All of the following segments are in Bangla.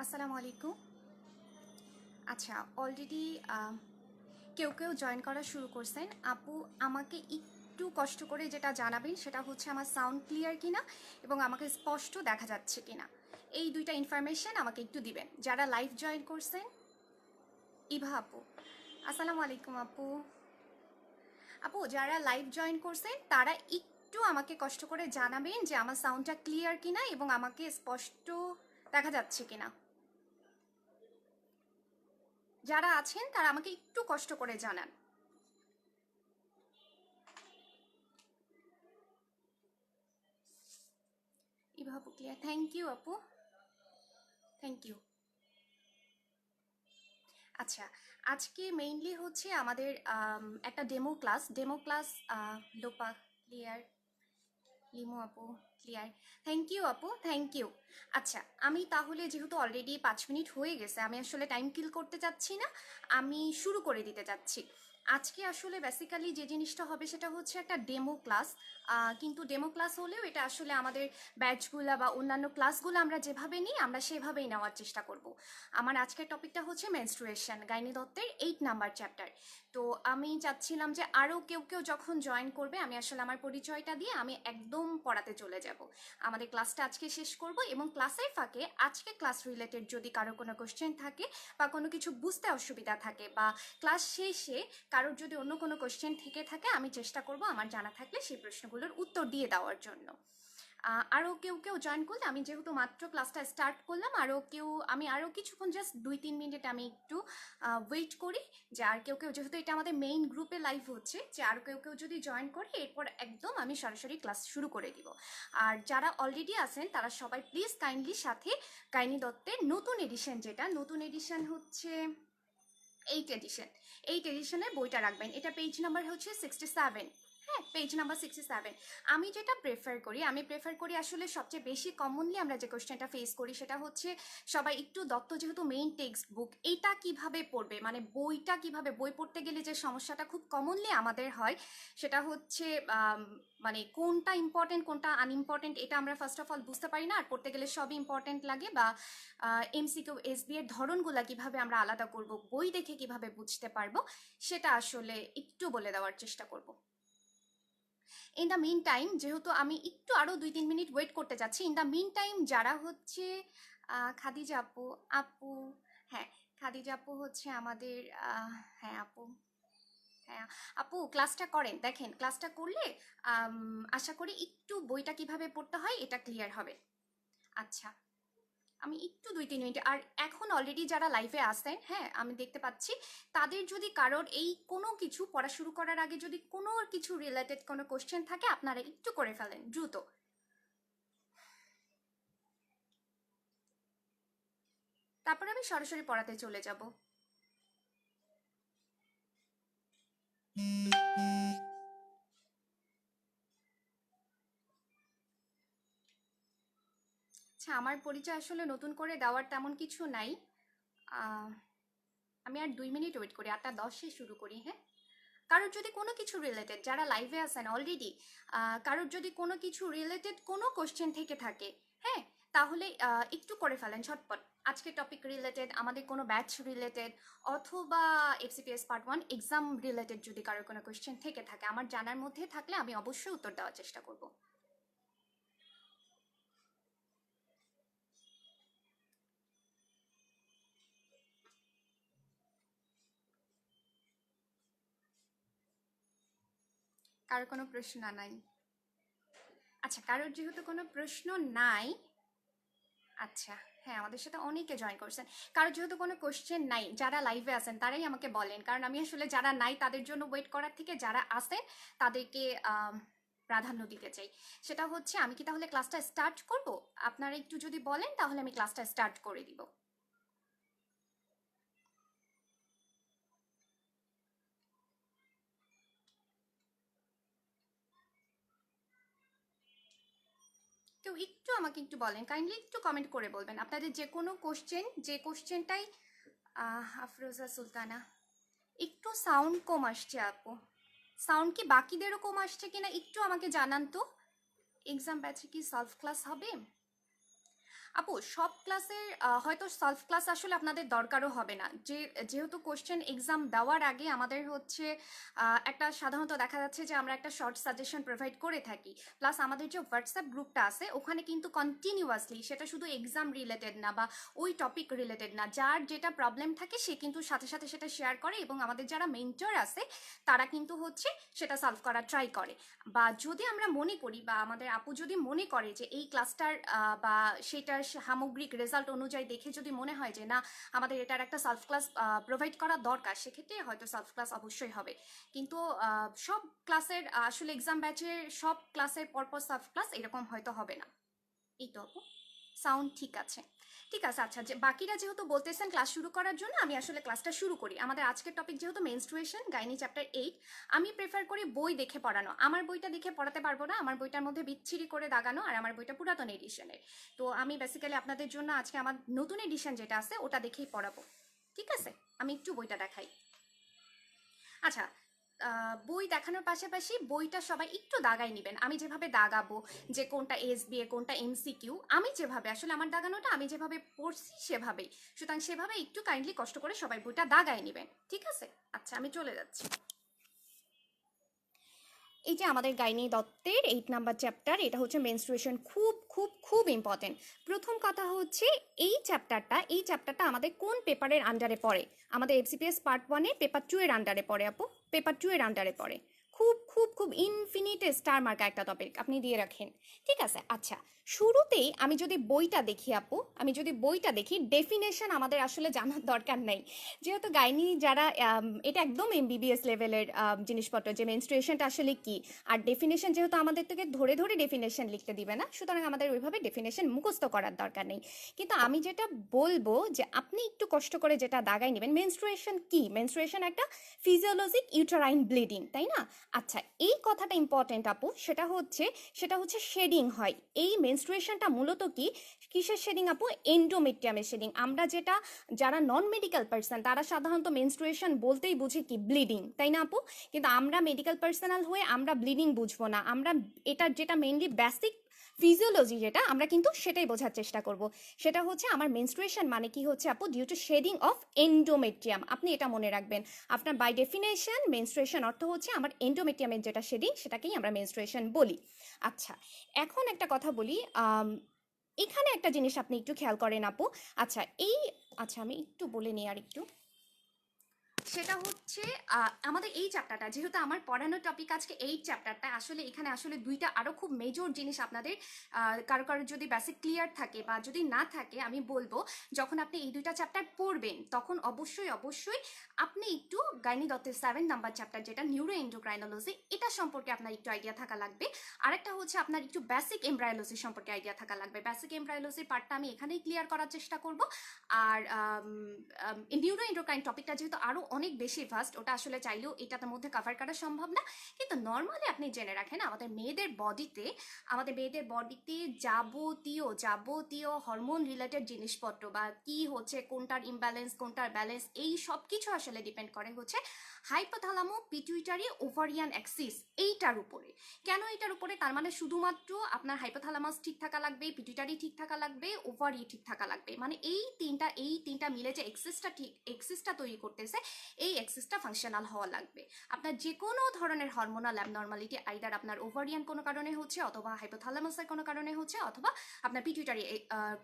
আসসালামু আলাইকুম। আচ্ছা, অলরেডি কেউ কেউ জয়েন করা শুরু করছেন। আপু, আমাকে একটু কষ্ট করে যেটা জানাবেন সেটা হচ্ছে আমার সাউন্ড ক্লিয়ার কিনা এবং আমাকে স্পষ্ট দেখা যাচ্ছে কিনা, এই দুইটা ইনফরমেশন আমাকে একটু দিবেন। যারা লাইভ জয়েন করছেন, ইভা আপু, আসসালামু আলাইকুম আপু। আপু, যারা লাইভ জয়েন করছেন তারা একটু আমাকে কষ্ট করে জানাবেন যে আমার সাউন্ডটা ক্লিয়ার কিনা এবং আমাকে স্পষ্ট দেখা যাচ্ছে কিনা। যারা আছেন তারা আমাকে একটু কষ্ট করে জানান। ইভা আপু ক্লিয়ার, থ্যাংক ইউ আপু, থ্যাংক ইউ। আচ্ছা, আজকে মেইনলি হচ্ছে আমাদের একটা demo class. Lopa clear, limo আপু ক্লিয়ার, থ্যাংক ইউ আপু, থ্যাংক ইউ। আচ্ছা, আমি তাহলে যেহেতু অলরেডি 5 মিনিট হয়ে গেছে, আমি আসলে টাইম কিল করতে চাচ্ছি না, আমি শুরু করে দিতে চাচ্ছি। আজকে আসলে বেসিক্যালি যে জিনিসটা হবে সেটা হচ্ছে একটা ডেমো ক্লাস। কিন্তু ডেমো ক্লাস হলেও এটা আসলে আমাদের ব্যাচগুলো বা অন্যান্য ক্লাসগুলো আমরা যেভাবে নিই আমরা সেভাবেই নেওয়ার চেষ্টা করব। আমার আজকের টপিকটা হচ্ছে মেনস্ট্রুয়েশন, গাইনি দত্তের 8 নাম্বার চ্যাপ্টার। তো আমি চাচ্ছিলাম যে আরও কেউ কেউ যখন জয়েন করবে আমি আসলে আমার পরিচয়টা দিয়ে আমি একদম পড়াতে চলে যাব। আমাদের ক্লাসটা আজকে শেষ করব এবং ক্লাসের ফাঁকে আজকে ক্লাস রিলেটেড যদি কারো কোনো কোশ্চেন থাকে বা কোনো কিছু বুঝতে অসুবিধা থাকে বা ক্লাস শেষে কারোর যদি অন্য কোনো কোশ্চেন থেকে থাকে আমি চেষ্টা করব আমার জানা থাকলে সেই প্রশ্নগুলোর উত্তর দিয়ে দেওয়ার জন্য। আরও কেউ কেউ জয়েন করলে, আমি যেহেতু মাত্র ক্লাসটা স্টার্ট করলাম, আমি আরও কিছুক্ষণ জাস্ট 2-3 মিনিট আমি একটু ওয়েট করি যে আর কেউ কেউ, যেহেতু এটা আমাদের মেইন গ্রুপে লাইভ হচ্ছে, যে আর কেউ কেউ যদি জয়েন করে এরপর একদম আমি সরাসরি ক্লাস শুরু করে দিব। আর যারা অলরেডি আছেন তারা সবাই প্লিজ কাইন্ডলি সাথে গাইনি দত্তের নতুন এডিশন, যেটা নতুন এডিশন হচ্ছে 8 এডিশন, 8 এডিশনের বইটা রাখবেন। এটা পেজ নাম্বার হচ্ছে 67। হ্যাঁ, পেজ নাম্বার 67। আমি যেটা প্রেফার করি আসলে সবচেয়ে বেশি কমনলি আমরা যে কোশ্চেনটা ফেস করি সেটা হচ্ছে সবাই একটু দত্ত যেহেতু মেইন টেক্সট বুক, এইটা কিভাবে পড়বে, মানে বইটা কিভাবে, বই পড়তে গেলে যে সমস্যাটা খুব কমনলি আমাদের হয় সেটা হচ্ছে মানে কোনটা ইম্পর্টেন্ট কোনটা আনইম্পর্টেন্ট এটা আমরা ফার্স্ট অফ অল বুঝতে পারি না, আর পড়তে গেলে সবই ইম্পর্টেন্ট লাগে, বা এমসিকিউ এসবি এর ধরনগুলো কিভাবে আমরা আলাদা করব, বই দেখে কিভাবে বুঝতে পারবো, সেটা আসলে একটু বলে দেওয়ার চেষ্টা করব। ইন দ্য মিন টাইম, যেহেতু আমি একটু আরও 2-3 মিনিট ওয়েট করতে চাচ্ছি, ইন দ্য মিন টাইম যারা হচ্ছে খাদিজা আপু, আপু, হ্যাঁ, খাদিজা আপু হচ্ছে আমাদের, হ্যাঁ আপু, হ্যাঁ আপু, ক্লাসটা করেন, দেখেন ক্লাসটা করলে আশা করি একটু বইটা কিভাবে পড়তে হয় এটা ক্লিয়ার হবে। আচ্ছা, আমি একটু 2-3 মিনিট, আর এখন অলরেডি যারা লাইভে আসেন, হ্যাঁ আমি দেখতে পাচ্ছি, তাদের যদি কারোর এই কোনো কিছু পড়া শুরু করার আগে যদি কোনো কিছু রিলেটেড কোনো কোশ্চেন থাকে আপনারা একটু করে ফেলেন দ্রুত। তারপর আমি সরাসরি পড়াতে চলে যাব। আচ্ছা, আমার পরিচয় আসলে নতুন করে দেওয়ার তেমন কিছু নাই। আহ, আমি আর 2 মিনিট ওয়েট করি, 8টা 10-এ শুরু করি, হ্যাঁ। কারোর যদি কোনো কিছু রিলেটেড, যারা লাইভে আছেন অলরেডি, কারোর যদি কোনো কিছু রিলেটেড কোনো কোশ্চেন থেকে থাকে, হ্যাঁ, তাহলে একটু করে ফেলেন ঝটপট। আজকে টপিক রিলেটেড, আমাদের কোনো ব্যাচ রিলেটেড, অথবা এফসিপিএস পার্ট 1 এক্সাম রিলেটেড যদি কারোর কোনো কোশ্চেন থেকে থাকে আমার জানার মধ্যে থাকলে আমি অবশ্যই উত্তর দেওয়ার চেষ্টা করব। কারোর কোনো প্রশ্ন নাই? আচ্ছা, কারোর যেহেতু কোনো প্রশ্ন নাই, আচ্ছা, হ্যাঁ আমাদের সাথে অনেকে জয়েন করছেন, কারো যেহেতু কোনো কোশ্চেন নাই, যারা লাইভে আছেন তারাই আমাকে বলেন, কারণ আমি আসলে যারা নাই তাদের জন্য ওয়েট করার থেকে যারা আসেন তাদেরকে প্রাধান্য দিতে চাই। সেটা হচ্ছে, আমি কি তাহলে ক্লাসটা স্টার্ট করব? আপনারা একটু যদি বলেন তাহলে আমি ক্লাসটা স্টার্ট করে দিব। কেউ একটু আমাকে একটু বলেন, কাইন্ডলি একটু কমেন্ট করে বলবেন আপনাদের যে কোনো কোশ্চেন, যে কোশ্চেনটাই। আফরোজা সুলতানা, একটু সাউন্ড কম আসছে আপু, সাউন্ড কি বাকিদেরও কম আসছে কিনা একটু আমাকে জানান তো। এক্সাম ব্যাচে কি সলভ ক্লাস হবে? আপু সব ক্লাসের হয়তো সলভ ক্লাস আসলে আপনাদের দরকারও হবে না, যেহেতু কোশ্চেন এক্সাম দেওয়ার আগে আমাদের হচ্ছে একটা সাধারণত দেখা যাচ্ছে যে আমরা একটা শর্ট সাজেশন প্রোভাইড করে থাকি, প্লাস আমাদের যে হোয়াটসঅ্যাপ গ্রুপটা আছে ওখানে কিন্তু কন্টিনিউয়াসলি, সেটা শুধু এক্সাম রিলেটেড না বা ওই টপিক রিলেটেড না, যার যেটা প্রবলেম থাকে সে কিন্তু সাথে সাথে সেটা শেয়ার করে, এবং আমাদের যারা মেন্টর আছে তারা কিন্তু হচ্ছে সেটা সলভ করার ট্রাই করে। বা যদি আমরা মনে করি বা আমাদের আপু যদি মনে করে যে এই ক্লাসটার বা সেটার সামগ্রিক রেজাল্ট অনুযায়ী দেখে যদি মনে হয় যে না আমাদের এটার একটা সলভ ক্লাস প্রোভাইড করা দরকার, সেক্ষেত্রে হয়তো সলভ ক্লাস অবশ্যই হবে। কিন্তু সব ক্লাসের আসলে এক্সাম ব্যাচের সব ক্লাসের পরপর সলভ ক্লাস এরকম হয়তো হবে না। এই তো আপু, সাউন্ড ঠিক আছে? ঠিক আছে, আচ্ছা, যে বাকিরা যেহেতু বলতেছেন ক্লাস শুরু করার জন্য, আমি আসলে ক্লাসটা শুরু করি। আমাদের আজকের টপিক যেহেতু মেনস্ট্রুয়েশন, গাইনি চ্যাপ্টার 8। আমি প্রেফার করি বই দেখে পড়ানো। আমার বইটা দেখে পড়াতে পারবো না, আমার বইটার মধ্যে বিচ্ছিরি করে দাগানো, আর আমার বইটা পুরাতন এডিশনের। তো আমি বেসিক্যালি আপনাদের জন্য আজকে আমার নতুন এডিশন যেটা আছে ওটা দেখেই পড়াবো। ঠিক আছে, আমি একটু বইটা দেখাই। আচ্ছা, বই দেখানোর পাশাপাশি বইটা সবাই একটু দাগাই নেবেন। আমি যেভাবে দাগাবো যে কোনটা এসবিএ কোনটা এমসিকিউ, আমি যেভাবে আসলে আমার দাগানোটা আমি যেভাবে পড়ছি সেভাবেই, সুতরাং সেভাবে একটু কাইন্ডলি কষ্ট করে সবাই বইটা দাগাই নেবেন। ঠিক আছে, আচ্ছা আমি চলে যাচ্ছি। এই যে আমাদের গাইনি দত্তের 8 নাম্বার চ্যাপ্টার, এটা হচ্ছে মেনস্ট্রুয়েশন। খুব খুব খুব ইম্পর্টেন্ট। প্রথম কথা হচ্ছে এই চ্যাপ্টারটা আমাদের কোন পেপারের আন্ডারে পড়ে? আমাদের এফসিপিএস পার্ট 1-এ পেপার 2 এর আন্ডারে পড়ে আপু, পেপার 2 এর আন্ডারে পড়ে। খুব খুব খুব ইনফিনিট স্টার মার্কা একটা টপিক আপনি দিয়ে রাখেন। ঠিক আছে, আচ্ছা শুরুতেই আমি যদি বইটা দেখি আপু, আমি যদি বইটা দেখি, ডেফিনেশন আমাদের আসলে জানার দরকার নেই, যেহেতু গাইনি যারা এটা একদম এমবিবিএস লেভেলের জিনিসপত্র যে মেনস্ট্রুয়েশনটা আসলে কি। আর ডেফিনেশন যেহেতু আমাদের থেকে ধরে ধরে ডেফিনেশন লিখতে দিবে না, সুতরাং আমাদের ওইভাবে ডেফিনেশন মুখস্থ করার দরকার নেই। কিন্তু আমি যেটা বলবো যে আপনি একটু কষ্ট করে যেটা দাগাই নেবেন, মেনস্ট্রুয়েশন কি? মেনস্ট্রুয়েশন একটা ফিজিওলজিক ইউটারাইন ব্লিডিং, তাই না? আচ্ছা, এই কথাটা ইম্পর্টেন্ট আপু। সেটা হচ্ছে শেডিং হয়। এই মেনস্ট্রুয়েশনটা মূলত কি, কিসের শেডিং আপু? এন্ডোমেট্রিয়ামের শেডিং। আমরা যেটা, যারা নন মেডিকেল পার্সন তারা সাধারণত মেনস্ট্রুয়েশন বলতেই বুঝি কি, ব্লিডিং, তাই না আপু? কিন্তু আমরা মেডিকেল পার্সোনাল হয়ে আমরা ব্লিডিং বুঝবো না, আমরা এটা যেটা মেইনলি বেসিক ফিজিওলজি যেটা, আমরা কিন্তু সেটাই বোঝার চেষ্টা করব। সেটা হচ্ছে আমার মেনস্ট্রুয়েশন মানে কি হচ্ছে আপু, due to shedding of endometrium. আপনি এটা মনে রাখবেন। আপনার বাই ডেফিনেশন মেনস্ট্রুয়েশন অর্থ হচ্ছে আমার এন্ডোমেট্রিয়ামের যেটা শেডিং সেটাকেই আমরা মেনস্ট্রুয়েশন বলি। আচ্ছা, এখন একটা কথা বলি, এখানে একটা জিনিস আপনি একটু খেয়াল করেন আপু। আচ্ছা আচ্ছা আমি একটু বলে নিই আর একটু। সেটা হচ্ছে আমাদের এই চ্যাপ্টারটা, যেহেতু আমার পড়ানোর টপিক আজকে এই চ্যাপ্টারটা, আসলে এখানে আসলে দুইটা আরও খুব মেজর জিনিস আপনাদের কারো কারো যদি বেসিক ক্লিয়ার থাকে বা যদি না থাকে, আমি বলবো যখন আপনি এই দুইটা চ্যাপ্টার পড়বেন তখন অবশ্যই অবশ্যই আপনি একটু গাইনি দত্তের 7 নাম্বার চ্যাপ্টার যেটা নিউরো এন্ডোক্রাইনোলজি, এটা সম্পর্কে আপনার একটু আইডিয়া থাকা লাগবে। আরেকটা হচ্ছে আপনার একটু বেসিক এমব্রায়োলজি সম্পর্কে আইডিয়া থাকা লাগবে। বেসিক এমব্রায়োলজির পার্টটা আমি এখানেই ক্লিয়ার করার চেষ্টা করব। আর নিউরো এন্ডোক্রাইন টপিকটা যেহেতু আরও অনেক বেশি ভাস্ট, ওটা আসলে চাইলেও এটার মধ্যে কভার করা সম্ভব না। কিন্তু নর্মালি আপনি জেনে রাখেন আমাদের মেয়েদের বডিতে যাবতীয় হরমোন রিলেটেড জিনিসপত্র বা কি হচ্ছে কোনটার ইমব্যালেন্স কোনটার ব্যালেন্স, এই সব কিছু আসলে ডিপেন্ড করে হচ্ছে হাইপোথ্যালামো পিটুইটারি ওভারিয়ান অ্যাক্সিস এইটার উপরে। কেন এটার উপরে? তার মানে শুধুমাত্র আপনার হাইপোথ্যালামাস ঠিক থাকা লাগবে, পিটুইটারি ঠিক থাকা লাগবে, ওভারি ঠিক থাকা লাগবে, মানে এই তিনটা মিলে যে এক্সিসটা তৈরি করতেছে, এই এক্সিসটা ফাংশনাল হওয়া লাগবে। আপনার যে কোনো ধরনের হরমোনাল অ্যাবনর্মালিটি আইদার আপনার ওভারিয়ান কোনো কারণে হচ্ছে, অথবা হাইপোথ্যালামাসের কোনো কারণে হচ্ছে, অথবা আপনার পিটুইটারি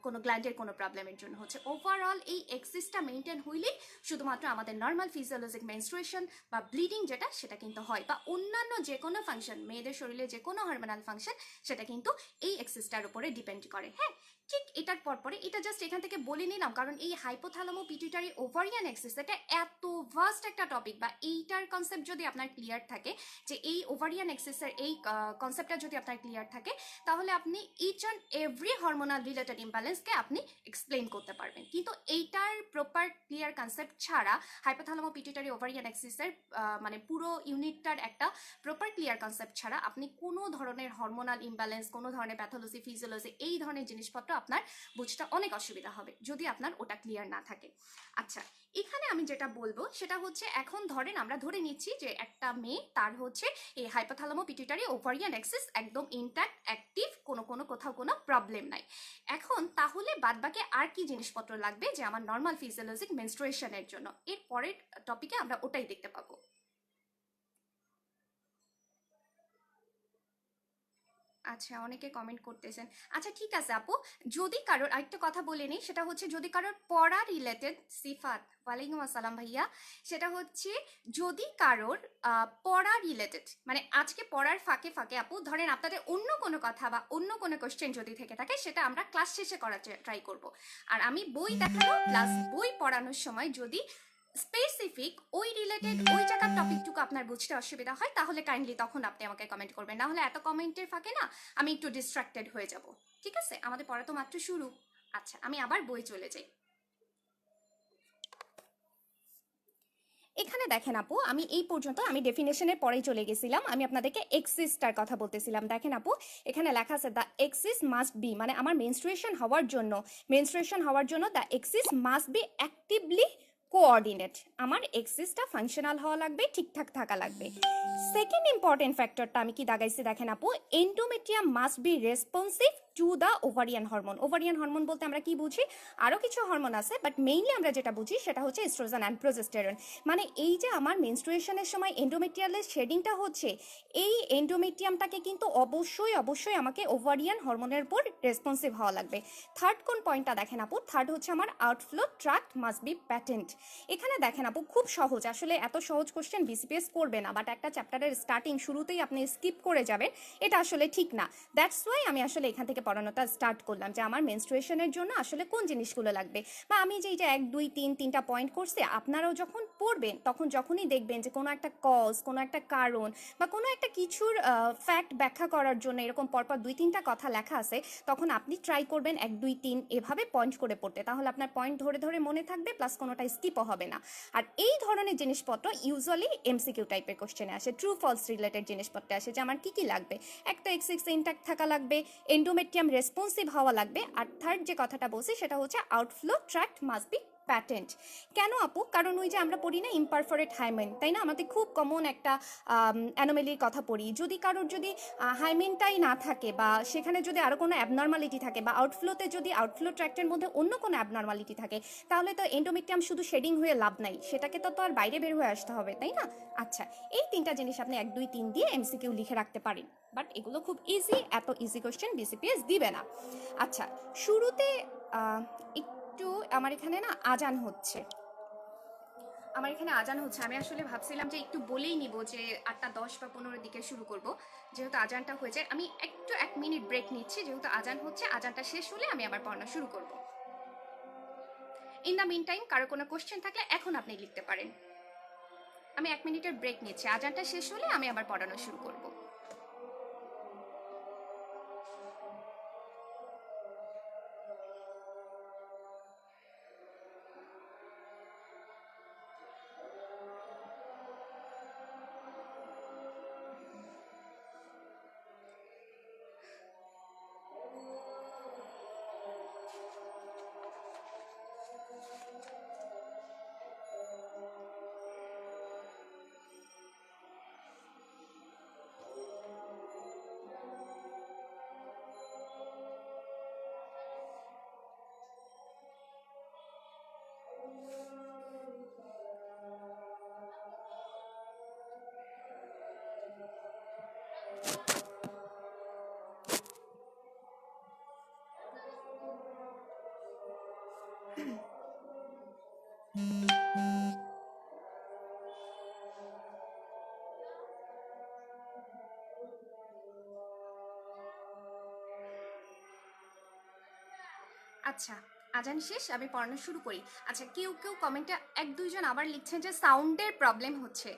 কোনো গ্ল্যান্ডের কোনো প্রবলেমের জন্য হচ্ছে, ওভারঅল এই এক্সিসটা মেনটেন হইলেই শুধুমাত্র আমাদের নর্মাল ফিজিওলজিক মেনস্ট্রুয়েশন বা ব্লিডিং যেটা সেটা কিন্তু হয়, বা অন্যান্য যে কোনো ফাংশন, মেয়েদের শরীরে যে কোনো হরমোনাল ফাংশন, সেটা কিন্তু এই এক্সিসটার উপরে ডিপেন্ড করে। হ্যাঁ, ঠিক এটার পরে এটা জাস্ট এখান থেকে বলে নিলাম, কারণ এই হাইপোথ্যালামো পিটুইটারি ওভারিয়ান অ্যাক্সিস এটা এত ভাস্ট একটা টপিক, বা এইটার কনসেপ্ট যদি আপনার ক্লিয়ার থাকে, যে এই ওভারিয়ান অ্যাক্সিসের এই কনসেপ্টটা যদি আপনার ক্লিয়ার থাকে, তাহলে আপনি each and every hormonal related ইমব্যালেন্সকে আপনি এক্সপ্লেইন করতে পারবেন। কিন্তু এইটার প্রপার ক্লিয়ার কনসেপ্ট ছাড়া, হাইপোথ্যালামো পিটুইটারি ওভারিয়ান অ্যাক্সিসের মানে পুরো ইউনিটটার একটা প্রপার ক্লিয়ার কনসেপ্ট ছাড়া আপনি কোনো ধরনের হরমোনাল ইমব্যালেন্স, কোনো ধরনের প্যাথোলজি, ফিজিওলজি, এই ধরনের জিনিসপত্র আপনার বুঝতে অনেক অসুবিধা হবে যদি আপনার ওটা ক্লিয়ার না থাকে। আচ্ছা, এখানে আমি যেটা বলবো সেটা হচ্ছে, এখন ধরেন আমরা ধরে নিচ্ছি যে একটা মেয়ে, তার হচ্ছে এই হাইপোথ্যালামো পিটুইটারি ওভারিয়ান অ্যাক্সিস একদম ইনট্যাক্ট, অ্যাক্টিভ, কোথাও কোনো প্রবলেম নাই। এখন তাহলে বাদবাকি আর কি জিনিসপত্র লাগবে যে আমার নর্মাল ফিজিওলজিক মেনস্ট্রুয়েশনের জন্য, এর পরের টপিকে আমরা ওটাই দেখতে পাবো। আচ্ছা, অনেকে কমেন্ট করতেছেন। আচ্ছা ঠিক আছে আপু, যদি কারোর আরেকটা কথা বলে নিই, সেটা হচ্ছে যদি কারোর পড়া রিলেটেড সিফাত, ওয়ালাইকুম আসসালাম ভাইয়া, সেটা হচ্ছে যদি কারোর পড়া রিলেটেড, মানে আজকে পড়ার ফাঁকে ফাঁকে আপু ধরেন আপনাদের অন্য কোনো কথা বা অন্য কোনো কোশ্চেন যদি থেকে থাকে, সেটা আমরা ক্লাস শেষে করার ট্রাই করব। আর আমি বই দেখানো প্লাস বই পড়ানোর সময় যদি স্পেসিফিক ওই রিলেটেড ওই জায়গার টপিকটুকু আপনার বুঝতে অসুবিধা হয়, তাহলে কাইন্ডলি তখন আপনি আমাকে কমেন্ট করবেন, না হলে এত কমেন্টের ফাঁকে না আমি একটু ডিস্ট্রাক্টেড হয়ে যাব। ঠিক আছে, আমাদের পড়া তো মাত্র শুরু। আচ্ছা, আমি আবার বই চলে যাই। এখানে দেখেন আপু, আমি এই পর্যন্ত আমি ডেফিনেশনের পরেই চলে গেছিলাম, আমি আপনাদেরকে এক্সিসটার কথা বলতেছিলাম। দেখেন আপু, এখানে লেখা আছে দ্য এক্সিস মাস্ট বি, মানে আমার মেনস্ট্রুয়েশন হওয়ার জন্য the axis must be actively coordinate, আমার এক্সিসটা ফাংশনাল হওয়া লাগবে, ঠিকঠাক থাকা লাগবে। সেকেন্ড ইম্পর্টেন্ট ফ্যাক্টরটা আমি কি দাগাইছি দেখেন আপু, endometrium must be responsive to the ovarian hormone. Ovarian hormone বলতে আমরা কি বুঝি, আরও কিছু হরমোন আছে, বাট মেইনলি আমরা যেটা বুঝি সেটা হচ্ছে এস্ট্রোজেন অ্যান্ড প্রোজেস্টেরন। মানে এই যে আমার মেনস্ট্রুয়েশনের সময় এন্ডোমেট্রিয়ালের শেডিংটা হচ্ছে, এই এন্ডোমেট্রিয়ামটাকে কিন্তু অবশ্যই আমাকে ওভারিয়ান হরমোনের উপর রেসপন্সিভ হওয়া লাগবে। থার্ড কোন পয়েন্টটা দেখেন আপু, থার্ড হচ্ছে আমার outflow tract must be patent. এখানে দেখেন আপু, খুব সহজ, আসলে এত সহজ কোশ্চেন বিসিপিএস করবে না, বাট একটা চ্যাপ্টারের স্টার্টিং শুরুতেই আপনি স্কিপ করে যাবেন, এটা আসলে ঠিক না। দ্যাটস ওয়াই আমি আসলে এখান থেকে পড়ানোটা স্টার্ট করলাম যে আমার মেনস্ট্রুয়েশনের জন্য আসলে কোন জিনিসগুলো লাগবে, বা আমি যে এই যে 1 2 3 3টা পয়েন্ট করছি, আপনারাও যখন পড়বেন তখন যখনই দেখবেন যে কোনো একটা কজ, কোনো একটা কারণ বা কোনো একটা কিছুর ফ্যাক্ট ব্যাখ্যা করার জন্য এরকম পরপর 2 3টা কথা লেখা আছে, তখন আপনি ট্রাই করবেন 1 2 3 এভাবে পয়েন্ট করে পড়তে, তাহলে আপনার পয়েন্ট ধরে ধরে মনে থাকবে, প্লাস কোনোটা স্কিপও হবে না। আর এই ধরনের জিনিসপত্র ইউজুয়ালি এমসিকিউ টাইপের কোশ্চেনে আসে, ট্রু ফলস রিলেটেড জিনিসপত্রে আসে, যে আমার কি কি লাগবে, একটা এক্সিস ইনট্যাক্ট থাকা লাগবে, এন্ডোমেট্রিয়াম রেসপন্সিভ হওয়া লাগবে, আর থার্ড যে কথাটা বলছি সেটা হচ্ছে outflow tract must be patent. কেন আপু, কারণ ওই যে আমরা পড়ি না ইমপারফরেট হাইমেন, তাই না, আমাদের খুব কমন একটা অ্যানোমেলির কথা পড়ি, যদি কারোর যদি হাইমেনটাই না থাকে, বা সেখানে যদি আরও কোনো অ্যাবনর্মালিটি থাকে, বা আউটফ্লোতে যদি আউটফ্লো ট্র্যাক্টের মধ্যে অন্য কোনো অ্যাবনর্মালিটি থাকে, তাহলে তো এন্ডোমেট্রিয়াম শুধু শেডিং হয়ে লাভ নাই, সেটাকে তো আর বাইরে বের হয়ে আসতে হবে, তাই না। আচ্ছা, এই 3টা জিনিস আপনি 1 2 3 দিয়ে এমসিকিউ লিখে রাখতে পারেন, বাট এগুলো খুব ইজি, এত ইজি কোশ্চেন বিসিপিএস দিবে না। আচ্ছা, শুরুতে একটু আমার এখানে না আজান হচ্ছে, আমি আসলে ভাবছিলাম যে একটু বলেই নিব যে 8টা 10 বা 15 দিকে শুরু করব, যেহেতু আজানটা হয়ে যায়, আমি একটু 1 মিনিট ব্রেক নিচ্ছি, যেহেতু আজান হচ্ছে, আজানটা শেষ হলে আমি আবার পড়ানো শুরু করব। ইন দ্য মিন টাইম কারো কোনো কোশ্চেন থাকলে এখন আপনি লিখতে পারেন। আমি 1 মিনিটের ব্রেক নিচ্ছি, আজানটা শেষ হলে আমি আবার পড়ানো শুরু করব। আচ্ছা, আজান শেষ, আমি পড়ানো শুরু করি। আচ্ছা, কেউ কেউ কমেন্টে 1 2 জন আবার লিখছেন যে সাউন্ডের প্রবলেম হচ্ছে।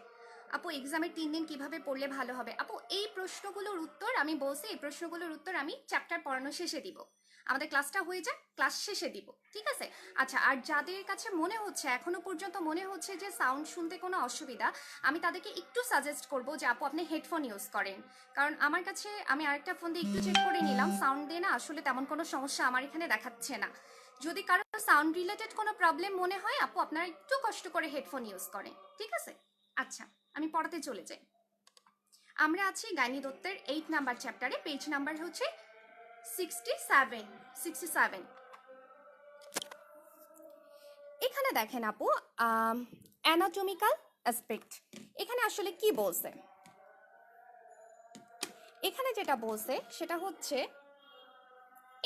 আপু এক্সামের 3 দিন কিভাবে পড়লে ভালো হবে? আপু এই প্রশ্নগুলোর উত্তর আমি বলছি, এই প্রশ্নগুলোর উত্তর আমি চ্যাপ্টার পড়ানো শেষে দিব। আমাদের ক্লাসটা হয়ে যাক, ক্লাস শেষে দিব, ঠিক আছে? আচ্ছা, আর যাদের কাছে মনে হচ্ছে এখনো পর্যন্ত মনে হচ্ছে যে সাউন্ড শুনতে কোনো অসুবিধা, আমি তাদেরকে একটু সাজেস্ট করব যে আপু আপনি হেডফোন ইউজ করেন। কারণ আমার কাছে, আমি আরেকটা ফোন দিয়ে একটু চেক করে নিলাম, সাউন্ড দিয়ে না আসলে তেমন কোনো সমস্যা আমার এখানে দেখাচ্ছে না। যদি কারো সাউন্ড রিলেটেড কোনো প্রবলেম মনে হয় আপু আপনারা একটু কষ্ট করে হেডফোন ইউজ করেন, ঠিক আছে? আচ্ছা, আমি পড়াতে চলে যাই। আমরা আছি গাইনি দত্তের 8 নাম্বার চ্যাপ্টারে, পেজ নাম্বার হচ্ছে 67। এখানে দেখেন আপু, অ্যানাটমিক্যাল অ্যাসপেক্ট, এখানে আসলে কি বলছে? এখানে যেটা বলছে সেটা হচ্ছে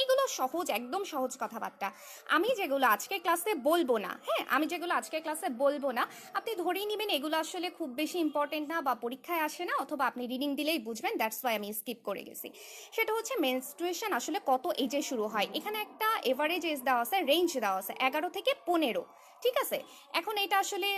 এগুলো সহজ, একদম সহজ কথাবার্তা। আমি যেগুলো আজকে ক্লাসে বলবো না, হ্যাঁ, আমি যেগুলো আজকে ক্লাসে বলবো না, আপনি ধরেই নেবেন এগুলো আসলে খুব বেশি ইম্পর্টেন্ট না বা পরীক্ষায় আসে না, অথবা আপনি রিডিং দিলেই বুঝবেন, দ্যাটস ওয়াই আমি স্কিপ করে গেছি। সেটা হচ্ছে মেনস্ট্রুয়েশন আসলে কত এজে শুরু হয়। এখানে একটা এভারেজ এজ দেওয়া আছে, রেঞ্জ দেওয়া আছে 11 থেকে 15, ঠিক আছে? এখন এটা আসলে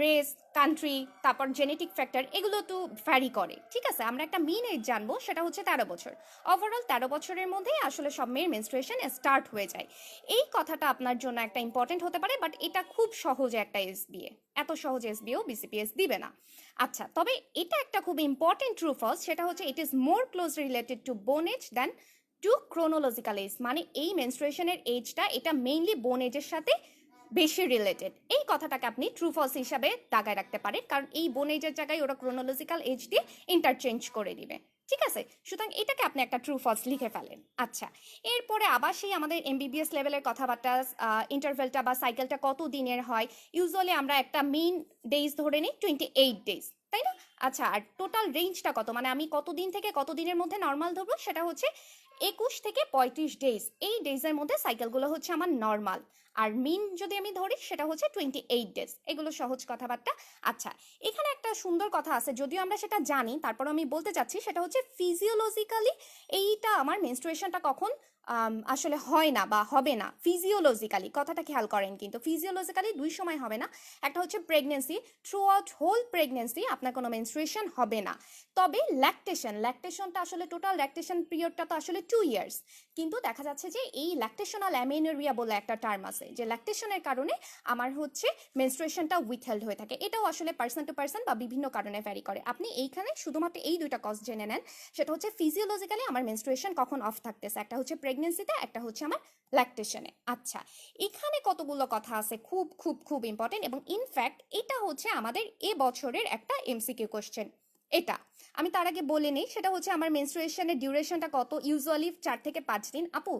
রেস, কান্ট্রি, তারপর জেনেটিক ফ্যাক্টর, এগুলো তো ভ্যারি করে, ঠিক আছে? আমরা একটা মিন এজ জানবো, সেটা হচ্ছে 13 বছর। ওভারঅল 13 বছরের মধ্যেই আসলে সব মেয়ের মেনস্ট্রুয়েশন স্টার্ট হয়ে যায়। এই কথাটা আপনার জন্য একটা ইম্পর্টেন্ট হতে পারে, বাট এটা খুব সহজে একটা এসবিএ, এত সহজ এসবিও বিসিপিএস দিবে না। আচ্ছা, তবে এটা একটা খুব ইম্পর্টেন্ট ট্রু ফলস, সেটা হচ্ছে it is more close related to bone age than to chronological age. মানে এই মেনস্ট্রুয়েশনের এজটা এটা মেইনলি বোন এজের সাথে বেশি রিলেটেড। এই কথাটাকে আপনি ট্রু ফলস হিসাবে দাগায় রাখতে পারেন, কারণ এই বোন এজের জায়গায় ওরা ক্রোনোলজিক্যাল এজ দিয়ে ইন্টারচেঞ্জ করে দিবে, ঠিক আছে? সুতরাং এটাকে আপনি একটা ট্রু ফলস লিখে ফেলেন। আচ্ছা, এরপরে আবার সেই আমাদের এমবিবিএস লেভেলের কথাবার্তা, ইন্টারভেলটা বা সাইকেলটা কত দিনের হয়? ইউজুয়ালি আমরা একটা মেইন ডেজ ধরে নিই 28 ডেজ, তাই না? আচ্ছা, আর টোটাল রেঞ্জটা কত, মানে আমি কতদিন থেকে কতদিনের মধ্যে নর্মাল ধরবো, সেটা হচ্ছে 21 থেকে 35 ডেজ। এই ডেজের মধ্যে সাইকেলগুলো হচ্ছে আমার নর্মাল। আর মিন যদি আমি ধরি সেটা হচ্ছে 28 ডেজ। এগুলো সহজ কথাবার্তা। আচ্ছা, এখানে একটা সুন্দর কথা আছে, যদিও আমরা সেটা জানি, তারপর আমি বলতে চাচ্ছি, সেটা হচ্ছে ফিজিওলজিক্যালি এইটা আমার মেনস্ট্রুয়েশনটা কখন আসলে হয় না বা হবে না। ফিজিওলজিক্যালি কথাটা খেয়াল করেন, কিন্তু ফিজিওলজিক্যালি দুই সময় হবে না। একটা হচ্ছে pregnancy, throughout whole pregnancy আপনার কোনো মেনস্ট্রুয়েশন হবে না। তবে ল্যাকটেশনটা আসলে টোটাল ল্যাকটেশন পিরিয়ডটা তো আসলে 2 ইয়ার্স। কিন্তু দেখা যাচ্ছে যে এই ল্যাকটেশনাল অ্যামেনোরিয়া বলে একটা টার্ম আছে, যে ল্যাকটেশনের কারণে আমার হচ্ছে মেনস্ট্রুয়েশনটা উইথহেল্ড হয়ে থাকে। এটাও আসলে পার্সন টু পার্সন বা বিভিন্ন কারণে ভ্যারি করে। আপনি এইখানে শুধুমাত্র এই দুইটা কজ জেনে নেন, সেটা হচ্ছে ফিজিওলজিক্যালি আমার মেনস্ট্রুয়েশন কখন অফ থাকতেছে, একটা হচ্ছে প্রেগনেন্সিতে, একটা হচ্ছে আমার ল্যাকটেশনে। আচ্ছা, এখানে কতগুলো কথা আছে খুব খুব খুব ইম্পর্টেন্ট, এবং ইনফ্যাক্ট এটা হচ্ছে আমাদের এ বছরের একটা এমসিকিউ কোশ্চেন। এটা আমি তার আগে বলে নিই, সেটা হচ্ছে আমার মেনস্ট্রুয়েশনের ডিউরেশনটা কত? ইউজুয়ালি 4 থেকে 5 দিন। আপু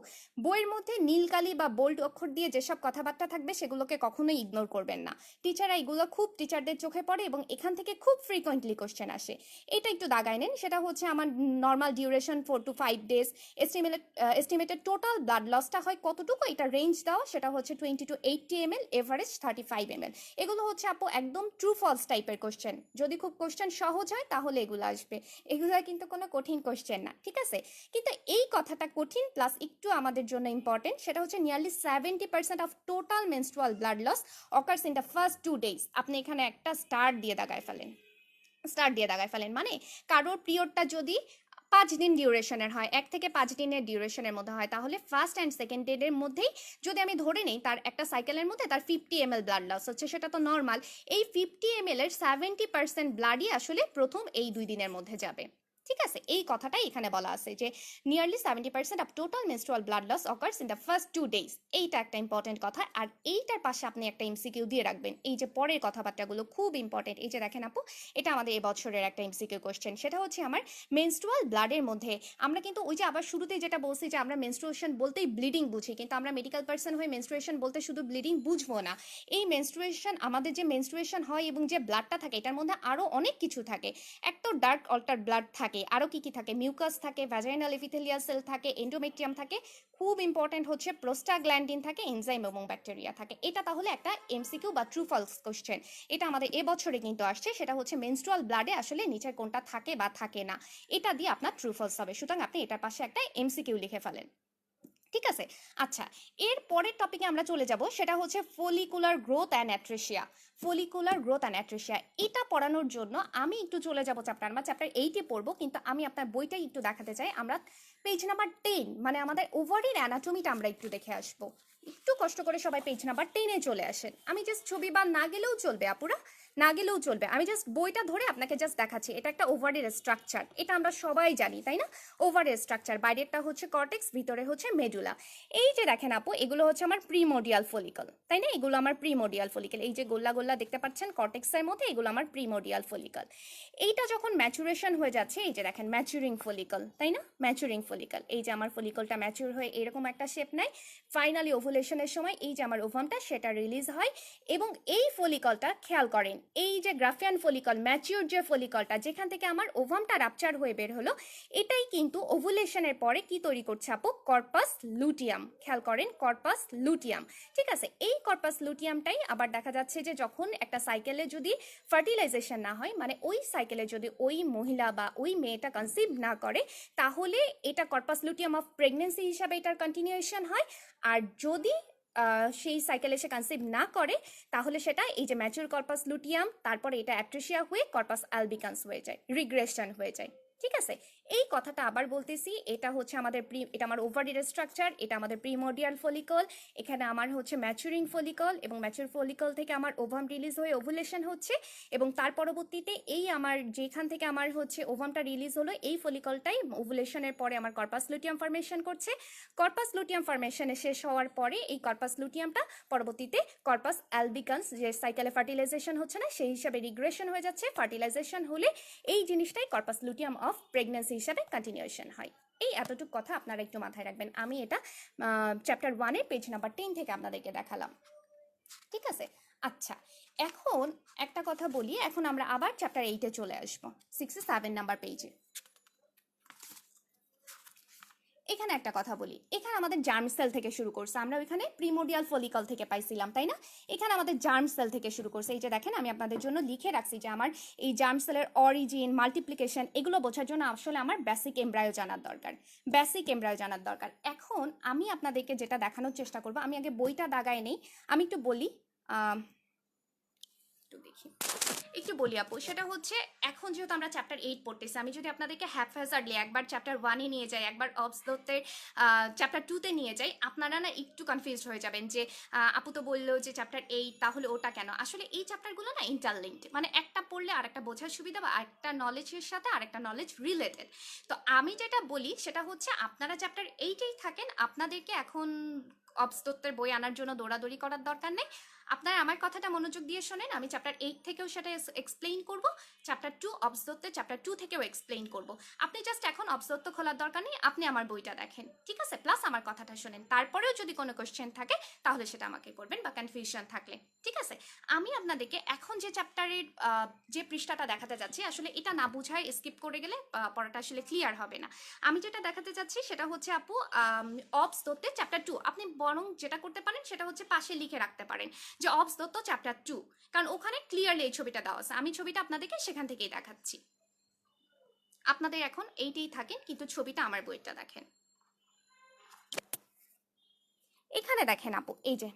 বইয়ের মধ্যে নীলকালি বা বোল্ড অক্ষর দিয়ে যেসব কথাবার্তা থাকবে সেগুলোকে কখনোই ইগনোর করবেন না। টিচাররা এগুলো খুব টিচারদের চোখে পড়ে এবং এখান থেকে খুব ফ্রিকোয়েন্টলি কোশ্চেন আসে। এটা একটু দাগায় নেন, সেটা হচ্ছে আমার normal duration 4 to 5 days. Estimated total blood লসটা হয় কতটুকু, এটা রেঞ্জ দেওয়া, সেটা হচ্ছে 20 to 80 ml, এভারেজ 35 ml। এগুলো হচ্ছে আপু একদম ট্রু ফলস টাইপের কোশ্চেন। যদি খুব কোশ্চেন সহজ হয় তাহলে এগুলো আসবে, এগুলো কিন্তু কোনো কঠিন কোশ্চেন না, ঠিক আছে? কিন্তু এই কথাটা কঠিন প্লাস একটু আমাদের জন্য ইম্পর্টেন্ট, সেটা হচ্ছে nearly 70% of total menstrual blood loss occurs in the first 2 days। আপনি এখানে একটা স্টার দিয়ে দাগায় ফেলেন, মানে কারোর পিরিয়ডটা যদি 5 দিন ডিউরেশনের হয়, 1 থেকে 5 দিনের ডিউরেশনের মধ্যে হয়, তাহলে ফার্স্ট অ্যান্ড সেকেন্ড ডের মধ্যেই যদি আমি ধরে নিই তার একটা সাইকেলের মধ্যে তার 50 ml ব্লাড লস হচ্ছে, সেটা তো নর্মাল। এই 50 ml এর 70% ব্লাডই আসলে প্রথম এই 2 দিনের মধ্যে যাবে, ঠিক আছে? এই কথাটাই এখানে বলা আছে যে nearly 70% of total menstrual blood loss occurs in the first 2 days। এইটা একটা ইম্পর্টেন্ট কথা। আর এইটার পাশে আপনি একটা এমসিকিউ দিয়ে রাখবেন, এই যে পরের কথাবার্তাগুলো খুব ইম্পর্টেন্ট। এই যে দেখেন আপু, এটা আমাদের এবছরের একটা এমসিকিউ কোশ্চেন, সেটা হচ্ছে আমার মেনস্ট্রুয়াল ব্লাডের মধ্যে আমরা কিন্তু ওই যে আবার শুরুতেই যেটা বলছি যে আমরা মেনস্ট্রুয়েশন বলতেই ব্লিডিং বুঝি, কিন্তু আমরা মেডিকেল পার্সন হয়ে মেনস্ট্রুয়েশন বলতে শুধু ব্লিডিং বুঝবো না। এই মেনস্ট্রুয়েশন, আমাদের যে মেনস্ট্রুয়েশন হয় এবং যে ব্লাডটা থাকে, এটার মধ্যে আরও অনেক কিছু থাকে। এক তো ডার্ক অল্টার ব্লাড থাকে, আরও কি কি থাকে? মিউকাস থাকে, ভ্যাজাইনাল এপিথেলিয়াল সেল থাকে, এন্ডোমেট্রিয়াম থাকে, খুব ইম্পর্টেন্ট হচ্ছে প্রোস্টাগ্ল্যান্ডিন থাকে, এনজাইম এবং ব্যাকটেরিয়া থাকে। এটা তাহলে একটা এমসিকিউ বা ট্রু ফলস কোশ্চেন। এটা আমাদের এবছরে কিন্তু আসছে, সেটা হচ্ছে মেনস্ট্রুয়াল ব্লাডে আসলে নিচের কোনটা থাকে বা থাকে না, এটা দিয়ে আপনার ট্রু ফলস হবে। সুতরাং আপনি এটার পাশে একটা এমসিকিউ লিখে ফেলেন। ঠিক আছে। আচ্ছা, এর পরের টপিকে আমরা চলে যাব, সেটা হচ্ছে follicular growth and atresia. Follicular growth and atresia এটা পড়ানোর জন্য আমি একটু চলে যাব চ্যাপ্টার 8-এ পড়বো, কিন্তু আমি আপনার বইটাই একটু দেখাতে চাই। আমরা পেজ নাম্বার 10 মানে আমাদের ওভারির অ্যানাটমিটা আমরা একটু দেখে আসবো। একটু কষ্ট করে সবাই পেজ নাম্বার 10-এ চলে আসেন। আমি জাস্ট ছবি বা না গেলেও চলবে আপুরা, না গেলেও চলবে, আমি জাস্ট বইটা ধরে আপনাকে জাস্ট দেখাচ্ছি। এটা একটা ওভারের স্ট্রাকচার, এটা আমরা সবাই জানি তাই না? ওভারের স্ট্রাকচার, বাইরেরটা হচ্ছে কর্টেক্স, ভিতরে হচ্ছে মেডুলা। এই যে দেখেন আপু, এগুলো হচ্ছে আমার প্রিমোডিয়াল ফলিকল, তাই না? এগুলো আমার প্রিমোডিয়াল ফলিকল, এই যে গোল্লা গোল্লা দেখতে পাচ্ছেন কর্টেক্সের মধ্যে, এগুলো আমার প্রিমোডিয়াল ফলিকল। এইটা যখন ম্যাচুরেশন হয়ে যাচ্ছে, এই যে দেখেন ম্যাচুরিং ফলিকল, তাই না? ম্যাচুরিং ফলিকল, এই যে আমার ফলিকলটা ম্যাচুর হয়ে এরকম একটা শেপ নেয়। ফাইনালি ওভুলেশনের সময় এই যে আমার ওভামটা সেটা রিলিজ হয়, এবং এই ফলিকলটা খেয়াল করেন, এই যে গ্রাফিয়ান ফলিকল, ম্যাচিউর যে ফলিকলটা যেখান থেকে আমার ওভামটা রাপচার হয়ে বের হলো, এটাই কিন্তু ওভুলেশনের পরে কি তৈরি করছে আপু? Corpus luteum. খেয়াল করেন, কর্পাস লুটিয়াম। ঠিক আছে, এই কর্পাস লুটিয়ামটাই আবার দেখা যাচ্ছে যে যখন একটা সাইকেলে যদি ফার্টিলাইজেশন না হয়, মানে ওই সাইকেলে যদি ওই মহিলা বা ওই মেয়েটা কনসিভ না করে, তাহলে এটা কর্পাস লুটিয়াম অফ প্রেগনেন্সি হিসাবে এটার কন্টিনিউয়েশন হয়। আর যদি সেই সাইকেলে সে কনসিভ না করে, তাহলে সেটা এই যে ম্যাচুর কর্পাস লুটিয়াম, তারপরে এটা অ্যাট্রেসিয়া হয়ে কর্পাস অ্যালবিকান্স হয়ে যায়, রিগ্রেশন হয়ে যায়। ঠিক আছে, এই কথাটা আবার বলতেছি, এটা হচ্ছে আমাদের এটা আমার ওভারির স্ট্রাকচার, এটা আমাদের প্রিমোডিয়াল ফলিকল, এখানে আমার হচ্ছে ম্যাচুরিং ফলিকল, এবং ম্যাচুর ফলিকল থেকে আমার ওভাম রিলিজ হয়ে ওভুলেশন হচ্ছে, এবং তার পরবর্তীতে এই আমার যেখান থেকে আমার হচ্ছে ওভামটা রিলিজ হলো, এই ফলিকলটাই ওভুলেশনের পরে আমার কর্পাস লুটিয়াম ফর্মেশন করছে। কর্পাস লুটিয়াম ফর্মেশনে শেষ হওয়ার পরে এই কর্পাস লুটিয়ামটা পরবর্তীতে কর্পাস অ্যালবিকান্স, যে সাইকেলে ফার্টিলাইজেশন হচ্ছে না সেই হিসাবে রিগ্রেশন হয়ে যাচ্ছে, ফার্টিলাইজেশন হলে এই জিনিসটাই কর্পাস লুটিয়াম অফ প্রেগনেন্সি হিসাবে কন্টিনিউয়েশন হয়। এই এতটুকু কথা আপনারা একটু মাথায় রাখবেন। আমি এটা চ্যাপ্টার 1-এ পেজ নাম্বার 10 থেকে আপনাদেরকে দেখালাম। ঠিক আছে। আচ্ছা, এখন একটা কথা বলি, এখন আমরা আবার চ্যাপ্টার 8-এ চলে আসবো, 67 নাম্বার পেজে। এখানে একটা কথা বলি, এখানে আমাদের জার্ম সেল থেকে শুরু করছে, আমরা ওইখানে প্রিমোডিয়াল ফলিকল থেকে পাইছিলাম তাই না? এখানে আমাদের জার্ম সেল থেকে শুরু করছে। এই যে দেখেন, আমি আপনাদের জন্য লিখে রাখছি যে আমার এই জার্ম সেলের অরিজিন, মাল্টিপ্লিকেশন, এগুলো বোঝার জন্য আসলে আমার বেসিক এমব্রায়ো জানার দরকার, বেসিক এমব্রায়ো জানার দরকার। এখন আমি আপনাদেরকে যেটা দেখানোর চেষ্টা করবো, আমি আগে বইটা দাগায় নেই, আমি একটু বলি, একটু বলি আপু, সেটা হচ্ছে এখন যেহেতু আমরা চ্যাপ্টার 8 পড়তেছি, আমি যদি আপনাদেরকে হ্যাপহ্যাজার্ডলি একবার চ্যাপ্টার 1-এ নিয়ে যাই, একবার অবস দত্তের চ্যাপ্টার 2-তে নিয়ে যাই, আপনারা না একটু কনফিউজড হয়ে যাবেন যে আপু তো বললো যে চ্যাপ্টার 8, তাহলে ওটা কেন? আসলে এই চ্যাপ্টারগুলো না ইন্টারলিঙ্কড, মানে একটা পড়লে আরেকটা বোঝার সুবিধা, বা একটা নলেজের সাথে আরেকটা নলেজ রিলেটেড। তো আমি যেটা বলি সেটা হচ্ছে, আপনারা চ্যাপ্টার 8-এই থাকেন, আপনাদেরকে এখন অবস দত্তের বই আনার জন্য দৌড়াদৌড়ি করার দরকার নেই। আপনারা আমার কথাটা মনোযোগ দিয়ে শোনেন, আমি চ্যাপ্টার 8 থেকেও সেটা এক্সপ্লেইন করব, চ্যাপ্টার 2 অবস দত্তের চ্যাপ্টার 2 থেকেও এক্সপ্লেইন করব। আপনি জাস্ট এখন অবস দত্ত খোলার দরকার নেই, আপনি আমার বইটা দেখেন, ঠিক আছে? প্লাস আমার কথাটা শোনেন, তারপরেও যদি কোনো কোশ্চেন থাকে তাহলে সেটা আমাকে করবেন, বা কনফিউশন থাকলে। ঠিক আছে, আমি আপনাদেরকে এখন যে চ্যাপ্টারের যে পৃষ্ঠাটা দেখাতে যাচ্ছি, আসলে এটা না বুঝায় স্কিপ করে গেলে পড়াটা আসলে ক্লিয়ার হবে না। আমি যেটা দেখাতে যাচ্ছি সেটা হচ্ছে আপু অবস দত্তের চ্যাপ্টার 2, আপনি বরং যেটা করতে পারেন সেটা হচ্ছে পাশে লিখে রাখতে পারেন যে অবস দত্ত চ্যাপ্টার 2, কারণ ওখানে ক্লিয়ারলি এই ছবিটা দেওয়া আছে, আমি ছবিটা আপনাদেরকে সেখান থেকেই দেখাচ্ছি। আপনাদের এখন এইটাই থাকেন, কিন্তু ছবিটা আমার বইটা দেখেন। এখানে দেখেন আপু, এই যে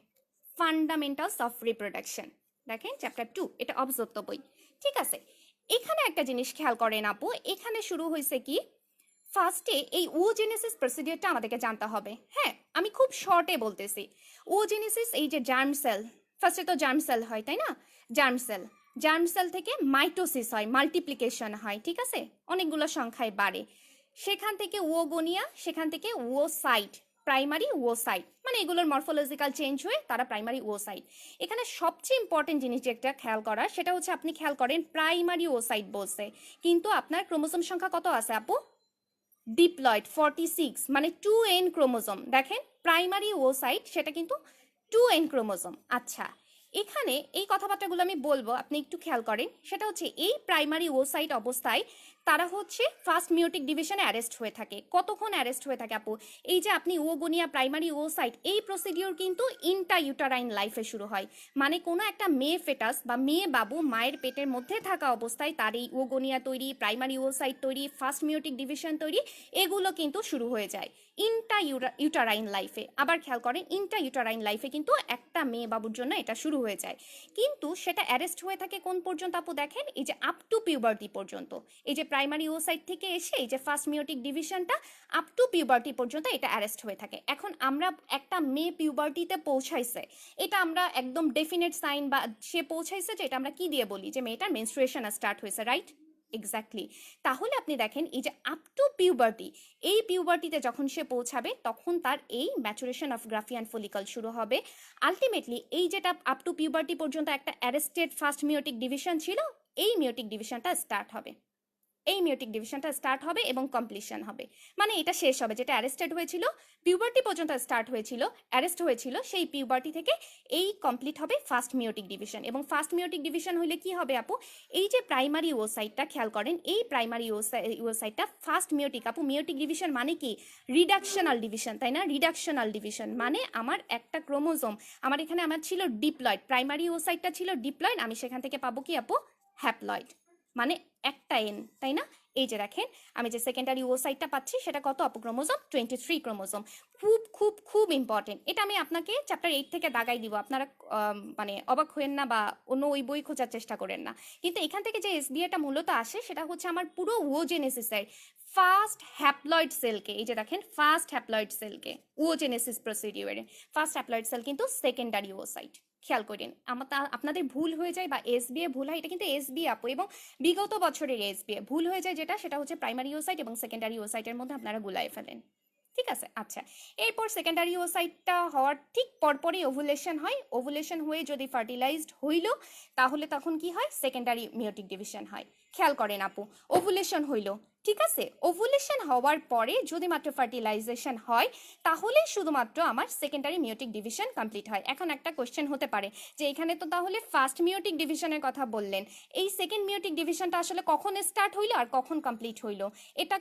ফান্ডামেন্টালস অফ রিপ্রোডাকশন, দেখেন চ্যাপ্টার 2, এটা অবস দত্ত বই। ঠিক আছে, এখানে একটা জিনিস খেয়াল করেন আপু, এখানে শুরু হয়েছে কি, ফার্স্টে এই ওজেনেসিস প্রসিডিওরটা আমাদেরকে জানতে হবে। হ্যাঁ, আমি খুব শর্টে বলতেছি। ওজেনেসিস, এই যে জার্ম সেল, ফার্স্টে তো জার্ম সেল হয় তাই না? জার্ম সেল, জার্ম সেল থেকে মাইটোসিস হয়, মাল্টিপ্লিকেশন হয়, ঠিক আছে, অনেকগুলো সংখ্যায় বাড়ে, সেখান থেকে ওগোনিয়া, সেখান থেকে ওসাইট, প্রাইমারি ওসাইট, মানে এগুলোর মরফোলজিক্যাল চেঞ্জ হয়ে তারা প্রাইমারি ওসাইট। এখানে সবচেয়ে ইম্পর্টেন্ট জিনিস যেটা খেয়াল করার, সেটা হচ্ছে আপনি খেয়াল করেন প্রাইমারি ওসাইট বলছে, কিন্তু আপনার ক্রোমোসোম সংখ্যা কত আছে আপু? ডিপ্লয়েড 46, মানে 2n ক্রোমোজোম। দেখেন প্রাইমারি ওসাইট সেটা কিন্তু 2n ক্রোমোজোম। আচ্ছা, এখানে এই কথাবার্তাগুলো আমি বলবো, আপনি একটু খেয়াল করেন, সেটা হচ্ছে এই প্রাইমারি ওসাইট অবস্থায় তারা হচ্ছে ফার্স্ট মিওটিক ডিভিশনে অ্যারেস্ট হয়ে থাকে। কতক্ষণ অ্যারেস্ট হয়ে থাকে আপু? এই যে আপনি ওগোনিয়া প্রাইমারি ওসাইট, এই প্রসিডিওর কিন্তু ইন্ট্রাইউটারাইন লাইফে শুরু হয়। মানে কোনো একটা মেয়ে ফেটাস বা মেয়ে বাবু মায়ের পেটের মধ্যে থাকা অবস্থায় তার এই ওগোনিয়া তৈরি, প্রাইমারি ওসাইট তৈরি, ফার্স্ট মিওটিক ডিভিশন তৈরি, এগুলো কিন্তু শুরু হয়ে যায় ইউটারাইন লাইফে। আবার খেয়াল করেন, ইউটারাইন লাইফে কিন্তু একটা মেয়ে বাবুর জন্য এটা শুরু হয়ে যায়। কিন্তু সেটা অ্যারেস্ট হয়ে থাকে কোন পর্যন্ত আপু? দেখেন, এই যে আপ টু পিউবার্টি পর্যন্ত। এই যে প্রাইমারি ওসাইট থেকে এসে এই যে ফার্স্ট মিওটিক ডিভিশনটা আপ টু পিউবার্টি পর্যন্ত এটা অ্যারেস্ট হয়ে থাকে। এখন আমরা একটা মেয়ে পিউবার্টিতে পৌঁছাইছে, এটা আমরা একদম ডেফিনেট সাইন বা সে পৌঁছাইছে যে এটা আমরা কি দিয়ে বলি? যে মেয়েটার মেনস্ট্রুয়েশন স্টার্ট হয়েছে, রাইট? এক্স্যাক্টলি। তাহলে আপনি দেখেন, এই যে আপ টু পিউবার্টি, এই পিউবার্টিতে যখন সে পৌঁছাবে তখন তার এই ম্যাচুরেশন অফ গ্রাফিয়ান ফলিকল শুরু হবে। আলটিমেটলি এই যেটা আপ টু পিউবার্টি পর্যন্ত একটা অ্যারেস্টেড ফার্স্ট মিওটিক ডিভিশন ছিল, এই মিওটিক ডিভিশনটা স্টার্ট হবে। এই মিওটিক ডিভিশনটা স্টার্ট হবে এবং কমপ্লিশন হবে। মানে এটা শেষ হবে, যেটা অ্যারেস্টেড হয়েছিল, পিউবার্টি পর্যন্ত স্টার্ট হয়েছিল, অ্যারেস্ট হয়েছিল, সেই পিউবার্টি থেকে এই কমপ্লিট হবে ফার্স্ট মিওটিক ডিভিশন। এবং ফার্স্ট মিওটিক ডিভিশন হলে কি হবে আপু? এই যে প্রাইমারি ওসাইটটা খেয়াল করেন, এই প্রাইমারি ওসাইটটা ফার্স্ট মিওটিক, আপু মিওটিক ডিভিশন মানে কি? রিডাকশনাল ডিভিশন, তাই না? রিডাকশনাল ডিভিশন মানে আমার একটা ক্রোমোজোম, আমার এখানে আমার ছিল ডিপ্লয়েড, প্রাইমারি ওসাইটটা ছিল ডিপ্লয়েড, আমি সেখান থেকে পাবো কি আপু? হ্যাপ্লয়েড, মানে একটা এন, তাই না? এই যে দেখেন, আমি যে সেকেন্ডারি ওসাইটটা পাচ্ছি সেটা কত আপু? Chromosome 23 chromosome. খুব খুব খুব ইম্পর্টেন্ট। এটা আমি আপনাকে চ্যাপ্টার 8 থেকে দাগাই দিব, আপনারা মানে অবাক হয়েন না বা অন্য ওই বই খোঁজার চেষ্টা করেন না। কিন্তু এখান থেকে যে এসবিএটা মূলত আসে সেটা হচ্ছে আমার পুরো ওজেনেসিসের ফার্স্ট হ্যাপ্লয়েড সেলকে, এই যে দেখেন ফার্স্ট হ্যাপ্লয়েড সেলকে ওজেনেসিস প্রসিডিওরে ফার্স্ট হ্যাপ্লয়েড সেল কিন্তু সেকেন্ডারি ওসাইট। খেয়াল করেন, আপনাদের ভুল হয়ে যায় বা এসবিএ ভুল হয়, এটা কিন্তু এসবিএ আপু এবং বিগত বছরের এসবিএ ভুল হয়ে যায়, সেটা হচ্ছে প্রাইমারি ওসাইট এবং সেকেন্ডারি ওসাইটের মধ্যে আপনারা গুলাই ফেলেন। ঠিক আছে, আচ্ছা। এরপর সেকেন্ডারি ওসাইটটা হওয়ার ঠিক পরপরই ওভুলেশন হয়। ওভুলেশন হয়ে যদি ফার্টিলাইজড হইল, তাহলে তখন কি হয়? সেকেন্ডারি মিওটিক ডিভিশন হয়। খেয়াল করেন আপু, ওভুলেশন হইল, ঠিক আছে, ওভুলেশন হওয়ার পরে যদি মাত্র ফার্টিলাইজেশন হয়, তাহলে শুধুমাত্র আমার সেকেন্ডারি মিওটিক ডিভিশন কমপ্লিট হয়। এখন একটা কোশ্চেন হতে পারে যে এখানে তো তাহলে ফার্স্ট মিওটিক ডিভিশনের কথা বললেন, এই সেকেন্ড মিওটিক ডিভিশনটা আসলে কখন স্টার্ট হইলো আর কখন কমপ্লিট হইলো? এটা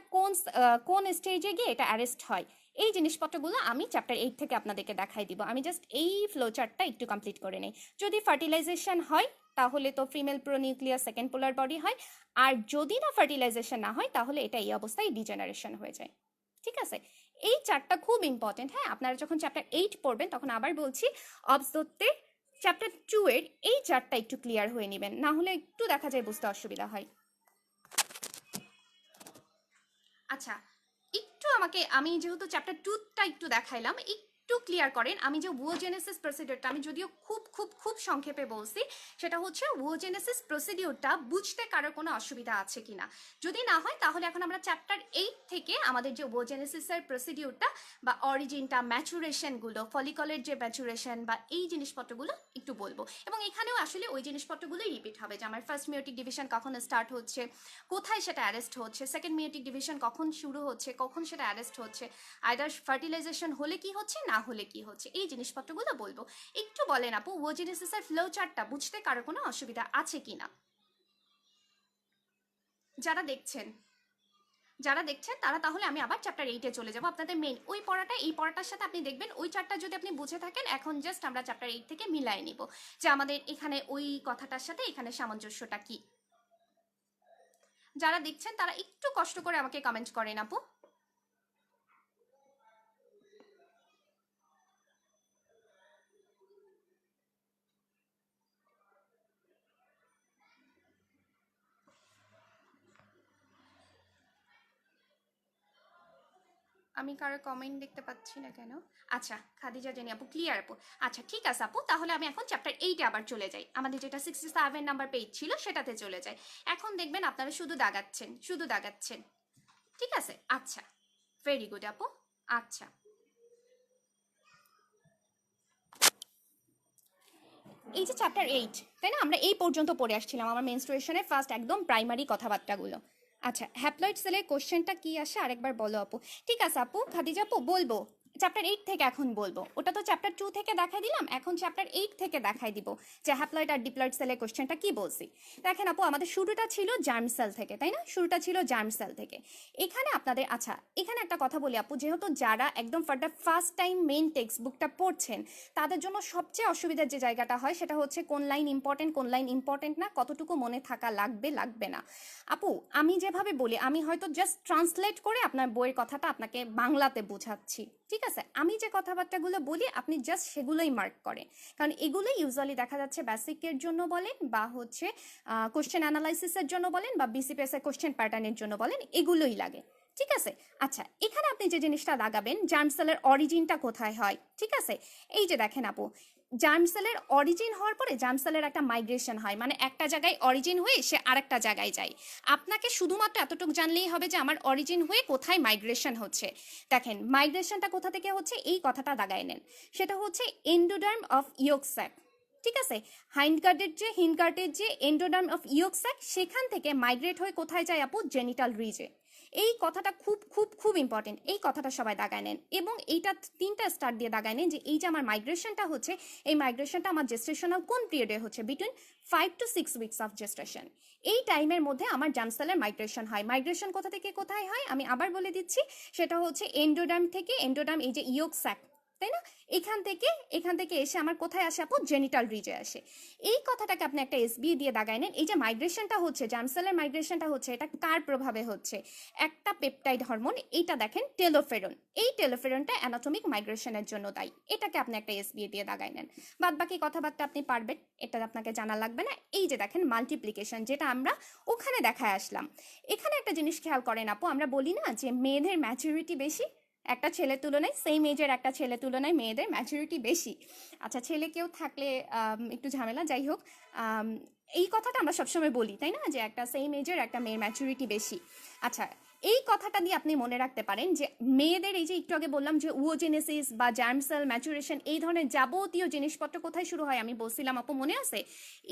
কোন স্টেজে গিয়ে এটা অ্যারেস্ট হয়? এই জিনিসপত্রগুলো আমি চ্যাপ্টার 8 থেকে আপনাদেরকে দেখাই দিব। আমি জাস্ট এই ফ্লো চার্টটা একটু কমপ্লিট করে নেই। যদি ফার্টিলাইজেশন হয় তাহলে তো ফিমেল প্রোনিউক্লিয়াস সেকেন্ড পোলার বডি হয়, আর যদি না ফার্টিলাইজেশন না হয় তাহলে এটা এই অবস্থায় ডিজেনারেশন হয়ে যায়। ঠিক আছে, এই চারটা খুব ইম্পর্টেন্ট। হ্যাঁ, আপনারা যখন চ্যাপ্টার 8 পড়বেন তখন আবার বলছি, অবস দত্তের চ্যাপ্টার 2 এর এই চারটা একটু ক্লিয়ার হয়ে নেবেন, না হলে একটু দেখা যায় বুঝতে অসুবিধা হয়। আচ্ছা, একটু আমাকে, আমি যেহেতু চ্যাপ্টার 2টা একটু দেখাইলাম, একটু ক্লিয়ার করেন। আমি যে ওজেনেসিস প্রসিডিওরটা, আমি যদিও খুব খুব খুব সংক্ষেপে বলছি, সেটা হচ্ছে ওজেনেসিস প্রসিডিওরটা বুঝতে কারোর কোনো অসুবিধা আছে কিনা। যদি না হয় তাহলে এখন আমরা চ্যাপ্টার 8 থেকে আমাদের যে ওজেনেসিসের প্রসিডিওরটা বা অরিজিনটা, ম্যাচুরেশনগুলো, ফলিকলের যে ম্যাচুরেশন বা এই জিনিসপত্রগুলো একটু বলবো। এবং এখানেও আসলে ওই জিনিসপত্রগুলোই রিপিট হবে, যে আমার ফার্স্ট মিওটিক ডিভিশন কখন স্টার্ট হচ্ছে, কোথায় সেটা অ্যারেস্ট হচ্ছে, সেকেন্ড মিওটিক ডিভিশন কখন শুরু হচ্ছে, কখন সেটা অ্যারেস্ট হচ্ছে, আইদার ফার্টিলাইজেশন হলে কি হচ্ছে, না হলে কি হচ্ছে, এই জিনিসপত্রগুলো বলবো। একটু বলেন আপু, ওজেনেসিসের ফ্লো চার্টটা বুঝতে কারো কোনো অসুবিধা আছে কিনা? যারা দেখছেন তারা তাহলে আমি আবার চ্যাপ্টার 8-এ চলে যাব। আপনাদের মেইন ওই পড়াটা, এই পড়াটার সাথে আপনি দেখবেন ওই চারটা যদি আপনি বুঝে থাকেন, এখন জাস্ট আমরা চ্যাপ্টার 8 থেকে মিলাই নিব যে আমাদের এখানে ওই কথাটার সাথে এখানে সামঞ্জস্যটা কি। যারা দেখছেন তারা একটু কষ্ট করে আমাকে কমেন্ট করেন আপু। আমি কারো কমেন্ট দেখতে পাচ্ছি না কেন? আচ্ছা, খাদিজা জেনি আপু ক্লিয়ার আপু। আচ্ছা ঠিক আছে আপু, তাহলে আমি এখন চ্যাপ্টার 8-এ আবার চলে যাই। আমাদের যেটা 67 নাম্বার পেজ ছিল সেটাতে চলে যাই। এখন দেখবেন আপনারা শুধু দাগাচ্ছেন। ঠিক আছে, আচ্ছা, ভেরি গুড আপু। আচ্ছা, এই যে চ্যাপ্টার 8, তাই না, আমরা এই পর্যন্ত পড়ে আসছিলাম আমার মেনস্ট্রুয়েশনের ফার্স্ট একদম প্রাইমারি কথাবার্তাগুলো। আচ্ছা, হ্যাপ্লয়েড সেলের কোশ্চেনটা কি আসে আরেকবার বলো আপু। ঠিক আছে আপু, খাদিজা আপু বলবো, চ্যাপ্টার 8 থেকে এখন বলবো, ওটা তো চ্যাপ্টার 2 থেকে দেখাই দিলাম, এখন চ্যাপ্টার 8 থেকে দেখাই দিব যে হ্যাপ্লয়েড আর ডিপ্লয়েড সেলের কোশ্চেনটা কি বলছি। দেখেন আপু, আমাদের শুরুটা ছিল জার্ম সেল থেকে, তাই না? শুরুটা ছিল জার্ম সেল থেকে। এখানে আপনাদের, আচ্ছা এখানে একটা কথা বলি আপু, যেহেতু যারা একদম for the first time main text বুকটা পড়ছেন, তাদের জন্য সবচেয়ে অসুবিধার যে জায়গাটা হয় সেটা হচ্ছে কোন লাইন ইম্পর্টেন্ট, কোন লাইন ইম্পর্টেন্ট না, কতটুকু মনে থাকা লাগবে লাগবে না। আপু আমি যেভাবে বলি, আমি হয়তো জাস্ট ট্রান্সলেট করে আপনার বইয়ের কথাটা আপনাকে বাংলাতে বোঝাচ্ছি, ঠিক আছে? আমি যে কথাবার্তাগুলো বলি আপনি জাস্ট সেগুলোই মার্ক করেন, কারণ এগুলোই ইউজুয়ালি দেখা যাচ্ছে বেসিকের জন্য বলেন বা হচ্ছে কোশ্চেন অ্যানালাইসিসের জন্য বলেন বা বিসিপিএস এর কোশ্চেন প্যাটার্নের জন্য বলেন, এগুলোই লাগে, ঠিক আছে? আচ্ছা, এখানে আপনি যে জিনিসটা লাগাবেন, জার্ম সেলের অরিজিনটা কোথায় হয়, ঠিক আছে? এই যে দেখেন আপু, জার্ম সেলের অরিজিন হওয়ার পরে জার্ম সেলের একটা মাইগ্রেশন হয়, মানে একটা জায়গায় অরিজিন হয়ে সে আরেকটা জায়গায় যায়। আপনাকে শুধুমাত্র এতটুকু জানলেই হবে যে আমার অরিজিন হয়ে কোথায় মাইগ্রেশন হচ্ছে। দেখেন মাইগ্রেশনটা কোথা থেকে হচ্ছে, এই কথাটা দাগায় নেন, সেটা হচ্ছে এন্ডোডার্ম অফ ইয়ক স্যাক, ঠিক আছে? হিন্ডগার্টের যে এন্ডোডার্ম অফ ইয়ক স্যাক, সেখান থেকে মাইগ্রেট হয়ে কোথায় যায় আপু? জেনিটাল রিজে। এই কথাটা খুব খুব খুব ইম্পর্টেন্ট, এই কথাটা সবাই দাগায় নেন, এবং এইটা 3টা স্টার দিয়ে দাগায় নেন যে এই যে আমার মাইগ্রেশনটা হচ্ছে, এই মাইগ্রেশনটা আমার জেস্টেশনাল কোন পিরিয়ডে হচ্ছে, between 5 to 6 weeks of gestation. এই টাইমের মধ্যে আমার জার্ম সেলের মাইগ্রেশন হয়। মাইগ্রেশন কোথা থেকে কোথায় হয় আমি আবার বলে দিচ্ছি, সেটা হচ্ছে এন্ডোডার্ম থেকে, এন্ডোডার্ম এই যে ইয়ক স্যাক, তাই না? এখান থেকে এসে আমার কোথায় আসে আপু? জেনিটাল রিজে আসে। এই কথাটাকে আপনি একটা এসবি দিয়ে দাগায় নেন। এই যে মাইগ্রেশনটা হচ্ছে, জার্ম সেলের মাইগ্রেশনটা হচ্ছে, এটা কার প্রভাবে হচ্ছে? একটা পেপটাইড হরমোন, এইটা দেখেন টেলোফেরন, এই টেলোফেরনটা অ্যানাটমিক মাইগ্রেশনের জন্য দায়ী। এটাকে আপনি একটা এসবি দিয়ে দাগায় নেন। বাদ বাকি কথাবার্তা আপনি পারবেন, এটা আপনাকে জানা লাগবে না। এই যে দেখেন মাল্টিপ্লিকেশন, যেটা আমরা ওখানে দেখায় আসলাম। এখানে একটা জিনিস খেয়াল করেন আপু, আমরা বলি না যে মেয়েদের ম্যাচুরিটি বেশি, একটা ছেলের তুলনায়, সেম এজের একটা ছেলের তুলনায় মেয়েদের ম্যাচুরিটি বেশি। আচ্ছা, ছেলে কেউ থাকলে একটু ঝামেলা, যাই হোক, আম, এই কথাটা আমরা সবসময় বলি, তাই না, যে একটা সেম এজের একটা মেয়ের ম্যাচুরিটি বেশি। আচ্ছা, এই কথাটা দিয়ে আপনি মনে রাখতে পারেন যে মেয়েদের, এই যে একটু আগে বললাম যে উওজেনেসিস বা জার্ম সেল ম্যাচুরেশন, এই ধরনের যাবতীয় জিনিসপত্র কোথায় শুরু হয় আমি বলছিলাম আপু, মনে আছে?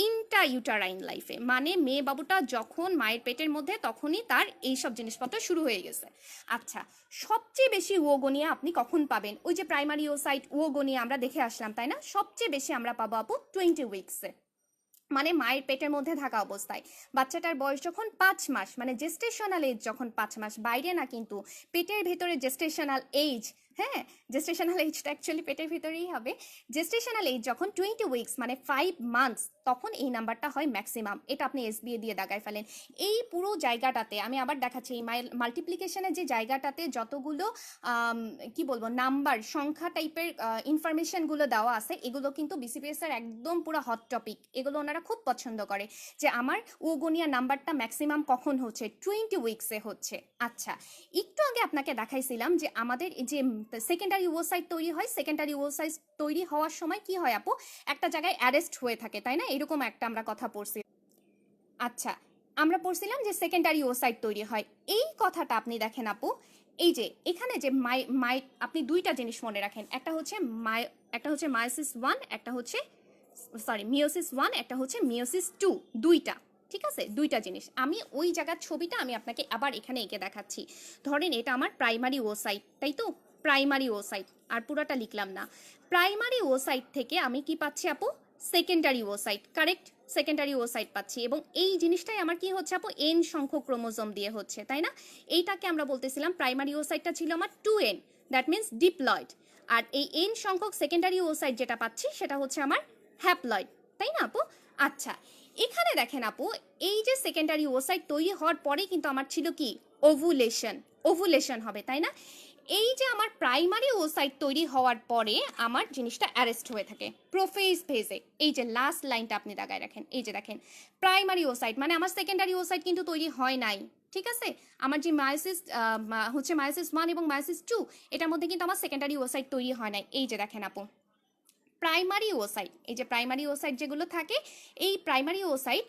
ইন্টা ইউটারাইন লাইফে, মানে মেয়ে বাবুটা যখন মায়ের পেটের মধ্যে, তখনই তার এইসব জিনিসপত্র শুরু হয়ে গেছে। আচ্ছা, সবচেয়ে বেশি ওগোনিয়া আপনি কখন পাবেন? ওই যে প্রাইমারি ওসাইট ওগোনিয়া আমরা দেখে আসলাম, তাই না? সবচেয়ে বেশি আমরা পাবো আপু 20 উইকসে, মানে মায়ের পেটের মধ্যে থাকা অবস্থায়। বাচ্চাটার বয়স যখন 5 মাস, মানে জেস্টেশনাল এজ যখন 5 মাস, বাইরে না কিন্তু, পেটের ভেতরে জেস্টেশনাল এজ, হ্যাঁ, জেস্টেশনাল এজটা অ্যাকচুয়ালি পেটের ভিতরেই হবে। জেস্টেশনাল এজ যখন 20 উইকস, মানে 5 মান্থস, তখন এই নাম্বারটা হয় ম্যাক্সিমাম। এটা আপনি এসবিএ দিয়ে দাগায় ফেলেন। এই পুরো জায়গাটাতে আমি আবার দেখাচ্ছি, এই মাল্টিপ্লিকেশনের যে জায়গাটাতে যতগুলো কি বলবো, নাম্বার, সংখ্যা টাইপের ইনফরমেশনগুলো দেওয়া আছে, এগুলো কিন্তু বিসিপিএস এর একদম পুরো হট টপিক। এগুলো ওনারা খুব পছন্দ করে যে আমার ওগোনিয়া নাম্বারটা ম্যাক্সিমাম কখন হচ্ছে, 20 উইকসে হচ্ছে। আচ্ছা, একটু আগে আপনাকে দেখাইছিলাম যে আমাদের যে সেকেন্ডারি ওসাইট তৈরি হয়, সেকেন্ডারি ওসাইট তৈরি হওয়ার সময় কি হয় আপু? একটা জায়গায় অ্যারেস্ট হয়ে থাকে, তাই না? এরকম একটা আমরা কথা পড়ছি। আচ্ছা, আমরা পড়ছিলাম যে সেকেন্ডারি ওসাইট তৈরি হয়। এই কথাটা আপনি দেখেন আপু, এই যে এখানে যে আপনি দুইটা জিনিস মনে রাখেন, একটা হচ্ছে মায়োসিস 1, একটা হচ্ছে মিওসিস 1, একটা হচ্ছে মিওসিস 2, দুইটা, ঠিক আছে? দুইটা জিনিস। আমি ওই জায়গার ছবিটা আমি আপনাকে আবার এখানে এঁকে দেখাচ্ছি। ধরেন এটা আমার প্রাইমারি ওসাইট, তাই তো? প্রাইমারি ওসাইট, আর পুরোটা লিখলাম না। প্রাইমারি ওসাইট থেকে আমি কি পাচ্ছি আপু? Secondary oocyte, correct? Secondary oocyte পাচ্ছি, এবং এই জিনিসটাই আমার কি হচ্ছে আপু? এন সংখ্যক ক্রোমোজোম দিয়ে হচ্ছে, তাই না? এইটাকে আমরা বলতেছিলাম প্রাইমারি ওসাইটটা ছিল আমার 2n, দ্যাট মিনস ডিপ্লয়েড। আর এই এন সংখ্যক সেকেন্ডারি ওসাইট যেটা পাচ্ছি সেটা হচ্ছে আমার হ্যাপ্লয়েড, তাই না আপু? আচ্ছা, এখানে দেখেন আপু, এই যে সেকেন্ডারি ওসাইট তৈরি হওয়ার পরে কিন্তু আমার ছিল কি? ওভুলেশন হবে, তাই না? এই যে আমার প্রাইমারি ওসাইট তৈরি হওয়ার পরে আমার জিনিসটা অ্যারেস্ট হয়ে থাকে প্রোফেজ ফেজে। এই যে লাস্ট লাইনটা আপনি দাগায় রাখেন, এই যে দেখেন প্রাইমারি ওসাইট, মানে আমার সেকেন্ডারি ওসাইট কিন্তু তৈরি হয় নাই, ঠিক আছে? আমার যে মায়োসিস হচ্ছে মায়োসিস 1 এবং মায়োসিস 2, এটার মধ্যে কিন্তু আমার সেকেন্ডারি ওসাইট তৈরি হয় নাই। এই যে দেখেন আপু, প্রাইমারি ওসাইট, এই যে প্রাইমারি ওসাইট যেগুলো থাকে, এই প্রাইমারি ওসাইট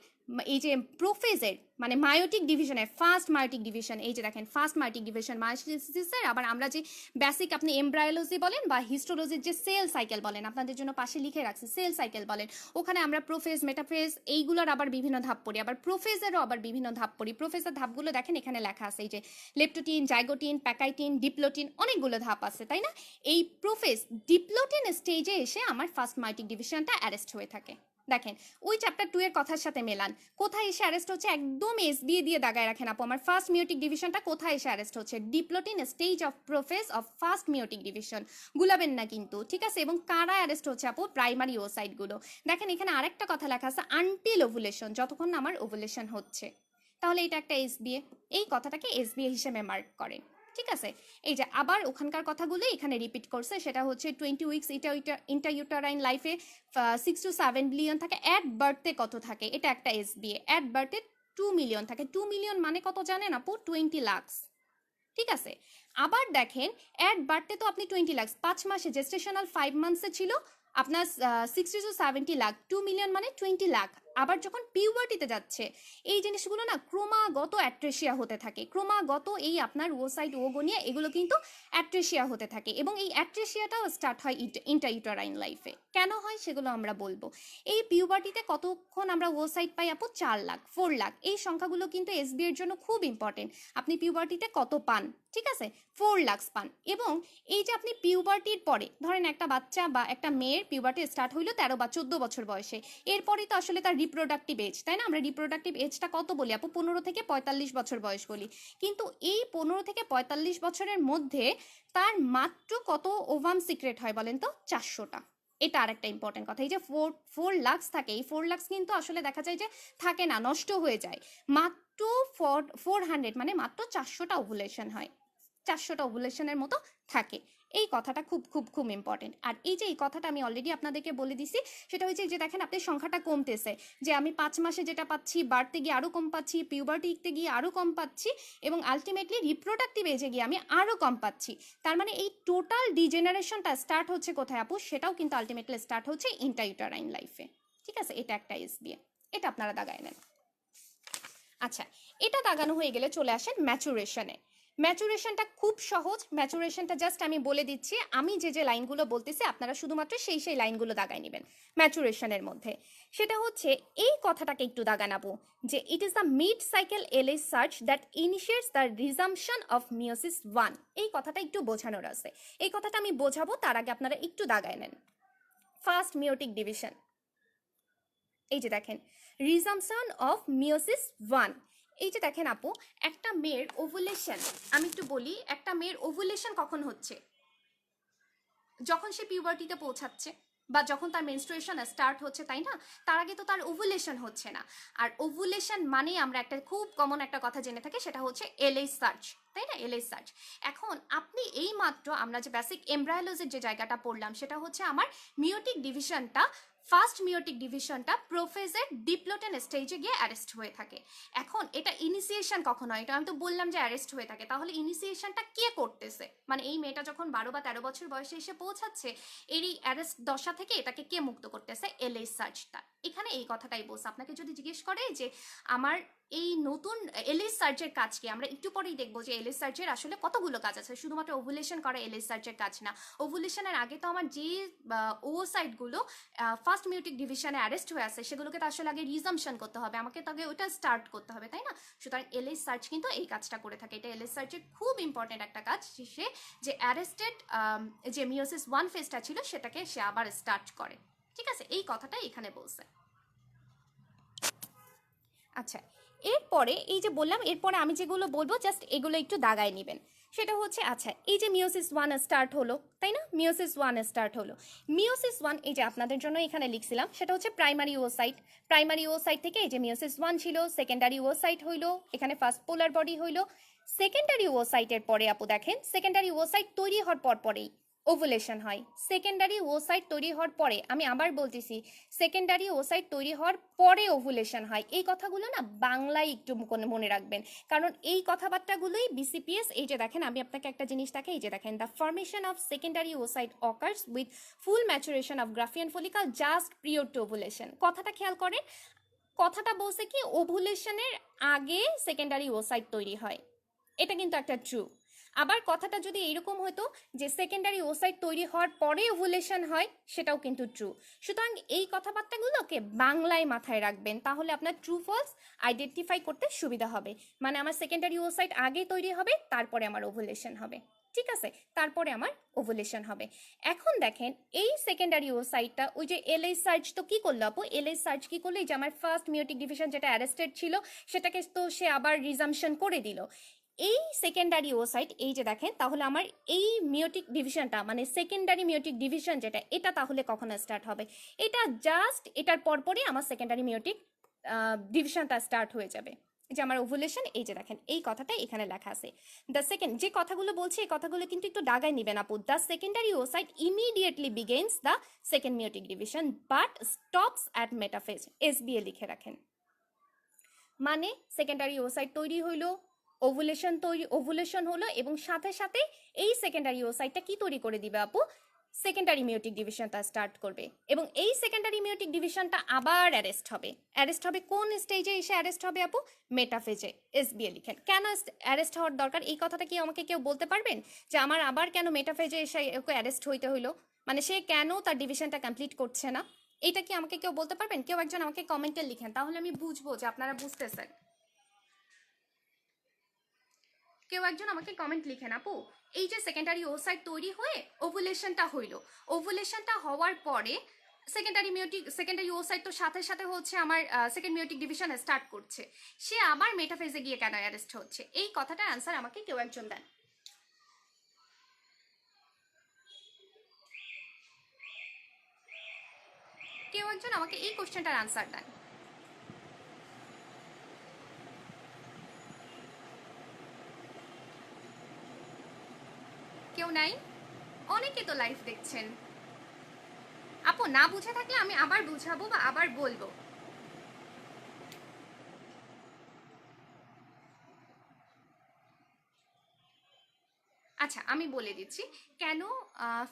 এই যে প্রোফেজের মানে মায়োটিক ডিভিশনের ফার্স্ট মায়োটিক ডিভিশন, এই যে দেখেন ফার্স্ট মায়োটিক ডিভিশন মায়োসিসের, আবার আমরা যে বেসিক আপনি এমব্রায়োলজি বলেন বা হিস্টোলজির যে সেল সাইকেল বলেন, আপনাদের জন্য পাশে লিখে রাখছি সেল সাইকেল বলেন, ওখানে আমরা প্রোফেজ মেটাফেজ এইগুলোর আবার বিভিন্ন ধাপ পড়ি, আবার প্রোফেজেরও আবার বিভিন্ন ধাপ পড়ি। প্রোফেজের ধাপগুলো দেখেন এখানে লেখা আছে, এই যে লেপ্টোটিন, জাইগোটিন, প্যাকাইটিন, ডিপ্লোটিন, অনেকগুলো ধাপ আছে তাই না। এই প্রোফেজ ডিপ্লোটিন স্টেজে এসে আমার ফার্স্ট মায়োটিক ডিভিশনটা অ্যারেস্ট হয়ে থাকে। দেখেন ওই চ্যাপ্টার 2 এর কথার সাথে মেলান, কোথায় এসে অ্যারেস্ট হচ্ছে, একদম এস দিয়ে দাগায় রাখেন আপু, আমার ফার্স্ট মিওটিক ডিভিশনটা কোথায় এসে অ্যারেস্ট হচ্ছে, diplotene stage of prophase of first meiotic division, গুলাবেন না কিন্তু, ঠিক আছে। এবং কারা অ্যারেস্ট হচ্ছে আপু, প্রাইমারি ওসাইটগুলো। দেখেন এখানে আরেকটা কথা লেখা আছে, আনটিল ওভুলেশন, যতক্ষণ না আমার ওভুলেশন হচ্ছে, তাহলে এটা একটা এস বিএ, এই কথাটাকে এস বিএ হিসেবে মার্ক করে, ঠিক আছে। এই যে আবার ওখানকার কথাগুলো এখানে রিপিট করছে, সেটা হচ্ছে 20 উইকস ইন্টারইউটারাইন লাইফে 6 to 7 বিলিয়ন থাকে, অ্যাট বার্থে কত থাকে, এটা একটা এসবিএ, অ্যাট বার্থে 2 মিলিয়ন থাকে। 2 মিলিয়ন মানে কত জানেন আপু, 20 লাখ, ঠিক আছে। আবার দেখেন অ্যাট বার্থে তো আপনি 20 লাখ, 5 মাসে জেস্টেশনাল 5 মান্থসে ছিল আপনার 60 to 70 লাখ, 2 মিলিয়ন মানে 20 লাখ। আবার যখন পিউবার্টিতে যাচ্ছে এই জিনিসগুলো না ক্রমাগত অ্যাট্রেসিয়া হতে থাকে, ক্রমাগত এই আপনার ওসাইট ওগোনিয়া এগুলো কিন্তু অ্যাট্রেসিয়া হতে থাকে, এবং এই অ্যাট্রেসিয়াটাও স্টার্ট হয় ইন্টারইউটারাইন লাইফে। কেন হয় সেগুলো আমরা বলবো। এই পিউবার্টিতে কতক্ষণ আমরা ওসাইট পাই আপু, 4 লাখ, 4 লাখ, এই সংখ্যাগুলো কিন্তু এসবি এর জন্য খুব ইম্পর্টেন্ট। আপনি পিউবার্টিতে কত পান, ঠিক আছে, 4 লাখ পান। এবং এই যে আপনি পিউবার্টির পরে ধরেন একটা বাচ্চা বা একটা মেয়ের পিউবার্টি স্টার্ট হইলো 13 বা 14 বছর বয়সে, এরপরই তো আসলে তার রিপ্রোডাক্টিভ এজ, তাই না। আমরা রিপ্রোডাক্টিভ এজটা কত বলি আপু, 15 থেকে 45 বছর বয়স বলি। কিন্তু এই 15 থেকে 45 বছরের মধ্যে তার মাত্র কত ওভাম সিক্রেট হয় বলেন তো, 400টা। এটা আরেকটা ইম্পর্টেন্ট কথা, এই যে 4 লাখ থাকে, এই 4 লাখ কিন্তু আসলে দেখা যায় যে থাকে না, নষ্ট হয়ে যায়। মাত্র 400 মানে মাত্র 400টা ওভুলেশন হয়, 400টা ওভুলেশনের মতো থাকে। এই কথাটা খুব খুব খুব ইম্পর্টেন্ট। আর এই যে এই কথাটা আমি অলরেডি আপনাদেরকে বলে দিছি, সেটা হচ্ছে যে দেখেন আপনি সংখ্যাটা কমতেছে, যে আমি 5 মাসে যেটা পাচ্ছি বাড়তে গিয়ে আরও কম পাচ্ছি, পিউবার্টিতে গিয়ে আরও কম পাচ্ছি, এবং আলটিমেটলি রিপ্রোডাক্টিভ এজে গিয়ে আমি আরও কম পাচ্ছি। তার মানে এই টোটাল ডিজেনারেশনটা স্টার্ট হচ্ছে কোথায় আপু, সেটাও কিন্তু আলটিমেটলি স্টার্ট হচ্ছে ইন্টারইউটারাইন লাইফে, ঠিক আছে। এটা একটা এসবিএ, এটা আপনারা দাগায় নেন। আচ্ছা, এটা দাগানো হয়ে গেলে চলে আসেন ম্যাচুরেশনে। ম্যাচুরেশনটা খুব সহজ, ম্যাচুরেশনটা জাস্ট আমি বলে দিচ্ছি, আমি যে যে লাইনগুলো বলতেছি আপনারা শুধুমাত্র সেই লাইনগুলো দাগায় নেবেন ম্যাচুরেশনের মধ্যে। সেটা হচ্ছে এই কথাটাকে একটু দাগানাবো, যে it is the mid cycle LH surge that initiates the resumption of meiosis 1। এই কথাটা একটু বোঝানোর আছে, এই কথাটা আমি বোঝাবো, তার আগে আপনারা একটু দাগায় নেন। ফার্স্ট মিওটিক ডিভিশন, এই যে দেখেন রিজাম্পশন অফ মিওসিস 1। এই যে দেখেন আপু, একটা মেয়ের ওভুলেশন, আমি একটু বলি, একটা মেয়ের ওভুলেশন কখন হচ্ছে, যখন সে পিউবার্টিতে পৌঁছাচ্ছে বা যখন তার মেনস্ট্রুয়েশন স্টার্ট হচ্ছে, তাই না। তার আগে তো তার ওভুলেশন হচ্ছে না। আর ওভুলেশন মানে আমরা একটা খুব কমন একটা কথা জেনে থাকি, সেটা হচ্ছে এলএইচ সার্চ, তাই না, এলএইচ সার্চ। এখন আপনি এই মাত্র আমরা যে বেসিক এমব্রায়োলজির যে জায়গাটা পড়লাম, সেটা হচ্ছে আমার মিওটিক ডিভিশনটা, ফার্স্ট মিওটিক ডিভিশনটা প্রোফেজের ডিপ্লোটেন স্টেজে গিয়ে অ্যারেস্ট হয়ে থাকে। এখন এটা ইনিশিয়েশন কখন হয়, এটা আমি তো বললাম যে অ্যারেস্ট হয়ে থাকে, তাহলে ইনিশিয়েশনটা কে করতেছে, মানে এই মেয়েটা যখন 12 বা 13 বছর বয়সে এসে পৌঁছাচ্ছে, এর এই অ্যারেস্ট দশা থেকে এটাকে কে মুক্ত করতেছে, এলএইচ সার্চটা। এখানে এই কথাটাই বলছে। আপনাকে যদি জিজ্ঞেস করে যে আমার এই নতুন এলএইচ সার্চের কাজ কি, আমরা একটু পরেই দেখবো যে এলএইচ সার্চের আসলে কতগুলো কাজ আছে, শুধুমাত্র ওভুলেশন করা এলএইচ সার্চের কাজ না। ওভুলেশনের আগে তো আমার যে ওসাইটগুলো ফার্স্ট মিউটিক ডিভিশনে অ্যারেস্ট হয়ে আছে, সেগুলোকে তো আসলে আগে রিজাম্পশন করতে হবে, আমাকে তো আগে ওটা স্টার্ট করতে হবে, তাই না। সুতরাং এলএইচ সার্চ কিন্তু এই কাজটা করে থাকে, এটা এলএইচ সার্চের খুব ইম্পর্টেন্ট একটা কাজ, সে যে অ্যারেস্টেড যে মিওসিস 1 ফেজটা ছিল সেটাকে সে আবার স্টার্ট করে, ঠিক আছে। এই কথাটাই এখানে বলছে। আচ্ছা, এরপরে এই যে বললাম, এরপরে আমি যেগুলো বলবো জাস্ট এগুলো একটু দাগায় নেবেন। সেটা হচ্ছে আচ্ছা, এই যে মিওসিস 1 স্টার্ট হলো, তাই না, মিওসিস 1 স্টার্ট হলো। মিওসিস 1 এই যে আপনাদের জন্য এখানে লিখছিলাম, সেটা হচ্ছে প্রাইমারি ওসাইট। প্রাইমারি ওসাইট থেকে এই যে মিওসিস 1 ছিল, সেকেন্ডারি ওসাইট হইলো, এখানে ফার্স্ট পোলার বডি হইলো। সেকেন্ডারি ওসাইটের পরে আপু দেখেন, সেকেন্ডারি ওসাইট তৈরি হওয়ার পরেই ওভুলেশন হয়। সেকেন্ডারি ওসাইট তৈরি হওয়ার পরে, আমি আবার বলতেছি, সেকেন্ডারি ওসাইট তৈরি হওয়ার পরে ওভুলেশন হয়। এই কথাগুলো না বাংলায় একটু মনে রাখবেন, কারণ এই কথাবার্তাগুলোই বিসিপিএস, এই যে দেখেন আমি আপনাকে একটা জিনিস দেখে, এই যে দেখেন the formation of secondary oocyte occurs with full maturation of Graafian follicle just prior two ovulation. কথাটা খেয়াল করেন, কথাটা বলছে কি ওভুলেশনের আগে সেকেন্ডারি ওসাইট তৈরি হয়, এটা কিন্তু একটা ট্রু। আবার কথাটা যদি এরকম হতো যে সেকেন্ডারি ওসাইট তৈরি হওয়ার পরে ওভুলেশন হয়, সেটাও কিন্তু ট্রু। সুতরাং এই কথাবার্তাগুলোকে বাংলায় মাথায় রাখবেন, তাহলে আপনার ট্রু ফলস আইডেন্টিফাই করতে সুবিধা হবে। মানে আমার সেকেন্ডারি ওসাইট আগে তৈরি হবে, তারপরে আমার ওভুলেশন হবে, ঠিক আছে, তারপরে আমার ওভুলেশন হবে। এখন দেখেন এই সেকেন্ডারি ওসাইটটা, ওই যে এলএইচ সার্চ তো কি করলো আপু, এলএইচ সার্চ কি করলো, এই যে আমার ফার্স্ট মিওটিক ডিভিশন যেটা অ্যারেস্টেড ছিল সেটাকে তো সে আবার রিজাম্পশন করে দিল। এই সেকেন্ডারি ওসাইট, এই যে দেখেন, তাহলে আমার এই মিওটিক ডিভিশনটা মানে সেকেন্ডারি মিওটিক ডিভিশন যেটা, এটা তাহলে কখন স্টার্ট হবে? এটা জাস্ট এটার পরপরই আমার সেকেন্ডারি মিওটিক ডিভিশনটা স্টার্ট হয়ে যাবে। যে আমার ওভুলেশন, এই যে দেখেন এই কথাটা এখানে লেখা আছে। দ্য সেকেন্ড, যে কথাগুলো বলছি এই কথাগুলো কিন্তু একটু দাগায় নিবেন আপু। The secondary oocyte immediately begins the second meiotic division but stops at metaphase, SBA লিখে রাখেন। মানে সেকেন্ডারি ওসাইট তৈরি হইলো, ওভুলেশন হলো, এবং সাথে সাথে এই সেকেন্ডারি ওসাইটটা কি তৈরি করে দিবে আপু, সেকেন্ডারি মিওটিক ডিভিশনটা স্টার্ট করবে, এবং এই সেকেন্ডারি মিওটিক ডিভিশনটা আবার অ্যারেস্ট হবে কোন স্টেজে এসে অ্যারেস্ট হবে আপু, মেটাফেজে। এসবিএ লিখেন। কেন অ্যারেস্ট হওয়ার দরকার, এই কথাটা কি আমাকে কেউ বলতে পারবেন যে আমার আবার কেন মেটাফেজে এসে ওকে অ্যারেস্ট হইতে হইলো, মানে সে কেন তার ডিভিশনটা কমপ্লিট করছে না, এটা কি আমাকে কেউ বলতে পারবেন? কেউ একজন আমাকে কমেন্টে লিখেন, তাহলে আমি বুঝবো যে আপনারা বুঝতেছেন। কেউ একজন আমাকে কমেন্ট লিখেন আপু, এই যে সেকেন্ডারি ওসাইট তৈরি হয়ে ওভুলেশনটা হইলো, ওভুলেশনটা হওয়ার পরে সেকেন্ডারি ওসাইট তো সাথে সাথে হচ্ছে আমার সেকেন্ড মিওটিক ডিভিশন স্টার্ট করছে, সে আবার মেটাফেজে গিয়ে কেন অ্যারেস্ট হচ্ছে? এই কথাটার আনসার আমাকে কেউ একজন দেন। কেউ একজন আমাকে এই কোশ্চেনটার আনসার দেন। কেউ নাই? অনেকে তো লাইভ দেখছেন আপু, না বুঝে থাকলে আমি আবার বুঝাবো বা আবার বলবো। আচ্ছা আমি বলে দিচ্ছি কেন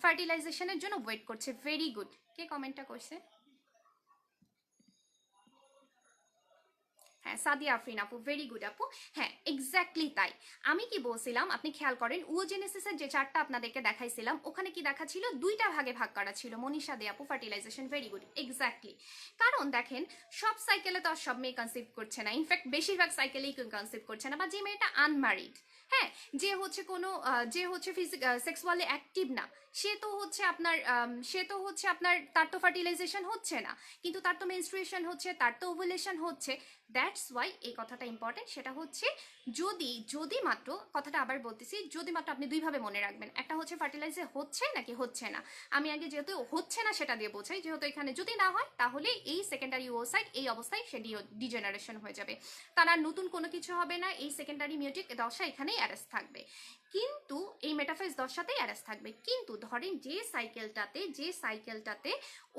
ফার্টিলাইজেশনের জন্য ওয়েট করছে। ভেরি গুড, কে কমেন্টটা করছে? হ্যাঁ সাদিয়া আফরিন আপু, ভেরি গুড আপু। হ্যাঁ এক্স্যাক্টলি তাই। আমি কি বলছিলাম আপনি খেয়াল করেন, উওজেনেসিসের যে চারটা আপনাদেরকে দেখাইছিলাম ওখানে কি দেখা ছিল, দুইটা ভাগে ভাগ করা ছিল। মনীষা দে আপু, ফার্টিলাইজেশন, ভেরি গুড, এক্স্যাক্টলি। কারণ দেখেন সব সাইকেলে তো আর সব মেয়ে কনসিভ করছে না, ইনফ্যাক্ট বেশিরভাগ সাইকেলেই কনসিভ করছে না, বা যে মেয়েটা আনম্যারিড, হ্যাঁ, যে হচ্ছে কোনো যে হচ্ছে সেক্সুয়ালি অ্যাক্টিভ না, সে তো হচ্ছে আপনার তার তো ফার্টিলাইজেশন হচ্ছে না, কিন্তু তার তো মেনস্ট্রুয়েশন হচ্ছে, তার তো ওভুলেশন হচ্ছে। দ্যাটস ওয়াই এই কথাটা ইম্পর্টেন্ট। সেটা হচ্ছে যদি যদি মাত্র, কথাটা আবার বলতেছি, যদি মাত্র আপনি দুইভাবে মনে রাখবেন, একটা হচ্ছে ফার্টিলাইজে হচ্ছে নাকি হচ্ছে না। আমি আগে যেহেতু হচ্ছে না সেটা দিয়ে বোঝাই, যেহেতু এখানে যদি না হয় তাহলে এই সেকেন্ডারি ওসাইট এই অবস্থায় সে ডিজেনারেশন হয়ে যাবে, তার আর নতুন কোনো কিছু হবে না, এই সেকেন্ডারি মিউটিক দশা এখানেই অ্যারেস্ট থাকবে, কিন্তু এই মেটাফেজ দশাতেই অ্যারেস্ট থাকবে। কিন্তু ধরেন যে সাইকেলটাতে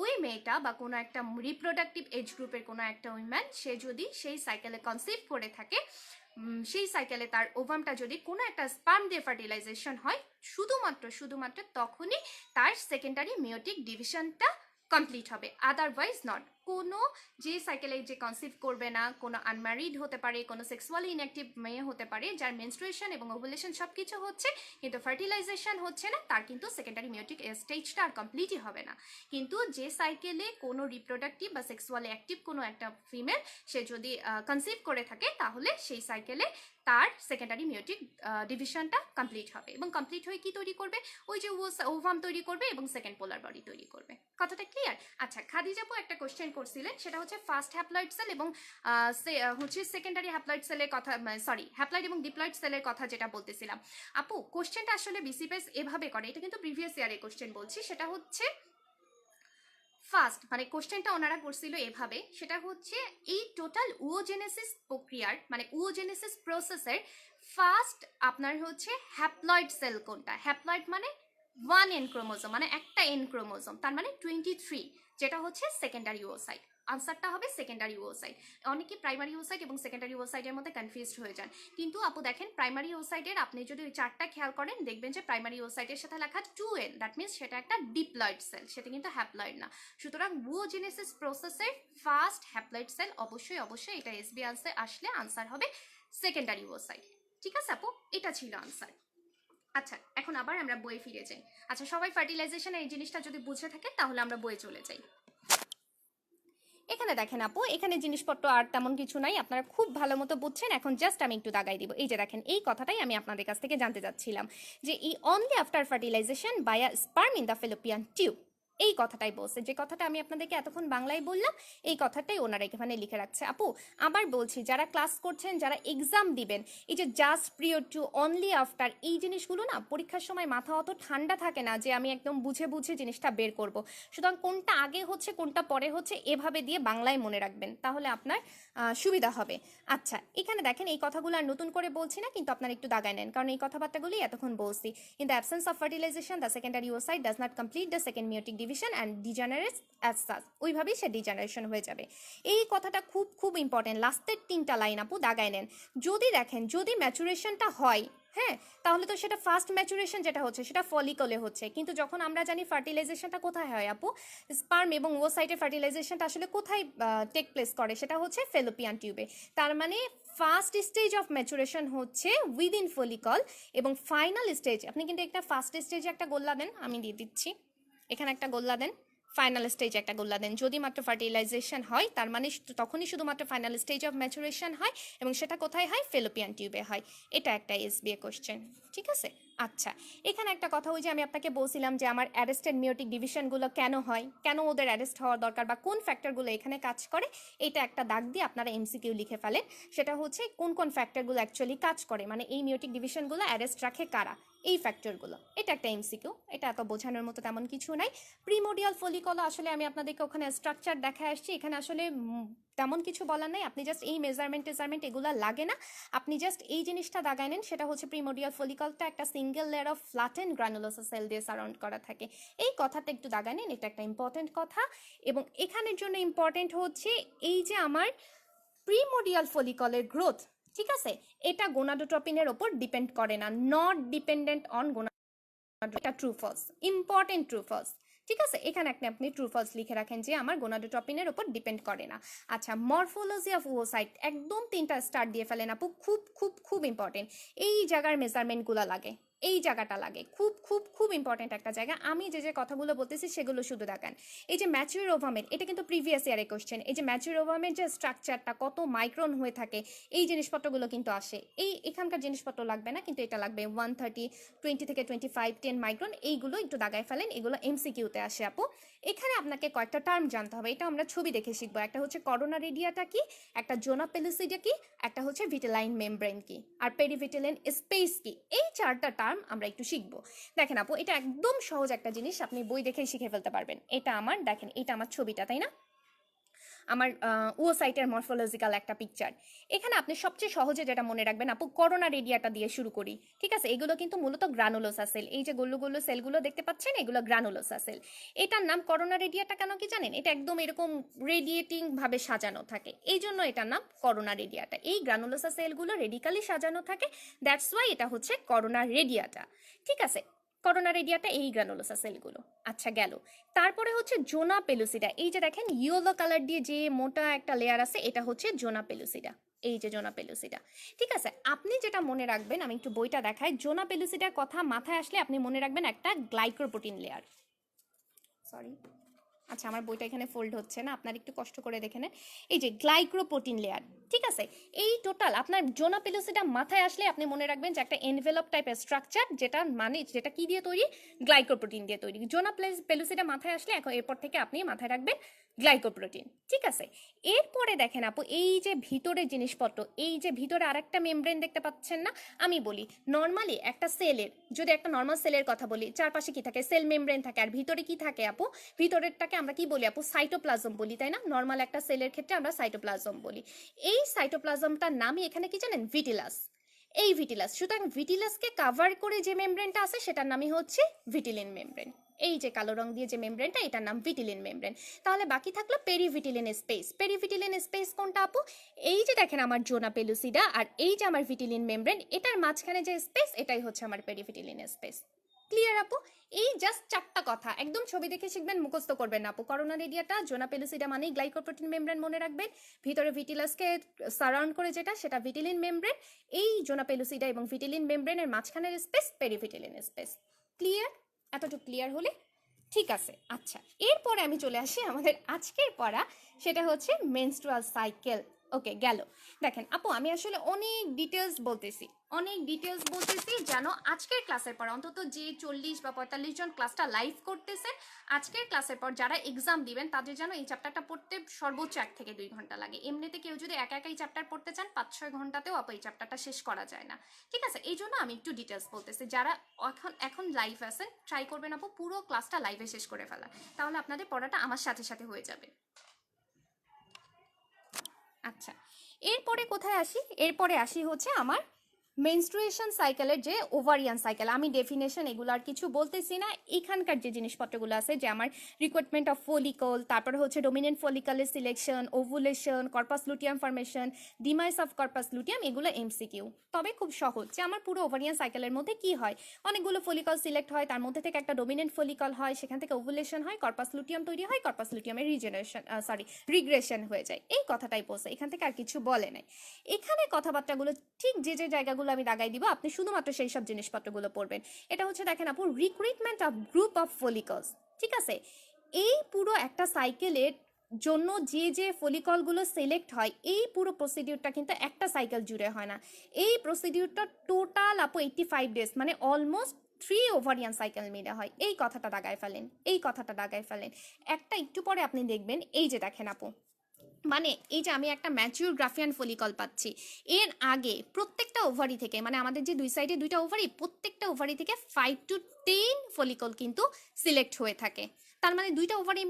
ওই মেয়েটা বা কোনো একটা রিপ্রোডাক্টিভ এজ গ্রুপের কোনো একটা উইম্যান, সে যদি সেই সাইকেলে কনসিভ করে থাকে, সেই সাইকেলে তার ওভামটা যদি কোনো একটা স্পার্ম দিয়ে ফার্টিলাইজেশন হয়, শুধুমাত্র তখনই তার সেকেন্ডারি মিওটিক ডিভিশনটা কমপ্লিট হবে, আদারওয়াইজ নট। কোনো যে সাইকেলে যে কনসিভ করবে না, কোনো আনম্যারিড হতে পারে, কোনো সেক্সুয়ালি ইনঅ্যাক্টিভ মেয়ে হতে পারে, যার মেনস্ট্রুয়েশন এবং ওভুলেশন সব কিছু হচ্ছে কিন্তু ফার্টিলাইজেশন হচ্ছে না, তার কিন্তু সেকেন্ডারি মিওটিক স্টেজটা আর কমপ্লিটই হবে না। কিন্তু যে সাইকেলে কোনো রিপ্রোডাক্টিভ বা সেক্সুয়ালি অ্যাক্টিভ কোনো একটা ফিমেল সে যদি কনসিভ করে থাকে, তাহলে সেই সাইকেলে তার সেকেন্ডারি মিওটিক ডিভিশনটা কমপ্লিট হবে, এবং কমপ্লিট হয়ে কি তৈরি করবে, ওই যে ওভাম তৈরি করবে এবং সেকেন্ড পোলার বডি তৈরি করবে। কথাটা ক্লিয়ার? আচ্ছা খাদিজাপু একটা কোশ্চেন করছিলেন, সেটা হচ্ছে ফার্স্ট হ্যাপ্লয়েড সেল এবং হচ্ছে সেকেন্ডারি হ্যাপ্লয়েড সেলের কথা, সরি হ্যাপ্লয়েড এবং ডিপ্লয়েড সেলের কথা যেটা বলতেছিলাম। আপু কোশ্চেনটা আসলে বিসিপিএস এভাবে করে, এটা কিন্তু প্রিভিয়াস ইয়ারের কোশ্চেন বলছি, সেটা হচ্ছে ফার্স্ট মানে কোশ্চেনটা ওনারা করছিল এভাবে, সেটা হচ্ছে এই টোটাল উওজেনেসিস প্রক্রিয়ার মানে উওজেনেসিস প্রসেসের ফার্স্ট আপনার হচ্ছে হ্যাপ্লয়েড সেল কোনটা। হ্যাপ্লয়েড মানে 1 এন ক্রোমোজোম, মানে একটা এন ক্রোমোজোম, তার মানে 23, যেটা হচ্ছে সেকেন্ডারি ওসাইট। আনসারটা হবে সেকেন্ডারি ওসাইট। অনেকে প্রাইমারি ওসাইট এবং সেকেন্ডারি ওসাইটের মধ্যে কনফিউজড হয়ে যান, কিন্তু আপু দেখেন প্রাইমারি ওসাইটের আপনি যদি ওই চারটা খেয়াল করেন দেখবেন যে প্রাইমারি ওসাইটের সাথে লেখা 2n, দ্যাট মিনস সেটা একটা ডিপ্লয়েড সেল, সেটা কিন্তু হ্যাপ্লয়েড না। সুতরাং বুওজেনেসিস প্রসেসের ফার্স্ট হ্যাপ্লয়েড সেল অবশ্যই অবশ্যই এটা এসবি আনসার আসলে আনসার হবে সেকেন্ডারি ওসাইট। ঠিক আছে আপু, এটা ছিল আনসার। আচ্ছা এখন আবার আমরা বইয়ে ফিরে যাই। আচ্ছা সবাই ফার্টিলাইজেশন এই জিনিসটা যদি বুঝে থাকে তাহলে আমরা বইয়ে চলে যাই। এখানে দেখেন আপু, এখানে জিনিসপত্র আর তেমন কিছু নাই, আপনারা খুব ভালো মতো বুঝছেন। এখন জাস্ট আমি একটু দাগাই দিব। এই যে দেখেন, এই কথাটাই আমি আপনাদের কাছ থেকে জানতে চাচ্ছিলাম যে ই only after fertilization by a sperm in the Fallopian tube, এই কথাটাই বলছে। যে কথাটা আমি আপনাদেরকে এতক্ষণ বাংলায় বললাম এই কথাটাই ওনারা এখানে লিখে রাখছে। আপু আবার বলছি, যারা ক্লাস করছেন, যারা এক্সাম দিবেন, এই যে just period to, only after, এই জিনিসগুলো না পরীক্ষার সময় মাথা অত ঠান্ডা থাকে না যে আমি একদম বুঝে বুঝে জিনিসটা বের করব। সুতরাং কোনটা আগে হচ্ছে কোনটা পরে হচ্ছে এভাবে দিয়ে বাংলায় মনে রাখবেন, তাহলে আপনার সুবিধা হবে। আচ্ছা এখানে দেখেন, এই কথাগুলো আর নতুন করে বলছি না, কিন্তু আপনারা একটু দাগায় নেন, কারণ এই কথাবার্তাগুলি এতক্ষণ বলছি। In the absence of fertilization the secondary oocyte does not complete the second meiotic division and degenerates as such, ওইভাবেই সে ডিজেনারেশন হয়ে যাবে। এই কথাটা খুব খুব ইম্পর্টেন্ট, লাস্টের 3টা লাইন আপু দাগায় নেন। যদি দেখেন যদি ম্যাচুরেশনটা হয়, হ্যাঁ, তাহলে তো সেটা ফার্স্ট ম্যাচুরেশন যেটা হচ্ছে সেটা ফলিকলে হচ্ছে, কিন্তু যখন আমরা জানি ফার্টিলাইজেশনটা কোথায় হয় আপু, স্পার্ম এবং ওসাইটে ফার্টিলাইজেশনটা আসলে কোথায় টেক প্লেস করে, সেটা হচ্ছে ফেলোপিয়ান টিউবে। তার মানে ফার্স্ট স্টেজ অফ ম্যাচুরেশন হচ্ছে উইদিন ফলিকল, এবং ফাইনাল স্টেজ, আপনি কিন্তু একটা ফার্স্ট স্টেজে একটা গোল্লা দেন, আমি দিয়ে দিচ্ছি এখানে একটা গোল্লা দেন, ফাইনাল স্টেজে একটা গোল্লা দেন। যদি মাত্র ফার্টিলাইজেশন হয় তার মানে তখনই শুধুমাত্র ফাইনাল স্টেজ অফ ম্যাচুরেশন হয়, এবং সেটা কোথায় হয়, ফেলোপিয়ান টিউবে হয়। এটা একটা এসবিএ কোশ্চেন, ঠিক আছে। আচ্ছা এখানে একটা কথা, ওই যে আমি আপনাকে বলছিলাম যে আমার অ্যারেস্টেড মিওটিক ডিভিশনগুলো কেন হয়, কেন ওদের অ্যারেস্ট হওয়ার দরকার, বা কোন ফ্যাক্টরগুলো এখানে কাজ করে, এটা একটা দাগ দিয়ে আপনারা এমসিকিউ লিখে ফেলেন। সেটা হচ্ছে কোন কোন ফ্যাক্টরগুলো অ্যাকচুয়ালি কাজ করে, মানে এই মিওটিক ডিভিশনগুলো অ্যারেস্ট রাখে কারা, এই ফ্যাক্টরগুলো। এটা একটা এমসিকিউ, এটা এত বোঝানোর মতো তেমন কিছু নাই। প্রিমোডিয়াল ফলিকল আসলে আমি আপনাদেরকে ওখানে স্ট্রাকচার দেখায় আসছি, এখানে আসলে তেমন কিছু বলার নাই। আপনি জাস্ট এই মেজারমেন্ট এগুলো লাগে না, আপনি জাস্ট এই জিনিসটা দাগায় নেন। সেটা হচ্ছে প্রিমোডিয়াল ফলিকলটা একটা single layer of flatten granulosa cell দিয়ে সারাউন্ড করা থাকে, এই কথাটা একটু দাগায় নেন, এটা একটা ইম্পর্টেন্ট কথা। এবং এখানের জন্য ইম্পর্টেন্ট হচ্ছে এই যে আমার প্রিমোডিয়াল ফলিকলের গ্রোথ, ঠিক আছে, এটা গোনাডোট্রপিনের ওপর ডিপেন্ড করে না, নট ডিপেন্ডেন্ট অন গোনাডোট্রপিন। এটা true false, important true false, ঠিক আছে। এখানে আপনি ট্রু ফলস লিখে রাখেন যে আমার গোনাডোট্রপিনের ওপর ডিপেন্ড করে না। আচ্ছা মরফোলজি অফ ওসাইট, একদম 3টা স্টার দিয়ে ফেলেন আপু, খুব খুব খুব ইম্পর্টেন্ট। এই জায়গার মেজারমেন্টগুলো লাগে, এই জায়গাটা লাগে, খুব খুব খুব ইম্পর্টেন্ট একটা জায়গা। আমি যে যে কথাগুলো বলতেছি সেগুলো শুধু দেখান। এই যে ম্যাচিউর ওভামের, এটা কিন্তু প্রিভিয়াস ইয়ারে কোশ্চেন, এই যে ম্যাচিউর ওভামের যে স্ট্রাকচারটা কত মাইক্রন হয়ে থাকে, এই জিনিসপত্রগুলো কিন্তু আসে। এখানকার জিনিসপত্র লাগবে না, কিন্তু এটা লাগবে 130, 20 থেকে 25, 10 মাইক্রন, এইগুলো একটু দাগায় ফেলেন, এগুলো এমসিকিউতে আসে আপু। এখানে আপনাকে কয়েকটা টার্ম জানতে হবে, এটা আমরা ছবি দেখে শিখবো। একটা হচ্ছে করোনা রেডিয়াটা কি, একটা জোনা পেলুসিডা কি, একটা হচ্ছে ভিটেলাইন মেমব্রেন কি, আর পেরিভিটেলাইন স্পেস কি, এই 4টা টার্ম আমরা একটু শিখবো। দেখেন আপু এটা একদম সহজ একটা জিনিস, আপনি বই দেখেই শিখে ফেলতে পারবেন। এটা আমার, দেখেন এটা আমার ছবিটা, তাই না, আমার ওসাইটের মরফোলজিক্যাল একটা পিকচার। এখানে আপনি সবচেয়ে সহজে যেটা মনে রাখবেন আপু, করোনা রেডিয়াটা দিয়ে শুরু করি, ঠিক আছে। এগুলো কিন্তু মূলত গ্রানুলোসা সেল, এই যে গোল্লু গোল্লু সেলগুলো দেখতে পাচ্ছেন এগুলো গ্রানুলোসা সেল। এটার নাম করোনা রেডিয়াটা কেন কি জানেন, এটা একদম এরকম রেডিয়েটিং ভাবে সাজানো থাকে, এই জন্য এটার নাম করোনা রেডিয়াটা। এই গ্রানুলোসা সেলগুলো রেডিকালি সাজানো থাকে, দ্যাটস ওয়াই এটা হচ্ছে করোনা রেডিয়াটা, ঠিক আছে। করোনা রেডিয়াটা এই গ্রানুলোসা সেলগুলো। আচ্ছা গেল, তারপরে হচ্ছে জোনা পেলুসিডা, এই যে দেখেন ইয়েলো কালার দিয়ে যে মোটা একটা লেয়ার আছে, এটা হচ্ছে জোনা পেলুসিডা, এই যে জোনা পেলুসিডা, ঠিক আছে। আপনি যেটা মনে রাখবেন, আমি একটু বইটা দেখাই, জোনা পেলুসিডার কথা মাথায় আসলে আপনি মনে রাখবেন একটা গ্লাইকোপ্রোটিন লেয়ার, সরি, আচ্ছা আমার বইটা এখানে ফোল্ড হচ্ছে না, আপনার একটু কষ্ট করে দেখে নেন, এই যে গ্লাইকোপ্রোটিন লেয়ার, ঠিক আছে। এই টোটাল আপনার জোনা পেলুসিডা মাথায় আসলে আপনি মনে রাখবেন যে একটা এনভেলপ টাইপের স্ট্রাকচার, যেটা মানে যেটা কি দিয়ে তৈরি, গ্লাইকোপ্রোটিন দিয়ে তৈরি। জোনা পেলুসিডা মাথায় আসলে এখন এরপর থেকে আপনি মাথায় রাখবেন গ্লাইকোপ্রোটিন, ঠিক আছে। এরপরে দেখেন আপু, এই যে ভিতরে জিনিসপত্র, এই যে ভিতরে আরেকটা মেমব্রেন দেখতে পাচ্ছেন না, আমি বলি নর্মালি একটা সেলের, যদি একটা নর্মাল সেলের কথা বলি, চারপাশে কি থাকে, সেল মেমব্রেন থাকে, আর ভিতরে কি থাকে আপু, ভিতরেরটাকে আমরা কি বলি আপু, সাইটোপ্লাজম বলি, তাই না। নর্মাল একটা সেলের ক্ষেত্রে আমরা সাইটোপ্লাজম বলি। এই সাইটোপ্লাজমটার নামই এখানে কি জানেন, ভিটিলাস, এই ভিটিলাস। সুতরাং ভিটিলাসকে কাভার করে যে মেমব্রেনটা আছে সেটার নামই হচ্ছে ভিটিলিন মেমব্রেন, এই যে কালো রং দিয়ে যে মেমব্রেনটা, এটার নাম ভিটিলিন মেমব্রেন। তাহলে বাকি থাকলো পেরিভিটিলিন স্পেস। পেরিভিটিলিন স্পেস কোনটা আপু? এই যে দেখেন আমার জোনা পেলুসিডা আর এই যে আমার ভিটিলিন মেমব্রেন, এটার মাঝখানে যে স্পেস, এটাই হচ্ছে আমার পেরিভিটিলিন স্পেস। ক্লিয়ার আপু? এই জাস্ট চারটা কথা, একদম ছবি দেখে শিখবেন, মুখস্থ করবেন না আপু। করোনা রেডিয়াটা, জোনা পেলুসিডা মানেই গ্লাইকোপ্রোটিন মেমব্রেন মনে রাখবেন, ভিতরে ভিটিলাসকে সারাউন্ড করে যেটা, সেটা ভিটিলিন মেমব্রেন। এই জোনা পেলুসিডা এবং ভিটিলিন মেমব্রেনের মাঝখানের স্পেস পেরিভিটিলিন স্পেস। ক্লিয়ার? এতটুকু ক্লিয়ার হলে ঠিক আছে। আচ্ছা, এরপরে আমি চলে আসি আমাদের আজকের পড়া, সেটা হচ্ছে মেনস্ট্রুয়াল সাইকেল। ওকে, গেল। দেখেন আপু, আমি আসলে অনেক ডিটেলস বলতেছি যেন আজকের ক্লাসের পর অন্তত যে 40 বা 45 জন ক্লাসটা লাইভ করতেছে, আজকের ক্লাসের পর যারা এক্সাম দিবেন তাদের যেন এই চ্যাপ্টারটা পড়তে সর্বোচ্চ 1 থেকে 2 ঘন্টা লাগে। এমনিতে কেউ যদি একা একাই চ্যাপ্টার পড়তে চান 5-6 ঘন্টাতেও আপু এই চ্যাপ্টারটা শেষ করা যায় না। ঠিক আছে, এই জন্য আমি একটু ডিটেলস বলতেছি। যারা এখন লাইভ আছেন, ট্রাই করবেন আপু পুরো ক্লাসটা লাইভে শেষ করে ফেলা, তাহলে আপনাদের পড়াটা আমার সাথে সাথে হয়ে যাবে। আচ্ছা, এরপরে কোথায় আসি? এরপরে আসি হচ্ছে আমার মেনস্ট্রুয়েশন সাইকেলের যে ওভারিয়ান সাইকেল। আমি ডেফিনেশন এগুলো আর কিছু বলতেছি না, এখানকার যে জিনিসপত্রগুলো আছে, যে আমার রিক্রুটমেন্ট অফ ফলিকল, তারপরে হচ্ছে ডোমিনেন্ট ফলিকলের selection, ovulation, corpus luteum formation, demise of corpus luteum, এগুলো এমসিকিউ। তবে খুব সহজ, যে আমার পুরো ওভারিয়ান সাইকেলের মধ্যে কি হয়, অনেকগুলো ফলিকল সিলেক্ট হয়, তার মধ্যে থেকে একটা ডোমিনেন্ট ফলিকল হয়, সেখান থেকে ওভুলেশন হয়, কর্পাস লুটিয়াম তৈরি হয়, কর্পাস লুটিয়ামের রিগ্রেশন হয়ে যায়। এই কথাটাই বলছে, এখান থেকে আর কিছু বলে নাই। এখানে কথাবার্তাগুলো ঠিক যে যে জায়গাগুলো আমি দাগাই দিব, আপনি শুধুমাত্র সেই সব জিনিসপত্রগুলো পড়বেন। এটা হচ্ছে দেখেন আপু, recruitment of group of follicles. ঠিক আছে, এই পুরো একটা সাইকেলের জন্য যে যে ফলিকলগুলো সিলেক্ট হয়, এই পুরো প্রসিডিউরটা কিন্তু একটা সাইকেল জুড়ে হয় না। এই প্রসিডিউরটা টোটাল আপু 85 ডেজ, মানে অলমোস্ট 3 ওভারিয়ান সাইকেল মিলে হয়। এই কথাটা দাগায় ফেলেন। একটা একটু পরে আপনি দেখবেন, এই যে দেখেন আপু, মানে এই যে আমি একটা ম্যাচিউর গ্রাফিয়ান ফলিকল পাচ্ছি, এর আগে প্রত্যেকটা ওভারি থেকে, মানে আমাদের যে দুই সাইডে দুইটা ওভারি, প্রত্যেকটা ওভারি থেকে 5 to 10 ফলিকল কিন্তু সিলেক্ট হয়ে থাকে। তার মানে দুইটা ওভারি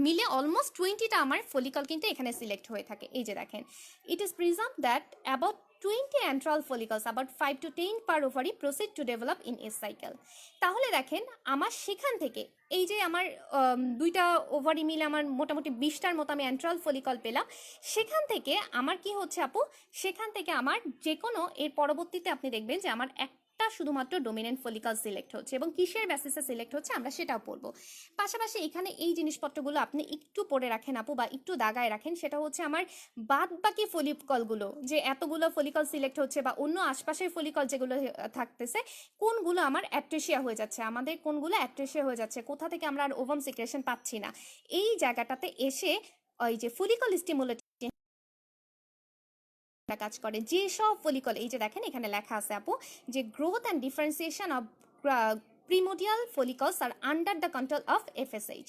মিলে অলমোস্ট 20টা আমার ফলিকল কিন্তু এখানে সিলেক্ট হয়ে থাকে। এই যে দেখেন, it is preserve that about 20 antral follicles, about 5 to 10 per ovary, proceed to develop in a cycle. তাহলে দেখেন, আমার সেখান থেকে এই যে আমার দুইটা ওভারি মিলে আমার মোটামুটি 20টার মতো আমি অ্যান্ট্রাল ফলিকল পেলাম। সেখান থেকে আমার কি হচ্ছে আপু, সেখান থেকে আমার যে কোনো এর পরবর্তীতে আপনি দেখবেন যে আমার একটা শুধুমাত্র ডোমিনেন্ট ফলিকল সিলেক্ট হচ্ছে, এবং কিসের বেসিসে সিলেক্ট হচ্ছে আমরা সেটাও পড়বো। পাশাপাশি এখানে এই জিনিসপত্রগুলো আপনি একটু পড়ে রাখেন আপু, বা একটু দাগায় রাখেন, সেটা হচ্ছে আমার বাদ বাকি ফলিকলগুলো, যে এতগুলো ফলিকল সিলেক্ট হচ্ছে বা অন্য আশপাশের ফলিকল যেগুলো থাকতেছে, কোনগুলো আমার অ্যাট্রেসিয়া হয়ে যাচ্ছে, আমাদের কোনগুলো অ্যাট্রেসিয়া হয়ে যাচ্ছে, কোথা থেকে আমরা আর ওভাম সিক্রেশন পাচ্ছি না, এই জায়গাটাতে এসে ওই যে ফলিকল স্টিমুলেটিং কাজ করে। যে সব ফলিকল, এই যে দেখেন এখানে লেখা আছে আপু, যে growth and differentiation of primordial follicles আর under the control of FSH.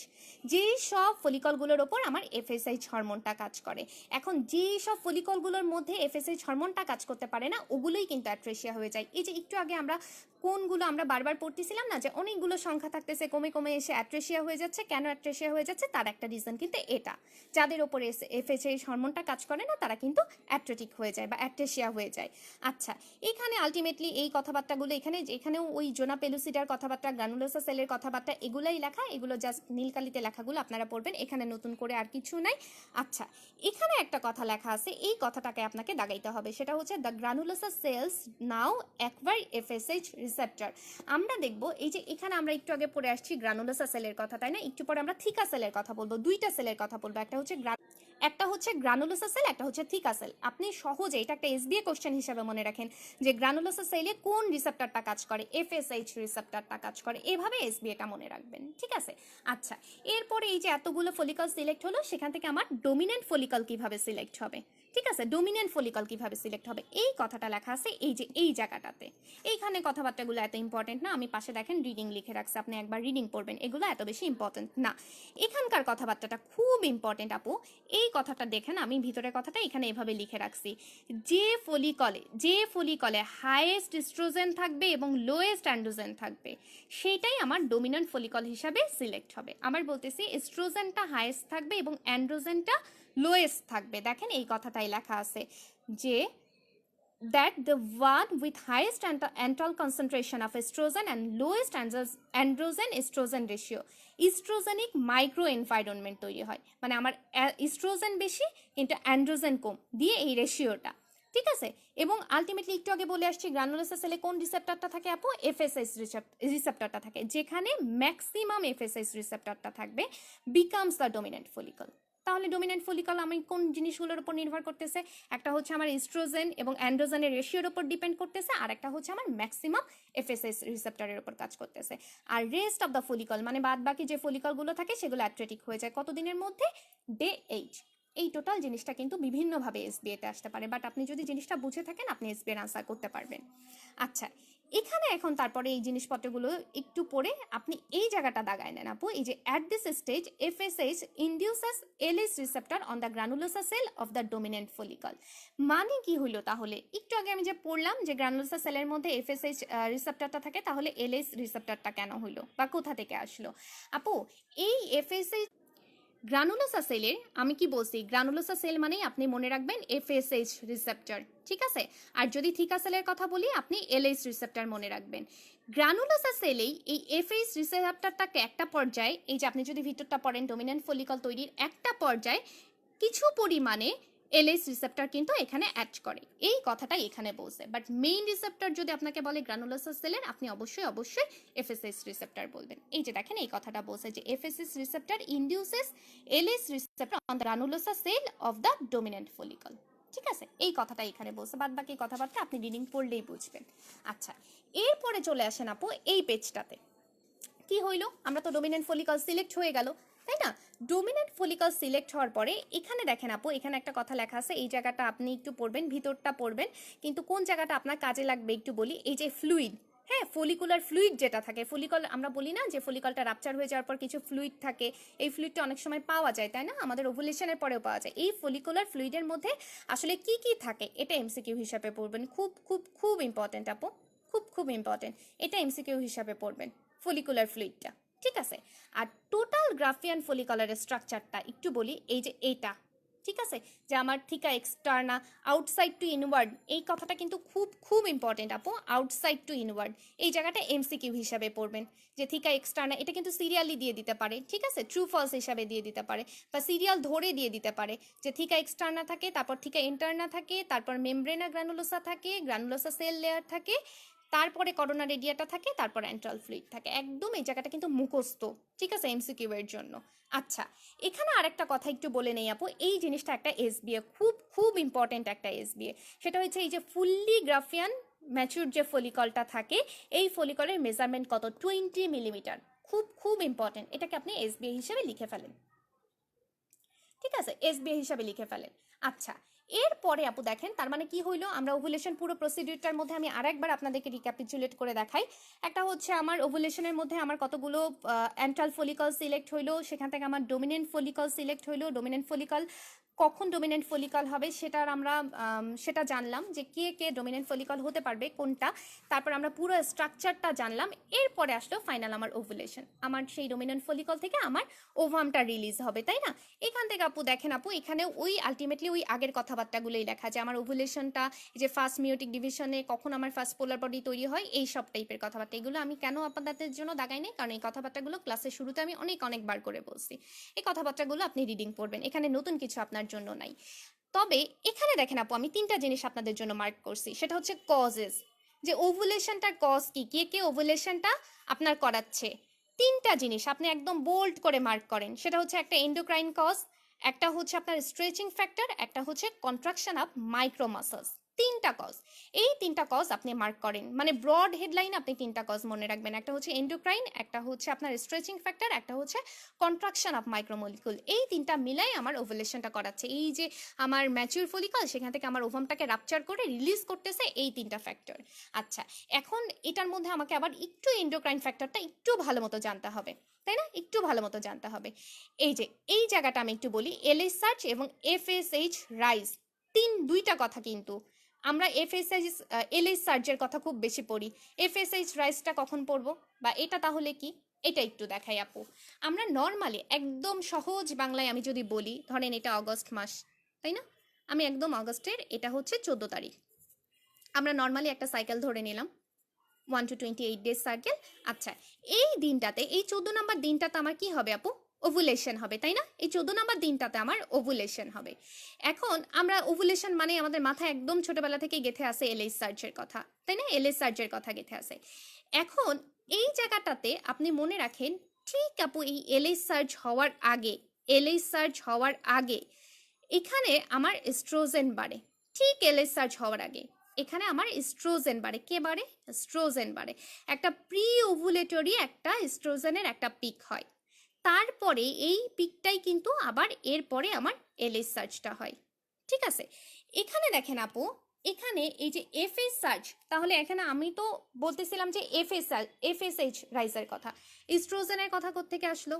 যে সব ফলিকলগুলোর ওপর আমার এফএসএইচ হরমোনটা কাজ করে। এখন যে সব ফলিকলগুলোর মধ্যে এফএসএইচ হরমোনটা কাজ করতে পারে না, ওগুলোই কিন্তু অ্যাট্রেসিয়া হয়ে যায়। এই যে একটু আগে আমরা কোনগুলো আমরা বারবার পড়তেছিলাম না, যে অনেকগুলো সংখ্যা থাকতেছে, কমে কমে এসে অ্যাট্রেসিয়া হয়ে যাচ্ছে। কেন অ্যাট্রেসিয়া হয়ে যাচ্ছে, তার একটা রিজন কিন্তু এটা, যাদের ওপরে এফএসএইচ হরমোনটা কাজ করে না, তারা কিন্তু অ্যাট্রেটিক হয়ে যায় বা অ্যাট্রেসিয়া হয়ে যায়। আচ্ছা, এখানে আলটিমেটলি এই কথাবার্তাগুলো, এখানেও ওই জোনা পেলুসিডার কথাবার্তা, গ্রানুলোসা সেলের কথাবার্তা, এগুলাই লেখা, এগুলো জাস্ট নীলকালিতে লেখাগুলো আপনারা পড়বেন, এখানে নতুন করে আর কিছু নাই। আচ্ছা, এখানে একটা কথা লেখা আছে, এই কথাটাকে আপনাকে দাগাইতে হবে, সেটা হচ্ছে the granulosa cells now acquire FSH receptor. আমরা দেখব, এই যে এখানে আমরা একটু আগে পড়ে আসছি গ্রানুলোসা সেলের কথা, তাই না? একটু পরে আমরা থিকা সেলের কথা বলবো, দুইটা সেলের কথা বলবো, একটা হচ্ছে গ্রানুলোসা সেল, একটা হচ্ছে থিকা সেল। আপনি সহজে এটা একটা এসবিএ কোশ্চেন হিসেবে মনে রাখেন, যে গ্রানুলোসা সেলে কোন রিসেপ্টরটা কাজ করে, এফএসএইচ রিসেপ্টরটা কাজ করে, এভাবে এসবিএটা মনে রাখবেন। ঠিক আছে? আচ্ছা, এরপরে এই যে এতগুলো ফলিকল সিলেক্ট হলো, সেখান থেকে আমার ডোমিনেন্ট ফলিকল কিভাবে সিলেক্ট হবে, ঠিক আছে, ডোমিনেন্ট ফলিকল কিভাবে সিলেক্ট হবে, এই কথাটা লেখা আছে এই যে এই জায়গাটাতে। এইখানে কথাবার্তাগুলো এত ইম্পর্টেন্ট না, আমি পাশে দেখেন রিডিং লিখে রাখছি, আপনি একবার রিডিং পড়বেন, এগুলো এত বেশি ইম্পর্টেন্ট না। এখানকার কথাবার্তাটা খুব ইম্পর্টেন্ট আপু, এই কথাটা দেখেন, আমি ভিতরের কথাটা এখানে এভাবে লিখে রাখছি, যে ফলিকলে হাইয়েস্ট ইস্ট্রোজেন থাকবে এবং লোয়েস্ট অ্যান্ড্রোজেন থাকবে, সেটাই আমার ডোমিনেন্ট ফলিকল হিসাবে সিলেক্ট হবে। আবার বলতেছি, এস্ট্রোজেনটা হাইয়েস্ট থাকবে এবং অ্যান্ড্রোজেনটা লোয়েস্ট থাকবে। দেখেন এই কথাটাই লেখা আছে, যে that the one with highest antral concentration of estrogen and lowest androgen estrogen ratio oestrogenic micro environment তৈরি হয়, মানে আমার ইস্ট্রোজেন বেশি কিন্তু অ্যান্ড্রোজেন কম দিয়ে এই রেশিওটা, ঠিক আছে। এবং আলটিমেটলি একটু আগে বলে আসছি গ্রানুলোসার সেলে কোন রিসেপ্টরটা থাকে আপু, এফএসএইচ রিসেপ্টরটা থাকে, যেখানে ম্যাক্সিমাম এফএসএইচ রিসেপ্টরটা থাকবে বিকামস দ্য ডোমিনেন্ট ফলিকল। তাহলে ডোমিনেন্ট ফলিকল আমি কোন জিনিসগুলোর উপর নির্ভর করতেছে, একটা হচ্ছে আমার ইস্ট্রোজেন এবং অ্যান্ড্রোজেনের রেশিওর উপর ডিপেন্ড করতেছে, আর একটা হচ্ছে আমার ম্যাক্সিমাম এফএসএস রিসেপ্টরের উপর কাজ করতেছে। আর রেস্ট অফ দ্য ফলিকল মানে বাদ বাকি যে ফলিকলগুলো থাকে সেগুলো অ্যাট্রেটিক হয়ে যায় কতদিনের মধ্যে, ডে 8। এই টোটাল জিনিসটা কিন্তু বিভিন্নভাবে এসবিএতে আসতে পারে, বাট আপনি যদি জিনিসটা বুঝে থাকেন আপনি এসবিএর আনসার করতে পারবেন। আচ্ছা, এখানে এখন তারপরে এই জিনিসপত্রগুলো একটু পরে আপনি এই জায়গাটা দাগায় নেন আপু, এই যে at this stage FSH induces LH receptor on the granulosa cell of the dominant follicle. মানে কি হইলো তাহলে, একটু আগে আমি যে পড়লাম যে গ্রানুলোসা সেলের মধ্যে এফএসএইচ রিসেপ্টরটা থাকে, তাহলে এলএস রিসেপ্টরটা কেন হইলো বা কোথা থেকে আসলো আপু? এই এফএসএইচ গ্রানুলোসা সেলের, আমি কি বলছি, গ্রানুলোসা সেল মানেই আপনি মনে রাখবেন এফএসএইচ রিসেপ্টর, ঠিক আছে। আর যদি থিকা সেলের কথা বলি আপনি এলএইচ রিসেপ্টর মনে রাখবেন। গ্রানুলোসা সেলেই এই এফএইচ রিসেপ্টরটাকে একটা পর্যায়ে, এই যে আপনি যদি ভিতরটা পড়েন ডোমিনেন্ট ফলিকল তৈরির একটা পর্যায়ে কিছু পরিমাণে এলএইচ রিসেপ্টর কিন্তু এখানে অ্যাড করে, এই কথাটাই এখানে বলছে। বাট মেইন রিসেপ্টর যদি আপনাকে বলে গ্রানুলোসা সেলের, আপনি অবশ্যই অবশ্যই এফএসএস রিসেপ্টর বলবেন। এই যে দেখেন এই কথাটা বলছে যে FSH receptor induces LH receptor on the granulosa cell of the dominant follicle, ঠিক আছে। এই কথাটা এখানে বলছে, বাদ বাকি কথাবার্তা আপনি রিডিং পড়লেই বুঝবেন। আচ্ছা, এরপরে চলে আসেন আপু এই পেজটাতে, কি হইলো, আমরা তো ডোমিনেন্ট ফলিকল সিলেক্ট হয়ে গেল, তাই না? ডোমিনেন্ট ফলিকল সিলেক্ট হওয়ার পরে এখানে দেখেন আপু, এখানে একটা কথা লেখা আছে, এই জায়গাটা আপনি একটু পড়বেন, ভিতরটা পড়বেন, কিন্তু কোন জায়গাটা আপনার কাজে লাগবে একটু বলি। এই যে ফ্লুইড, হ্যাঁ, ফলিকুলার ফ্লুইড যেটা থাকে, ফলিকল আমরা বলি না যে ফলিকলটা রাপচার হয়ে যাওয়ার পর কিছু ফ্লুইড থাকে, এই ফ্লুইডটা অনেক সময় পাওয়া যায়, তাই না? আমাদের ওভুলেশনের পরেও পাওয়া যায়। এই ফলিকুলার ফ্লুইডের মধ্যে আসলে কি কি থাকে এটা এমসিকিউ হিসাবে পড়বেন, খুব খুব খুব ইম্পর্টেন্ট আপু, খুব খুব ইম্পর্টেন্ট, এটা এমসিকিউ হিসাবে পড়বেন ফলিকুলার ফ্লুইডটা, ঠিক আছে। আর টোটাল গ্রাফিয়ান ফলিকুলারের স্ট্রাকচারটা একটু বলি, এই যে এইটা, ঠিক আছে, যে আমার থিকা এক্সটার্না আউটসাইড টু ইনওয়ার্ড, এই কথাটা কিন্তু খুব খুব ইম্পর্টেন্ট আপু, আউটসাইড টু ইনওয়ার্ড, এই জায়গাটা এমসিকিউ হিসাবে পড়বেন। যে থিকা এক্সটার্না এটা কিন্তু সিরিয়ালি দিয়ে দিতে পারে, ঠিক আছে, ট্রু ফলস হিসাবে দিয়ে দিতে পারে, বা সিরিয়াল ধরে দিয়ে দিতে পারে, যে থিকা এক্সটার্না থাকে, তারপর থিকা ইন্টারনা থাকে, তারপর মেমব্রেনা গ্রানুলোসা থাকে, গ্রানুলোসা সেল লেয়ার থাকে, তারপরে করোনা রেডিয়াটা থাকে, তারপর অ্যান্ট্রাল ফ্লুইড থাকে, একদম এই জায়গাটা কিন্তু মুখস্থ, ঠিক আছে, এমসিকিউ এর জন্য। আচ্ছা, এখানে আরেকটা কথা একটু বলে নেই আপু, এই জিনিসটা একটা এসবিএ, খুব খুব ইম্পর্টেন্ট একটা এসবিএ, সেটা হচ্ছে এই যে ফুললি গ্রাফিয়ান ম্যাচুর যে ফলিকলটা থাকে, এই ফলিকলের মেজারমেন্ট কত, 20 মিলিমিটার, খুব খুব ইম্পর্টেন্ট, এটাকে আপনি এসবিএ হিসেবে লিখে ফেলেন, ঠিক আছে, এসবিএ হিসাবে লিখে ফেলেন। আচ্ছা, এরপরে আপু দেখেন, তার মানে কি হইলো, আমরা ওভুলেশন পুরো প্রসিডিউরটার মধ্যে আমি আরেকবার আপনাদেরকে রিক্যাপিচুলেট করে দেখাই। একটা হচ্ছে আমার ওভুলেশনের মধ্যে আমার কতগুলো অ্যান্ট্রাল ফলিকল সিলেক্ট হইলো, সেখান থেকে আমার ডোমিনেন্ট ফলিকল সিলেক্ট হইলো, ডোমিনেন্ট ফলিকল কখন ডোমিনেন্ট ফলিকল হবে সেটার আমরা সেটা জানলাম, যে কে কে ডোমিনেন্ট ফলিকল হতে পারবে কোনটা, তারপর আমরা পুরো স্ট্রাকচারটা জানলাম। এরপরে আসলো ফাইনাল আমার ওভুলেশন, আমার সেই ডোমিনেন্ট ফলিকল থেকে আমার ওভামটা রিলিজ হবে, তাই না? এখান থেকে আপু দেখেন আপু, এখানে ওই আলটিমেটলি ওই আগের কথাবার্তাগুলোই লেখা, যে আমার ওভুলেশনটা, যে ফার্স্ট মিওটিক ডিভিশনে কখন আমার ফার্স্ট পোলার বডি তৈরি হয়, এই সব টাইপের কথাবার্তা, এগুলো আমি কেন আপনাদের জন্য দাগাই নেই, কারণ এই কথাবার্তাগুলো ক্লাসের শুরুতে আমি অনেকবার করে বলছি, এই কথাবার্তাগুলো আপনি রিডিং পড়বেন, এখানে নতুন কিছু আপনার জন্য নাই। তবে এখানে দেখেন আপু, আমি 3টা জিনিস আপনাদের জন্য মার্ক করছি, সেটা হচ্ছে কজেস, যে ওভুলেশনটার কজ কি, কে কে ওভুলেশনটা আপনার করাচ্ছে, 3টা জিনিস আপনি একদম বোল্ড করে মার্ক করেন, সেটা হচ্ছে একটা এন্ডোক্রাইন কজ, একটা হচ্ছে আপনার স্ট্রেচিং ফ্যাক্টর, একটা হচ্ছে কন্ট্রাকশন অফ মাইক্রো মাসলস, 3টা কজ, এই 3টা কজ আপনি মার্ক করেন, মানে ব্রড হেডলাইন আপনি 3টা কজ মনে রাখবেন, একটা হচ্ছে এন্ডোক্রাইন, একটা হচ্ছে আপনার স্ট্রেচিং ফ্যাক্টর, একটা হচ্ছে কন্ট্রাকশন অফ মাইক্রোমলিকুল, এই 3টা মিলাই আমার ওভুলেশনটা করাচ্ছে, এই যে আমার ম্যাচিউর ফলিকল সেখান থেকে আমার ওভামটাকে রাপচার করে রিলিজ করতেছে, এই 3টা ফ্যাক্টর। আচ্ছা, এখন এটার মধ্যে আমাকে আবার একটু এন্ডোক্রাইন ফ্যাক্টরটা একটু ভালো মতো জানতে হবে, তাই না, একটু ভালো মতো জানতে হবে। এই যে এই জায়গাটা আমি একটু বলি, এলএস সার্চ এবং এফএসএইচ রাইজ, দুইটা কথা কিন্তু আমরা এফএসএইচ এলএস সার্চের কথা খুব বেশি পড়ি, এফএসএইচ রাইজটা কখন পড়বো, বা এটা তাহলে কি, এটা একটু দেখাই আপু। আমরা নর্মালি একদম সহজ বাংলায় আমি যদি বলি, ধরেন এটা অগস্ট মাস, তাই না, আমি একদম অগস্টের, এটা হচ্ছে 14 তারিখ, আমরা নর্মালি একটা সাইকেল ধরে নিলাম 1 to 28 ডেজ সার্কেল। আচ্ছা, এই দিনটাতে, এই 14 নম্বর দিনটাতে আমার কি হবে আপু? ওভুলেশন হবে, তাই না? এই 14 নম্বর দিনটাতে আমার ওভুলেশন হবে। এখন আমরা ওভুলেশন মানে আমাদের মাথায় একদম ছোটবেলা থেকেই গেঁথে আসে এলএইচ সার্চের কথা, তাই না? এলএইচ সার্চের কথা গেঁথে আসে। এখন এই জায়গাটাতে আপনি মনে রাখেন, ঠিক আপু এই এলএইচ সার্চ হওয়ার আগে, এলএইচ সার্চ হওয়ার আগে এখানে আমার এস্ট্রোজেন বাড়ে। ঠিক এলএইচ সার্চ হওয়ার আগে এখানে আমার এস্ট্রোজেন বাড়ে। কে বাড়ে? এস্ট্রোজেন বাড়ে। একটা প্রি ওভুলেটরি একটা এস্ট্রোজেনের একটা পিক হয়। তারপরে এই পিকটাই কিন্তু আবার এরপরে আমার এলএইচ সার্চটা হয়। ঠিক আছে, এখানে দেখেন আপু, এখানে এই যে এফএস সার্চ, তাহলে এখানে আমি তো বলতেছিলাম যে এফএসএইচ রাইজের কথা, ইস্ট্রোজেনের কথা কোত্থেকে আসলো?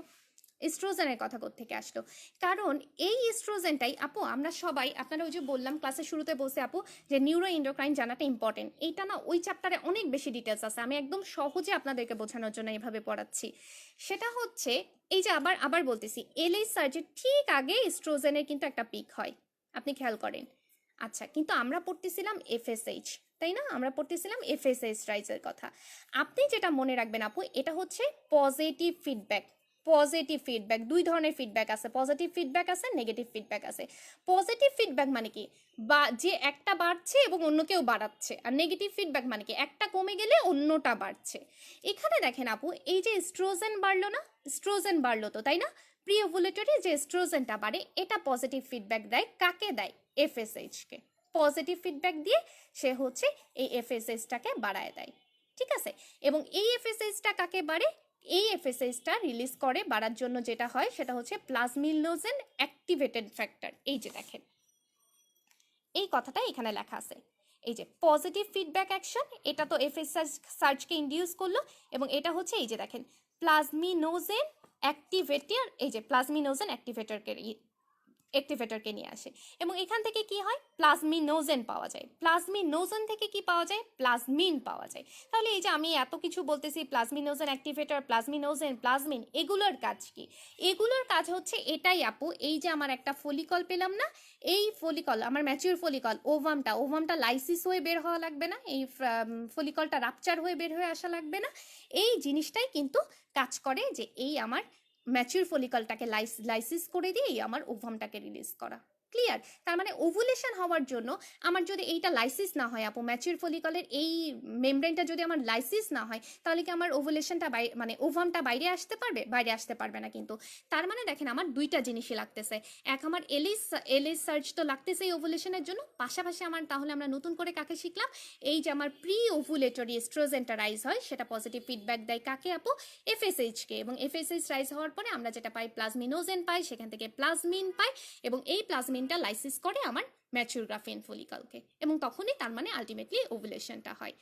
ইস্ট্রোজেনের কথা কোত্থেকে আসলো? কারণ এই ইস্ট্রোজেনটাই আপু আমরা সবাই, আপনারা ওই যে বললাম ক্লাসের শুরুতে বসে আপু যে নিউরো এন্ডোক্রাইন জানাটা ইম্পর্টেন্ট, এইটা না ওই চ্যাপ্টারে অনেক বেশি ডিটেলস আছে, আমি একদম সহজে আপনাদেরকে বোঝানোর জন্য এভাবে পড়াচ্ছি। সেটা হচ্ছে এই যে আবার আবার বলতেছি, এলএইচ সার্চের ঠিক আগে ইস্ট্রোজেনের কিন্তু একটা পিক হয়, আপনি খেয়াল করেন। আচ্ছা, কিন্তু আমরা পড়তেছিলাম এফএসএইচ, তাই না? আমরা পড়তেছিলাম এফএসএইচ রাইজের কথা। আপনি যেটা মনে রাখবেন আপু, এটা হচ্ছে পজিটিভ ফিডব্যাক। পজিটিভ ফিডব্যাক, দুই ধরনের ফিডব্যাক আছে, পজিটিভ ফিডব্যাক আছে, নেগেটিভ ফিডব্যাক আছে। পজিটিভ ফিডব্যাক মানে কি? বা যে একটা বাড়ছে এবং অন্য কেউ বাড়াচ্ছে, আর নেগেটিভ ফিডব্যাক মানে কি? একটা কমে গেলে অন্যটা বাড়ছে। এখানে দেখেন আপু, এই যে স্ট্রোজেন বাড়লো না, স্ট্রোজেন বাড়লো তো, তাই না? প্রি ওভুলেটরি যে স্ট্রোজেনটা বাড়ে এটা পজিটিভ ফিডব্যাক দেয়। কাকে দেয়? এফএসএইচকে। পজিটিভ ফিডব্যাক দিয়ে সে হচ্ছে এই এফএসএইচটাকে বাড়ায় দেয়। ঠিক আছে, এবং এই এফএসএইচটা কাকে বাড়ে? এই এফএসএইচটা রিলিজ করে বাড়ার জন্য যেটা হয় সেটা হচ্ছে প্লাজমিনোজেন অ্যাক্টিভেটেড ফ্যাক্টর। এই যে দেখেন এই কথাটা এখানে লেখা আছে, এই যে পজিটিভ ফিডব্যাক অ্যাকশন, এটা তো এফএসএইচ সার্চকে ইন্ডিউস করলো, এবং এটা হচ্ছে এই যে দেখেন প্লাজমিনোজেন অ্যাক্টিভেটর, এই যে প্লাজমিনোজেন অ্যাক্টিভেটরকে নিয়ে আসে, এবং এখান থেকে কি হয়? প্লাজমিনোজেন পাওয়া যায়। প্লাজমিনোজেন থেকে কি পাওয়া যায়? প্লাজমিন পাওয়া যায়। তাহলে এই যে আমি এত কিছু বলতেছি, প্লাজমিনোজেন অ্যাক্টিভেটর, প্লাজমিনোজেন, প্লাজমিন, এগুলোর কাজ কি? এগুলোর কাজ হচ্ছে এটাই আপু, এই যে আমার একটা ফলিকল পেলাম না, এই ফলিকল আমার ম্যাচিউর ফলিকল, ওভামটা লাইসিস হয়ে বের হওয়া লাগবে না, এই ফলিকলটা রাপচার হয়ে বের হয়ে আসা লাগবে না। এই জিনিসটাই কিন্তু কাজ করে যে এই আমার ম্যাচিউর ফলিকলটাকে লাইসিস করে দিয়ে আমার ওভামটাকে রিলিজ করা। ক্লিয়ার? তার মানে ওভুলেশন হওয়ার জন্য আমার যদি এইটা লাইসিস না হয় আপু, ম্যাচিউর ফলিকলের এই মেমব্রেনটা যদি আমার লাইসিস না হয়, তাহলে কি আমার ওভুলেশনটা মানে ওভামটা বাইরে আসতে পারবে? বাইরে আসতে পারবে না কিন্তু। তার মানে দেখেন আমার দুইটা জিনিসই লাগতেছে, এক আমার এলিস সার্চ তো লাগতেছে ওভুলেশনের জন্য, পাশাপাশি আমার তাহলে আমরা নতুন করে কাকে শিখলাম? এই যে আমার প্রি ওভুলেটরি এস্ট্রোজেনটা রাইজ হয় সেটা পজিটিভ ফিডব্যাক দেয় কাকে আপু? এফএসএইচকে, এবং এফএসএইচ রাইজ হওয়ার পরে আমরা যেটা পাই প্লাজমিনোজেন পাই, সেখান থেকে প্লাজমিন পাই, এবং এই প্লাজমিনটা লাইসিস করে আমার ম্যাচিউর গ্রাফিন ফলিকলকে, এবং তখনই তার মানে আলটিমেটলি ওভুলেশনটা হয়।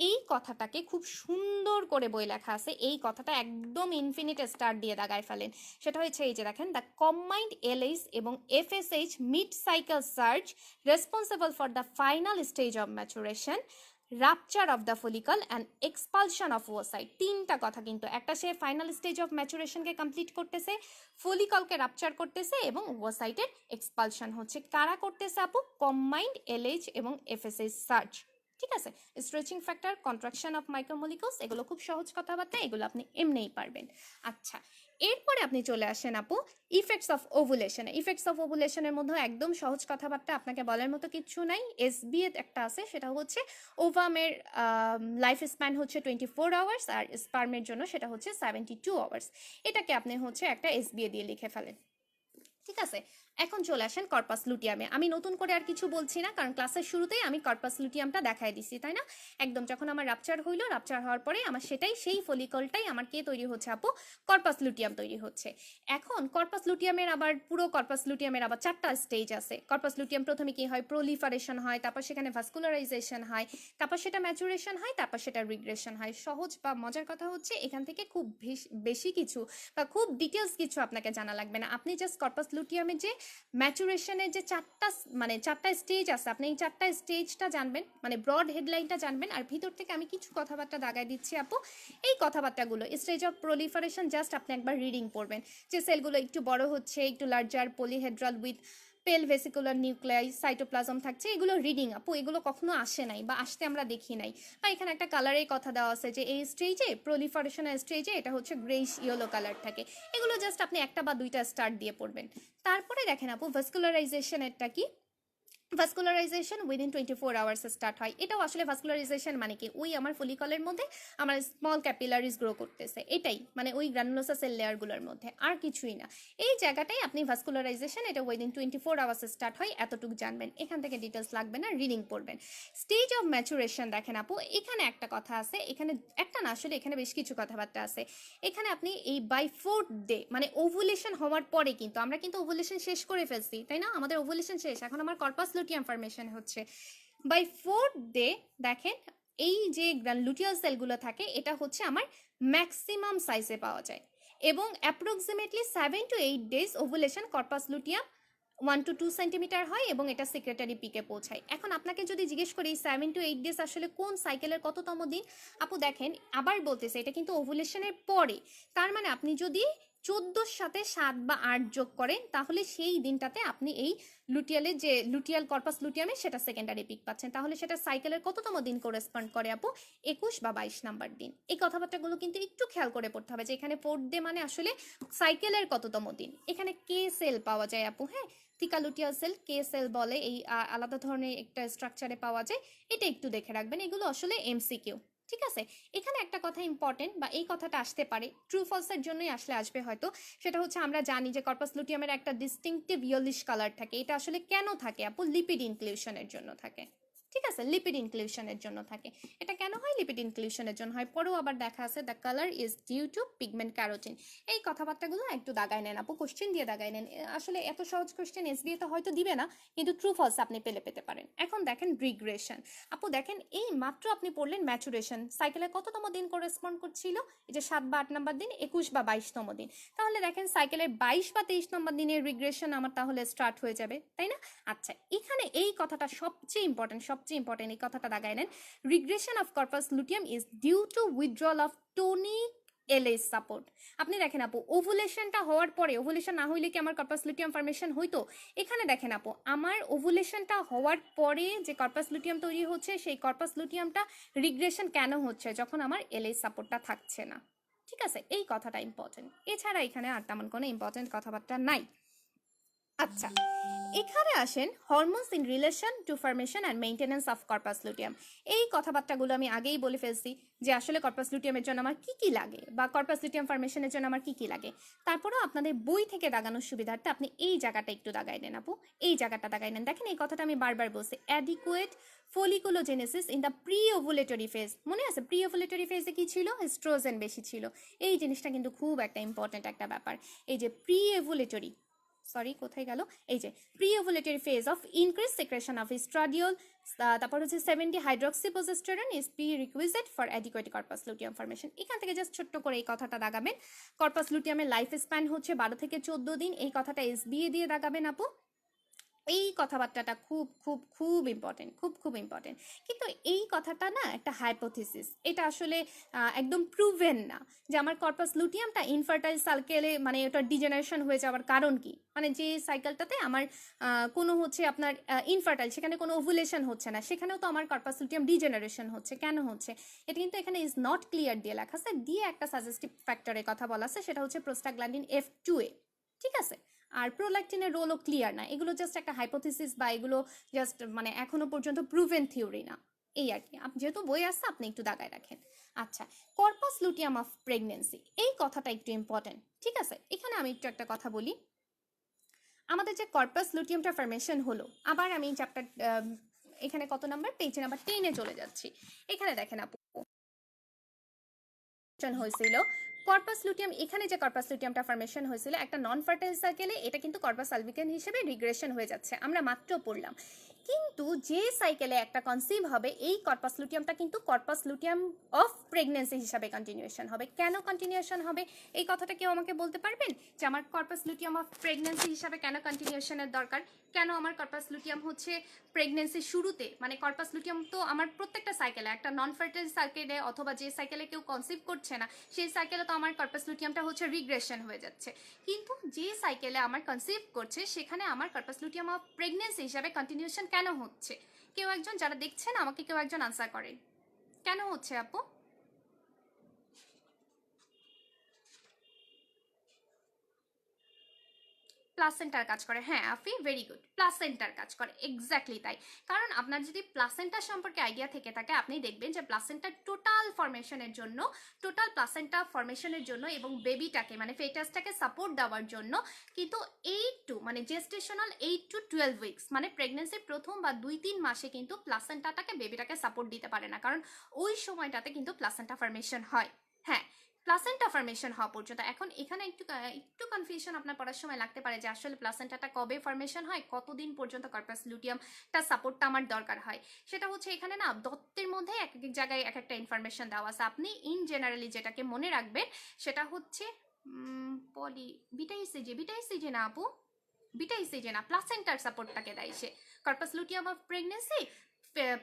এই কথাটাকে খুব সুন্দর করে বই লেখা আছে, এই কথাটা একদম ইনফিনিট স্টার দিয়ে দাগায় ফেলেন। সেটা হচ্ছে এই যে দেখেন, দ্য কম্বাইন্ড এলএইচ এবং FSH mid cycle search responsible for the final stage of maturation, rupture of the follicle and expulsion of oocyte. তিনটা কথা কিন্তু, একটা সে ফাইনাল স্টেজ অফ ম্যাচুরেশনকে কমপ্লিট করতেছে, ফলিকলকে রাপচার করতেছে, এবং ওসাইটের এক্সপালশন হচ্ছে কারা করতেছে আপু? কম্বাইন্ড এলএইচ এবং এফএসএইচ সার্চ। ঠিক আছে, স্ট্রেচিং ফ্যাক্টর, কন্ট্রাকশন অফ মাইক্রোমলিকুলস, এগুলো খুব সহজ কথাবার্তা, এগুলো আপনি এমনিই পারবেন। আচ্ছা, এরপরে আপনি চলে আসেন আপু ইফেক্টস অফ ওভুলেশনে। ইফেক্টস অফ ওভুলেশনের মধ্যে একদম সহজ কথাবার্তা, আপনাকে বলার মতো কিচ্ছু নাই। এসবিএ একটা আছে, সেটা হচ্ছে ওভামের লাইফ স্প্যান হচ্ছে 24 আওয়ার্স, আর স্পার্মের জন্য সেটা হচ্ছে 72 আওয়ার্স। এটাকে আপনি হচ্ছে একটা এসবিএ দিয়ে লিখে ফেলেন। ঠিক আছে, এখন চলে আসেন কর্পাস লুটিয়ামে। আমি নতুন করে আর কিছু বলছি না, কারণ ক্লাসের শুরুতেই আমি কর্পাস লুটিয়ামটা দেখাই দিছি, তাই না? একদম যখন আমার রাপচার হইলো, রাপচার হওয়ার পরে আমার সেটাই, সেই ফলিকলটাই আমার কে তৈরি হচ্ছে আপু? কর্পাস লুটিয়াম তৈরি হচ্ছে। এখন কর্পাস লুটিয়ামের আবার পুরো কর্পাস লুটিয়ামের আবার 4টা স্টেজ আছে। কর্পাস লুটিয়াম প্রথমে কি হয়? প্রলিফারেশন হয়, তারপর সেখানে ভাস্কুলারাইজেশন হয়, তারপর সেটা ম্যাচুরেশন হয়, তারপর সেটা রিগ্রেশন হয়। সহজ বা মজার কথা হচ্ছে এখান থেকে খুব বেশি কিছু বা খুব ডিটেলস কিছু আপনাকে জানা লাগবে না, আপনি জাস্ট কর্পাস লুটিয়ামের যে ম্যাচুরেশনের যে 4টা স্টেজ আছে, আপনি এই 4টা স্টেজটা জানবেন, মানে ব্রড হেডলাইনটা জানবেন, আর ভিতর থেকে আমি কিছু কথাবার্তা দাগাই দিচ্ছি আপু। এই কথাবার্তাগুলো স্টেজ অফ প্রলিফারেশন জাস্ট আপনি একবার রিডিং পড়বেন, যে সেলগুলো একটু বড় হচ্ছে, একটু লার্জার, পলিহেড্রাল উইথ পেল ভেসিকুলার নিউক্লিয়াই, সাইটোপ্লাজম থাকছে, এগুলো রিডিং আপু, এগুলো কখনো আসে নাই বা আসতে আমরা দেখি নাই। বা এখানে একটা কালারের কথা দেওয়া আছে যে এই স্টেজে, প্রলিফারেশনের স্টেজে এটা হচ্ছে গ্রেইশ ইয়েলো কালার থাকে। এগুলো জাস্ট আপনি একটা বা দুইটা স্টার দিয়ে পড়বেন। তারপরে দেখেন আপু ভাস্কুলারাইজেশনেরটা কি, ভাস্কুলারাইজেশন উইদিন 24 আওয়ার্স স্টার্ট হয়। এটাও আসলে ভাস্কুলারাইজেশন মানে কি, ওই আমার ফলিকলের মধ্যে আমার স্মল ক্যাপিলারিজ গ্রো করতেছে, এটাই মানে ওই গ্রানুলোসা সেল লেয়ারগুলোর মধ্যে, আর কিছুই না। এই জায়গাটাই আপনি ভাস্কুলারাইজেশন, এটা উইদিন 24 আওয়ার্স স্টার্ট হয়, এতটুকু জানবেন। এখান থেকে ডিটেলস লাগবে না, রিডিং পড়বেন। স্টেজ অফ ম্যাচুরেশন দেখেন আপু, এখানে একটা কথা আছে, এখানে একটা না আসলে এখানে বেশ কিছু কথাবার্তা আছে। এখানে আপনি এই বাই 4th ডে মানে ওভুলেশন হওয়ার পরে, কিন্তু আমরা কিন্তু ওভুলেশন শেষ করে ফেলছি তাই না, আমাদের ওভুলেশন শেষ, এখন আমার কর্পাস লুটিয়াম ফর্মেশন হচ্ছে। বাই 4th ডে দেখেন এই যে লুটিয়াল সেলগুলো থাকে এটা হচ্ছে আমার ম্যাক্সিমাম সাইজে পাওয়া যায়, এবং approximately 7 to 8 days ovulation corpus luteum 1 to 2 centimetre হয় এবং এটা সেক্রেটারি পিকে পৌঁছায়। এখন আপনাকে যদি জিজ্ঞেস করি 7 to 8 ডেজ আসলে কোন সাইকেলের কততম দিন, আপু দেখেন আবার বলতেছে এটা কিন্তু ওভুলেশনের পরে, তার মানে আপনি যদি 14 সাথে 7 বা 8 যোগ করেন তাহলে সেই দিনটাতে আপনি এই লুটিয়ালের যে লুটিয়াল কর্পাস লুটিয়ামে সেটা সেকেন্ডারি পিক পাচ্ছেন, তাহলে সেটা সাইকেলের কততম দিন করেসপন্ড করে আপু, 21 বা 22 নাম্বার দিন। এই কথাবার্তাগুলো কিন্তু একটু খেয়াল করে পড়তে হবে যে এখানে 4th ডে মানে আসলে সাইকেলের কততম দিন। এখানে কে সেল পাওয়া যায় আপু, হ্যাঁ থিকা লুটিয়াল সেল, কে সেল বলে, এই আলাদা ধরনের একটা স্ট্রাকচারে পাওয়া যায়, এটা একটু দেখে রাখবেন, এগুলো আসলে এমসিকিউ। ঠিক আছে, এখানে একটা কথা ইম্পর্টেন্ট বা এই কথাটা আসতে পারে, ট্রু ফলসের জন্যই আসবে হয়তো, সেটা হচ্ছে আমরা জানি যে কর্পাস লুটিয়ামের একটা ডিস্টিংটিভ ইয়েলিশ কালার থাকে, এটা আসলে কেন থাকে আপু, লিপিড ইনক্লুশনের জন্য থাকে। ঠিক আছে, লিপিড ইনক্লুশনের জন্য থাকে। এটা কেন হয়, লিপিড ইনক্লুশনের জন্য হয়। পরেও আবার দেখা আছে the colour is due to pigment carotene. এই কথাবার্তাগুলো একটু দাগায় নেন আপু, কোশ্চেন দিয়ে দাগায় নেন, আসলে এত সহজ কোশ্চেন এসবিএ তো হয়তো দিবে না, কিন্তু ট্রু ফলস আপনি পেতে পারেন। এখন দেখেন রিগ্রেশন, আপু দেখেন এই মাত্র আপনি পড়লেন ম্যাচুরেশন সাইকেলের কততম দিন করেসপন্ড করছিল, এই যে 7 বা 8 নম্বর দিন, 21 বা 22তম দিন, তাহলে দেখেন সাইকেলের 22 বা 23 নম্বর দিনের রিগ্রেশন আমার তাহলে স্টার্ট হয়ে যাবে তাই না। আচ্ছা, এখানে এই কথাটা সবচেয়ে ইম্পর্টেন্ট, এই কথাটা দাগায় নেন, regression of corpus luteum is due to withdrawal of tonic LH support. আপনি দেখেন আপু ওভুলেশনটা হওয়ার পরে, ওভুলেশন না হইলে কি আমার কর্পাস লুটিয়াম ফর্মেশন হইতো, এখানে দেখেন আপু আমার ওভুলেশনটা হওয়ার পরে যে কর্পাস লুটিয়াম তৈরি হচ্ছে, সেই কর্পাস লুটিয়ামটা রিগ্রেশন কেন হচ্ছে, যখন আমার এলএস সাপোর্টটা থাকছে না। ঠিক আছে, এই কথাটা ইম্পর্টেন্ট, এছাড়া এখানে আর তেমন কোনো ইম্পর্টেন্ট কথাবার্তা নাই। আচ্ছা, এখানে আসেন hormones in relation to formation and maintenance of corpus luteum. এই কথাবার্তাগুলো আমি আগেই বলে ফেলছি যে আসলে কর্পাস লুটিয়ামের জন্য আমার কি কি লাগে বা কর্পাস লুটিয়াম ফরমেশনের জন্য আমার কি কি লাগে। তারপরেও আপনাদের বই থেকে দাগানোর সুবিধার্থে আপনি এই জায়গাটা একটু দাগাই নেন আপু, এই জায়গাটা দাগাই নেন। দেখেন এই কথাটা আমি বারবার বলছি, adequate folliculogenesis in the preovulatory phase. মনে আছে প্রি ওভুলেটরি ফেজে কি ছিল, এস্ট্রোজেন বেশি ছিল। এই জিনিসটা কিন্তু খুব একটা ইম্পর্টেন্ট একটা ব্যাপার। এই যে প্রি ওভুলেটরি, সরি কোথায় গেল, এই যে preovulatory phase of increase secretion of estradiol, তারপর হচ্ছে 70 hydroxyprogesterone is prerequisite for adequate corpus luteum formation. এখান থেকে জাস্ট ছোট্ট করে এই কথাটা দাগাবেন, কর্পাস লুটিয়ামের লাইফ স্প্যান হচ্ছে 12 থেকে 14 দিন, এই কথাটা এসবিএ দিয়ে দাগাবেন আপু। এই কথাবার্তাটা খুব খুব খুব ইম্পর্টেন্ট, খুব ইম্পর্টেন্ট। কিন্তু এই কথাটা না একটা হাইপোথিসিস, এটা আসলে একদম প্রুভেন না যে আমার কর্পাস লুটিয়ামটা ইনফার্টাইল সাইকেলে মানে ওটা ডিজেনারেশন হয়ে যাওয়ার কারণ কি, মানে যে সাইকেলটাতে আমার কোনো হচ্ছে আপনার ইনফার্টাইল, সেখানে কোনো ওভুলেশন হচ্ছে না, সেখানেও তো আমার কর্পাস লুটিয়াম ডিজেনারেশন হচ্ছে, কেন হচ্ছে এটা কিন্তু এখানে ইজ নট ক্লিয়ার দিয়ে লেখা আছে, দিয়ে একটা সাজেস্টিভ ফ্যাক্টরের কথা বলা আছে, সেটা হচ্ছে প্রোস্টাগ্ল্যান্ডিন F2A। ঠিক আছে, আর প্রোল্যাক্টিনের রোলও ক্লিয়ার না, এগুলো জাস্ট একটা হাইপোথিসিস বা এগুলো জাস্ট মানে এখনো পর্যন্ত প্রুভেন থিওরি না, এই আর কি। যেহেতু বই আসছে আপনি একটু দাগায় রাখেন। আচ্ছা, কর্পাস লুটিয়াম অফ প্রেগনেন্সি, এই কথাটা একটু ইম্পর্টেন্ট। ঠিক আছে, এখানে আমি একটু একটা কথা বলি, আমাদের যে কর্পাস লুটিয়ামটা ফরমেশন হলো, আবার আমি চ্যাপ্টার এখানে কত নাম্বার, পেজ নাম্বার 10-এ চলে যাচ্ছি। এখানে দেখেন আপু হয়েছিল কর্পাস লুটিয়াম, এখানে যে কর্পাস লুটিয়ামটা ফরমেশন হয়েছিল একটা নন ফার্টাইল সাইকেলে, এটা কিন্তু কর্পাস আলবিকান হিসেবে রিগ্রেশন হয়ে যাচ্ছে, আমরা মাত্র পড়লাম। কিন্তু যে সাইকেলে একটা কনসিভ হবে এই কর্পাস লুটিয়ামটা কিন্তু কর্পাস লুটিয়াম অফ প্রেগনেন্সি হিসাবে কন্টিনিউশন হবে। কেন কন্টিনিউশন হবে এই কথাটা কেউ আমাকে বলতে পারবেন যে আমার কর্পাস লুটিয়াম অফ প্রেগনেন্সি হিসাবে কেন কন্টিনিউশনের দরকার? কেন আমার কর্পাস লুটিয়াম হচ্ছে প্রেগনেন্সির শুরুতে, মানে কর্পাস লুটিয়াম তো আমার প্রত্যেকটা সাইকেলে, একটা নন ফার্টাইল সাইকেলে অথবা যে সাইকেলে কেউ কনসিভ করছে না সেই সাইকেলে তো আমার কর্পাস লুটিয়ামটা হচ্ছে রিগ্রেশন হয়ে যাচ্ছে। কিন্তু যে সাইকেলে আমার কনসিভ করছে সেখানে আমার কর্পাস লুটিয়াম অফ প্রেগনেন্সি হিসাবে কন্টিনিউশন কেন হচ্ছে? কেউ একজন যারা দেখছেন আমাকে কেউ একজন আনসার করেন, কেন হচ্ছে আপু? প্লাসেন্টার কাজ করে, হ্যাঁ আফি, ভেরি গুড, প্লাসেন্টার কাজ করে, এক্স্যাক্টলি তাই। কারণ আপনার যদি প্লাসেন্টা সম্পর্কে আইডিয়া থেকে থাকে আপনি দেখবেন যে প্লাসেন্টার টোটাল ফরমেশনের জন্য, টোটাল প্লাসেন্টা ফরমেশনের জন্য এবং বেবিটাকে মানে ফেটাসটাকে সাপোর্ট দেওয়ার জন্য কিন্তু 8 মানে জেস্টেশনাল 8 to 12 উইকস মানে প্রেগনেন্সির প্রথম বা 2-3 মাসে কিন্তু প্লাসেন্টাটাকে বেবিটাকে সাপোর্ট দিতে পারে না, কারণ ওই সময়টাতে কিন্তু প্লাসেন্টা ফরমেশন হয়। হ্যাঁ, প্লাসেন্টা ফরমেশন হওয়া পর্যন্ত। এখন এখানে একটু কনফিউশন আপনার পড়ার সময় লাগতে পারে যে আসলে প্লাসেন্টাটা কবে ফরমেশন হয়, কতদিন পর্যন্ত কর্পাস লুটিয়ামটা সাপোর্টটা আমার দরকার হয়। সেটা হচ্ছে এখানে না দত্তের মধ্যে এক এক জায়গায় এক একটা ইনফরমেশন দেওয়া আছে। আপনি ইন জেনারেলি যেটাকে মনে রাখবেন সেটা হচ্ছে পলি বিটা ইসিজি না আপু, বিটা ইসিজি না, প্লাসেন্টার সাপোর্টটাকে দেয় সে। Corpus luteum of pregnancy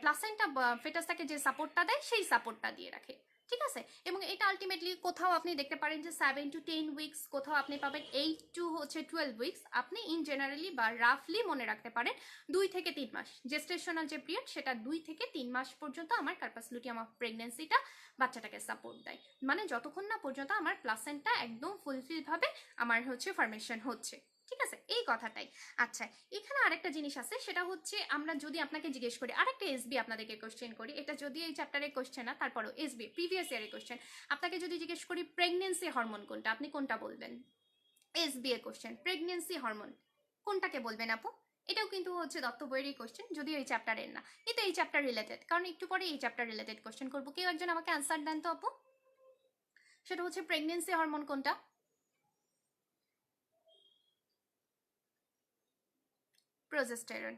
placenta ফেটাসটাকে যে সাপোর্টটা দেয় সেই সাপোর্টটা দিয়ে রাখে, ঠিক আছে। এবং এটা আলটিমেটলি কোথাও আপনি দেখতে পারেন যে 7 to 10 উইকস, কোথাও আপনি পাবেন 8 to 12 উইকস। আপনি ইন জেনারেলি বা রাফলি মনে রাখতে পারেন 2 থেকে 3 মাস জেস্টেশনাল যে পিরিয়ড সেটা 2 থেকে 3 মাস পর্যন্ত আমার কার্পাস লুটিয়াম অফ প্রেগনেন্সিটা বাচ্চাটাকে সাপোর্ট দেয়, মানে যতক্ষণ না পর্যন্ত আমার প্লাসেন্টা একদম ফুলফিল ভাবে আমার হচ্ছে ফরমেশন হচ্ছে, ঠিক আছে, এই কথাটাই। আচ্ছা, এখানে আরেকটা জিনিস আছে সেটা হচ্ছে আমরা যদি আপনাকে জিজ্ঞেস করি, আরেকটা এসবি আপনাদেরকে কোশ্চেন করি, এটা যদি এই চ্যাপ্টারের কোশ্চেন না তারপরও এসবি প্রিভিয়াস ইয়ারের কোশ্চেন, আপনাকে যদি জিজ্ঞেস করি প্রেগনেন্সি হরমোন কোনটা, আপনি কোনটা বলবেন? এসবি এর কোশ্চেন, প্রেগনেন্সি হরমোন কোনটাকে বলবেন আপু? এটাও কিন্তু হচ্ছে দত্ত বইয়েরই কোশ্চেন, যদিও এই চ্যাপ্টারের না, কিন্তু এই চ্যাপ্টার রিলেটেড, কারণ একটু পরে এই চ্যাপ্টার রিলেটেড কোশ্চেন করবো। কেউ একজন আমাকে আনসার দেন তো আপু, সেটা হচ্ছে প্রেগনেন্সি হরমোন কোনটা? প্রোজেস্টেরন।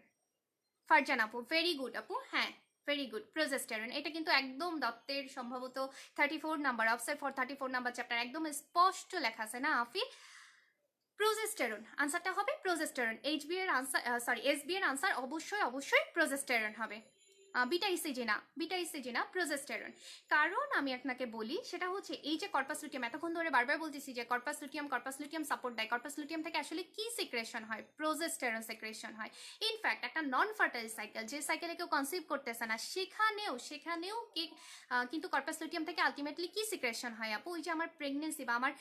ফারজান আপু, ভেরি গুড আপু, হ্যাঁ ভেরি গুড, প্রোজেস্টেরন। এটা কিন্তু একদম দত্তের সম্ভবত 34 number offset for 34 number chapter একদম স্পষ্ট লেখা আছে না আফি? প্রোজেস্টেরন আনসারটা হবে প্রোজেস্টেরন। এইচবি এর আনসার, সরি এসবি এর আনসার অবশ্যই অবশ্যই প্রোজেস্টেরন হবে। বিটা ইসিজি না, প্রোজেস্টেরন। কারণ আমি আপনাকে বলি সেটা হচ্ছে এই যে কর্পাস লুটিয়াম, এতক্ষণ ধরে বারবার বলতেছি যে কর্পাস লুটিয়াম সাপোর্ট দেয়, কর্পাস লুটিয়াম থেকে আসলে কি সিক্রেশন হয়? প্রোজেস্টেরন সিক্রেশন হয়। ইনফ্যাক্ট একটা নন ফার্টাইল সাইকেল, যে সাইকেলে কেউ কনসিভ করতেছে না, সেখানেও কি কিন্তু কর্পাস লুটিয়াম থেকে আলটিমেটলি কি সিক্রেশন হয় আপু? ওই যে আমার প্রেগনেন্সি বা আমার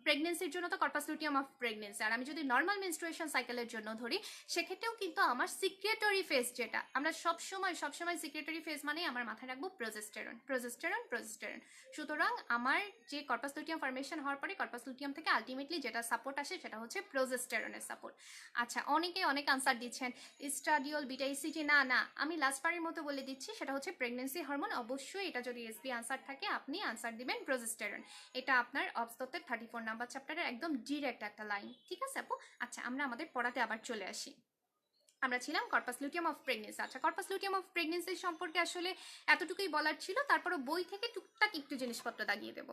প্রেগনেন্সির জন্য তো কর্পাস লুটিয়াম অফ প্রেগনেন্সি, আর আমি যদি নর্মাল মেনস্ট্রুয়েশন সাইকেলের জন্য ধরি সেক্ষেত্রেও কিন্তু আমার সিক্রেটরি ফেজ, যেটা আমরা সবসময় সিক্রেটরি ফেজ মানে আমার মাথায় রাখবো প্রোজেস্টেরন। সুতরাং আমার যে কর্পাস লুটিয়াম ফরমেশন হওয়ার পরে কর্পাস লুটিয়াম থেকে আলটিমেটলি যেটা সাপোর্ট আসে সেটা হচ্ছে প্রোজেস্টেরনের সাপোর্ট। আচ্ছা, অনেকে অনেক আনসার দিচ্ছেন, স্ট্রাডিওল, বিটা ইসিজি, না আমি লাস্ট বারের মতো বলে দিচ্ছি সেটা হচ্ছে প্রেগনেন্সি হরমোন। অবশ্যই এটা যদি এসবি আনসার থাকে আপনি আনসার দিবেন প্রোজেস্টেরন। এটা আপনার অবস্তত্বের 34 নাম্বার চ্যাপ্টারের একদম ডিরেক্ট একটা লাইন, ঠিক আছে আপু? আচ্ছা, আমরা আমাদের পড়াতে আবার চলে আসি। আমরা ছিলাম কর্পাস লুটিয়াম অফ প্রেগনেন্সি। আচ্ছা, কর্পাস লুটিয়াম অফ প্রেগনেন্সি সম্পর্কে আসলে এতটুকুই বলার ছিল, তারপরও বই থেকে টুকটাক একটু জিনিসপত্র দাগিয়ে দেব।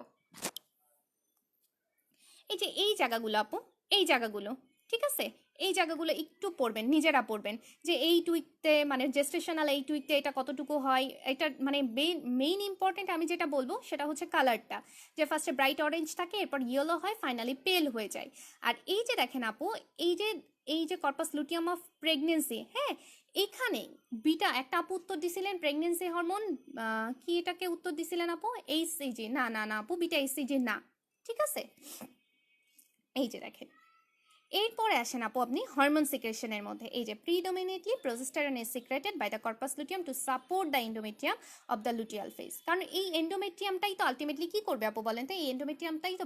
এই যে এই জায়গাগুলো আপু, এই জায়গাগুলো, ঠিক আছে, এই জায়গাগুলো একটু পড়বেন, নিজেরা পড়বেন যে এই টুইকতে মানে জেস্টেশনাল এই টুইকতে এটা কতটুকু হয়। এটা মানে মেইন ইম্পর্টেন্ট আমি যেটা বলবো সেটা হচ্ছে কালারটা, যে ফার্স্টে ব্রাইট অরেঞ্জ থাকে, এরপর ইয়েলো হয়, ফাইনালি পেল হয়ে যায়। আর এই যে দেখেন আপু, এই যে কর্পাস লুটিয়াম অফ প্রেগনেন্সি, হ্যাঁ, এখানে বিটা একটা আপু উত্তর দিছিলেন প্রেগনেন্সি হরমোন, কি এটাকে উত্তর দিছিলেন আপু? এইচসিজি, না আপু, বিটা এইচসিজি না, ঠিক আছে। এই যে দেখেন, এরপরে আসেন আপু আপনি হরমোন সিক্রেশনের মধ্যে। এই যে predominantly progesterone is secreted by the corpus luteum to support the endometrium of the luteal phase. কারণ এই এন্ডোমেট্রিয়ামটাই তো আলটিমেটলি কি করবে আপু বলেন তো? এই এন্ডোমেট্রিয়ামটাই তো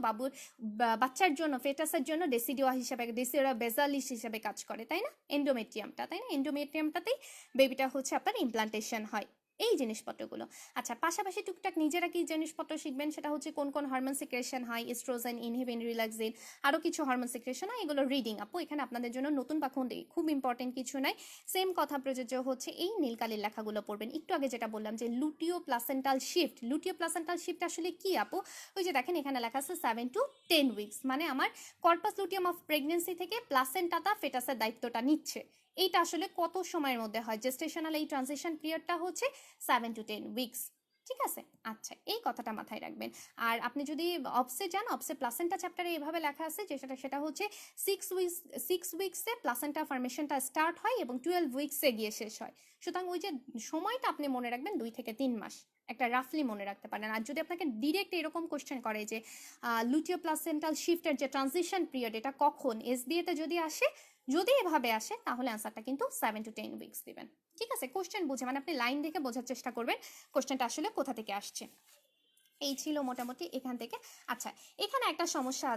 বাচ্চার জন্য, ফেটাসের জন্য ডেসিডিওয়া হিসাবে, ডেসিডিওয়া বেজালিস হিসাবে কাজ করে, তাই না? এন্ডোমেট্রিয়ামটা, তাই না? এন্ডোমেট্রিয়ামটাতেই বেবিটা হচ্ছে আপনার ইমপ্লান্টেশন হয়। এই জিনিসপত্রগুলো। আচ্ছা, পাশাপাশি টুকটাক নিজেরা কি জিনিসপত্র শিখবেন, সেটা হচ্ছে কোন কোন হরমোন সিক্রেশন হয়, এস্ট্রোজেন, ইনহিবিন, রিল্যাক্সিন, আরও কিছু হরমোন সিক্রেশন হয়, এগুলো রিডিং আপু। এখানে আপনাদের জন্য নতুন বা খুব ইম্পর্টেন্ট কিছু নাই। সেম কথা প্রযোজ্য হচ্ছে এই নীলকালির লেখাগুলো পড়বেন। একটু আগে যেটা বললাম যে লুটিও প্লাসেন্টাল শিফট, লুটিও প্লাসেন্টাল শিফট আসলে কি আপু? ওই যে দেখেন এখানে লেখা আছে 7 to 10 উইকস, মানে আমার কর্পাস লুটিয়াম অফ প্রেগনেন্সি থেকে প্লাসেন্টাটা ফেটাসের দায়িত্বটা নিচ্ছে। এইটা আসলে কত সময়ের মধ্যে হয়? জেস্টেশনাল এই ট্রানজিশন পিরিয়ডটা হচ্ছে 7 to 10 উইকস। ঠিক আছে, আচ্ছা এই কথাটা মাথায় রাখবেন। আর আপনি যদি অবসে যান, অবসে প্লাসেন্টা চ্যাপ্টারে এভাবে লেখা আছে যে সেটা হচ্ছে 6 উইকসে প্লাসেন্টা ফর্মেশনটা স্টার্ট হয় এবং 12 উইকসে গিয়ে শেষ হয়। সুতরাং ওই যে সময়টা আপনি মনে রাখবেন 2 থেকে 3 মাস, একটা রাফলি মনে রাখতে পারেন। আর যদি আপনাকে ডিরেক্ট এরকম কোশ্চেন করে যে লুটিও প্লাসেন্টাল শিফটের যে ট্রানজিশন পিরিয়ড এটা কখন, এসবিএতে যদি আসে, যদি এভাবে আসে, তাহলে আনসারটা কিন্তু 7 to 10 উইকস দিবেন। ঠিক আছে, কোশ্চেন বুঝে, মানে আপনি লাইন দেখে বোঝার চেষ্টা করবেন কোশ্চেনটা আসলে কোথা থেকে আসছে। এই ছিল মোটামুটি এখান থেকে। আচ্ছা, এখানে একটা সমস্যা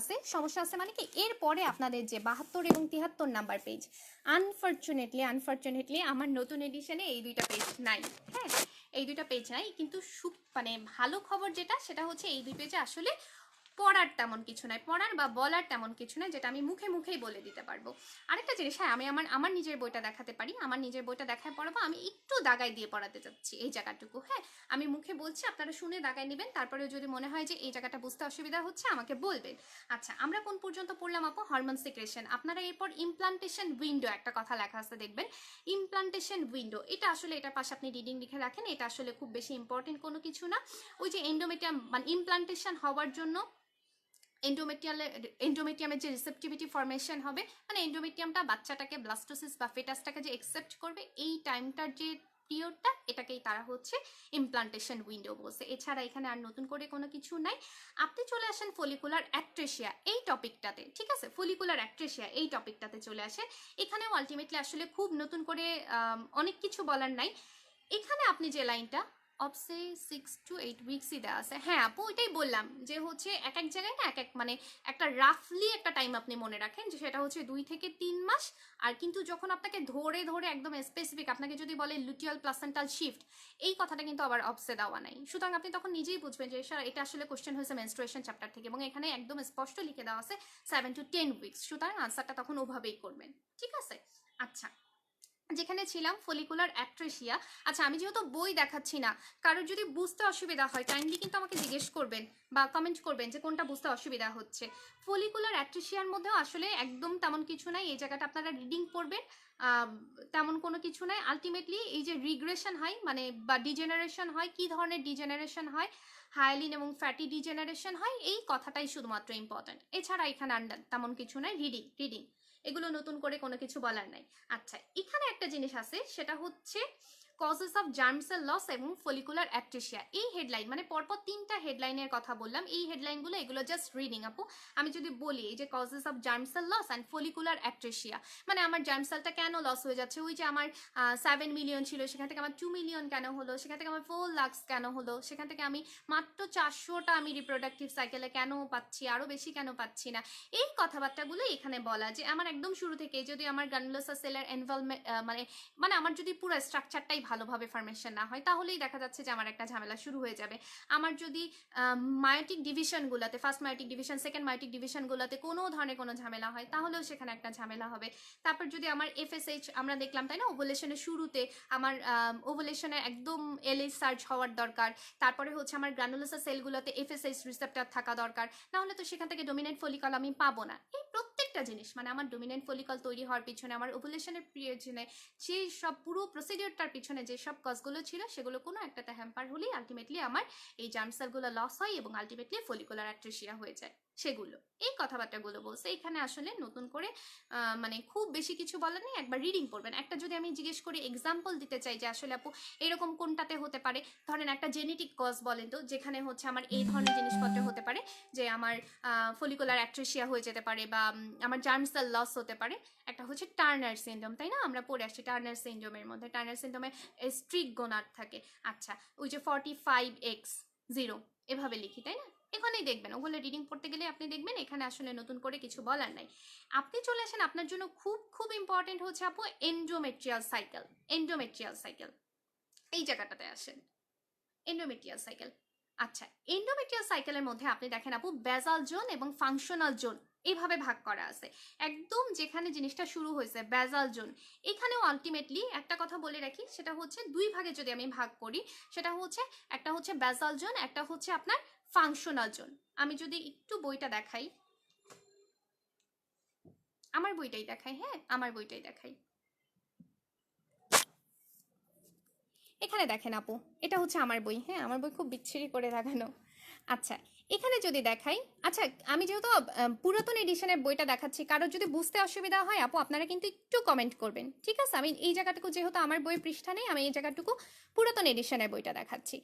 আছে মানে কি, এরপরে আপনাদের যে 72 এবং 73 নাম্বার পেজ, আনফরচুনেটলি আমার নতুন এডিশনে এই দুইটা পেজ নাই। হ্যাঁ, এই দুইটা পেজ নাই, কিন্তু মানে ভালো খবর যেটা, সেটা হচ্ছে এই দুই পেজে আসলে পড়ার তেমন কিছু নাই, পড়ার বা বলার তেমন কিছু নাই, যেটা আমি মুখেই বলে দিতে পারবো। আরেকটা জিনিস, হ্যাঁ আমি আমার নিজের বইটা দেখাতে পারি, আমার নিজের বইটা দেখায় পড়াবো। আমি একটু দাগাই দিয়ে পড়াতে চাচ্ছি এই জায়গাটুকু। হ্যাঁ, আমি মুখে বলছি, আপনারা শুনে দাগাই নেবেন, তারপরে যদি মনে হয় যে এই জায়গাটা বুঝতে অসুবিধা হচ্ছে আমাকে বলবেন। আচ্ছা, আমরা কোন পর্যন্ত পড়লাম আপু? Hormone secretion. আপনারা এরপর ইমপ্লান্টেশন উইন্ডো একটা কথা লেখা আছে দেখবেন, ইমপ্লান্টেশন উইন্ডো। এটা আসলে এটার পাশে আপনি রিডিং লিখে রাখেন, এটা আসলে খুব বেশি ইম্পর্টেন্ট কোনো কিছু না। ওই যে এন্ডোমেট্রিয়াম মানে ইমপ্লান্টেশন হওয়ার জন্য এন্ডোমেট্রিয়ামের যে রিসেপটিভিটি ফর্মেশন হবে, মানে এন্ডোমেট্রিয়ামটা বাচ্চাটাকে, ব্লাস্টোসিস বা ফেটাসটাকে যে অ্যাকসেপ্ট করবে, এই টাইমটার যে পিরিয়ডটা, এটাকেই তারা হচ্ছে ইমপ্লান্টেশন উইন্ডো বলছে। এছাড়া এখানে আর নতুন করে কোনো কিছু নাই। আপনি চলে আসেন ফলিকুলার অ্যাট্রেসিয়া এই টপিকটাতে। ঠিক আছে, ফলিকুলার অ্যাট্রেসিয়া এই টপিকটাতে চলে আসেন। এখানেও আলটিমেটলি আসলে খুব নতুন করে অনেক কিছু বলার নাই। এখানে আপনি যে লাইনটা অবসে 6 to 8 উইকসই দেওয়া আছে। হ্যাঁ আপু, ওইটাই বললাম যে হচ্ছে এক এক জায়গায় না মানে একটা রাফলি একটা টাইম আপনি মনে রাখেন, যে সেটা হচ্ছে 2 থেকে 3 মাস। আর কিন্তু যখন আপনাকে ধরে একদম স্পেসিফিক আপনাকে যদি বলে লুটিয়াল প্লাসেন্টাল শিফট, এই কথাটা কিন্তু আবার অবসে দেওয়া নাই। সুতরাং আপনি তখন নিজেই বুঝবেন যে এটা আসলে কোশ্চেন হয়েছে মেনস্ট্রুয়েশন চ্যাপ্টার থেকে, এবং এখানে একদম স্পষ্ট লিখে দেওয়া আছে 7 to 10 উইকস। সুতরাং আনসারটা তখন ওভাবেই করবেন। ঠিক আছে, আচ্ছা যেখানে ছিলাম ফলিকুলার অ্যাট্রেসিয়া। আচ্ছা, আমি যেহেতু বই দেখাচ্ছি না, কারোর যদি বুঝতে অসুবিধা হয় কাইন্ডলি কিন্তু আমাকে জিজ্ঞেস করবেন বা কমেন্ট করবেন যে কোনটা বুঝতে অসুবিধা হচ্ছে। ফলিকুলার অ্যাট্রেসিয়ার মধ্যেও আসলে একদম তেমন কিছু নাই, এই জায়গাটা আপনারা রিডিং পড়বেন, তেমন কোনো কিছু নাই। আলটিমেটলি এই যে রিগ্রেশন হয় মানে বা ডিজেনারেশন হয়, কি ধরনের ডিজেনারেশন হয়, হায়ালিন এবং ফ্যাটি ডিজেনারেশন হয়, এই কথাটাই শুধুমাত্র ইম্পর্টেন্ট। এছাড়া এখানে তেমন কিছু নাই, রিডিং এগুলো নতুন করে কোনো কিছু বলার নাই। আচ্ছা, এখানে একটা জিনিস আছে, সেটা হচ্ছে causes of germ cell loss এবং ফলিকুলার অ্যাট্রেসিয়া। এই হেডলাইন মানে পরপর 3টা হেডলাইনের কথা বললাম, এই হেডলাইনগুলো এগুলো জাস্ট রিডিং আপু। আমি যদি বলি এই যে causes of germ cell loss and follicular atresia, মানে আমার জার্ম সেলটা কেন লস হয়ে যাচ্ছে, ওই যে আমার 7 মিলিয়ন ছিল সেখান থেকে আমার 2 মিলিয়ন কেন হলো, সেখান থেকে আমার 4 লাখ কেন হলো, সেখান থেকে আমি মাত্র 400টা আমি রিপ্রোডাক্টিভ সাইকেলে কেন পাচ্ছি, আরও বেশি কেন পাচ্ছি না, এই কথাবার্তাগুলো এখানে বলা। যে আমার একদম শুরু থেকে যদি আমার গ্রানুলোসা সেলের এনভলভমেন্ট মানে আমার যদি পুরো স্ট্রাকচারটাই ভালোভাবে ফরমেশন না হয়, তাহলেই দেখা যাচ্ছে যে আমার একটা ঝামেলা শুরু হয়ে যাবে। আমার যদি মায়োটিক ডিভিশনগুলোতে, ফার্স্ট মায়োটিক ডিভিশন, সেকেন্ড মায়োটিক ডিভিশনগুলোতে কোনো ধরনের কোনো ঝামেলা হয়, তাহলেও সেখানে একটা ঝামেলা হবে। তারপর যদি আমার এফএসএইচ আমরা দেখলাম তাই না, ওভুলেশনের শুরুতে আমার ওভুলেশনে একদম এলএইচ সার্চ হওয়ার দরকার, তারপরে হচ্ছে আমার গ্রানুলোসা সেলগুলোতে এফএসএইচ রিসেপ্টর থাকা দরকার, নাহলে তো সেখান থেকে ডোমিনেন্ট ফলিকল আমি পাবো না। এই প্রত্যেকটা জিনিস মানে আমার ডোমিনেন্ট ফলিকল তৈরি হওয়ার পিছনে, আমার ওভুলেশনের পিছনে, সেই সব পুরো প্রসিডিওরটার পিছনে যে সব কজগুলো ছিল, সেগুলো কোনো একটাতে হ্যাম্পার হলেই আলটিমেটলি আমার এই জার্ম সেলগুলো লস হয় এবং আলটিমেটলি ফলিকুলার অ্যাট্রেসিয়া হয়ে যায়। সেগুলো এই কথাবার্তাগুলো বলছে। এখানে আসলে নতুন করে মানে খুব বেশি কিছু বলার নেই, একবার রিডিং পড়বেন। একটা যদি আমি জিজ্ঞেস করি এক্সাম্পল দিতে চাই যে আসলে আপু এরকম কোনটাতে হতে পারে, ধরেন একটা জেনেটিক কজ বলেন তো, যেখানে হচ্ছে আমার এই ধরনের জিনিসপত্র হতে পারে, যে আমার ফলিকুলার অ্যাট্রেসিয়া হয়ে যেতে পারে বা আমার জার্ম সেল লস হতে পারে। একটা হচ্ছে টার্নার সিনড্রোম, তাই না, আমরা পড়ে আসছি টার্নার সিনড্রোমের মধ্যে, টার্নার সিনড্রোমে স্ট্রিক গোনাড থাকে। আচ্ছা, ওই যে 45x0 এভাবে লিখি, তাই না, এখানেই দেখবেন, ওগুলো রিডিং পড়তে গেলে আপনি দেখবেন এখানে আসলে নতুন করে কিছু বলার নাই। আপনি চলে আসেন, আপনার জন্য খুব খুব ইম্পর্টেন্ট হচ্ছে আপু এন্ডোমেট্রিয়াল সাইকেল। এন্ডোমেট্রিয়াল সাইকেল এই জায়গাটাতে আসেন, এন্ডোমেট্রিয়াল সাইকেল। আচ্ছা, এন্ডোমেট্রিয়াল সাইকেলের মধ্যে আপনি দেখেন আপু বেজাল জোন এবং ফাংশনাল জোন এইভাবে ভাগ করা আছে। একদম যেখানে জিনিসটা শুরু হয়েছে বেজাল জোন, এখানেও আলটিমেটলি একটা কথা বলে রাখি, সেটা হচ্ছে দুই ভাগে যদি আমি ভাগ করি, সেটা হচ্ছে একটা হচ্ছে বেজাল জোন, একটা হচ্ছে আপনার ফাংশনাল জোন। আমি যদি একটু বইটা দেখাই, আমার বইটাই দেখাই, হ্যাঁ আমার বইটাই দেখাই। এখানে দেখেন আপু, এটা হচ্ছে আমার বই, হ্যাঁ আমার বই খুব বিচ্ছিরি করে লাগানো। আচ্ছা, এখানে যদি দেখাই, আচ্ছা আমি যেহেতু পুরাতন এডিশনের বইটা দেখাচ্ছি, কারোর যদি বুঝতে অসুবিধা হয় আপু আপনারা কিন্তু একটু কমেন্ট করবেন, ঠিক আছে? আমি এই জায়গাটুকু যেহেতু আমার বইয়ের পৃষ্ঠা নেই, আমি এই জায়গাটুকু পুরাতন এডিশনের বইটা দেখাচ্ছি।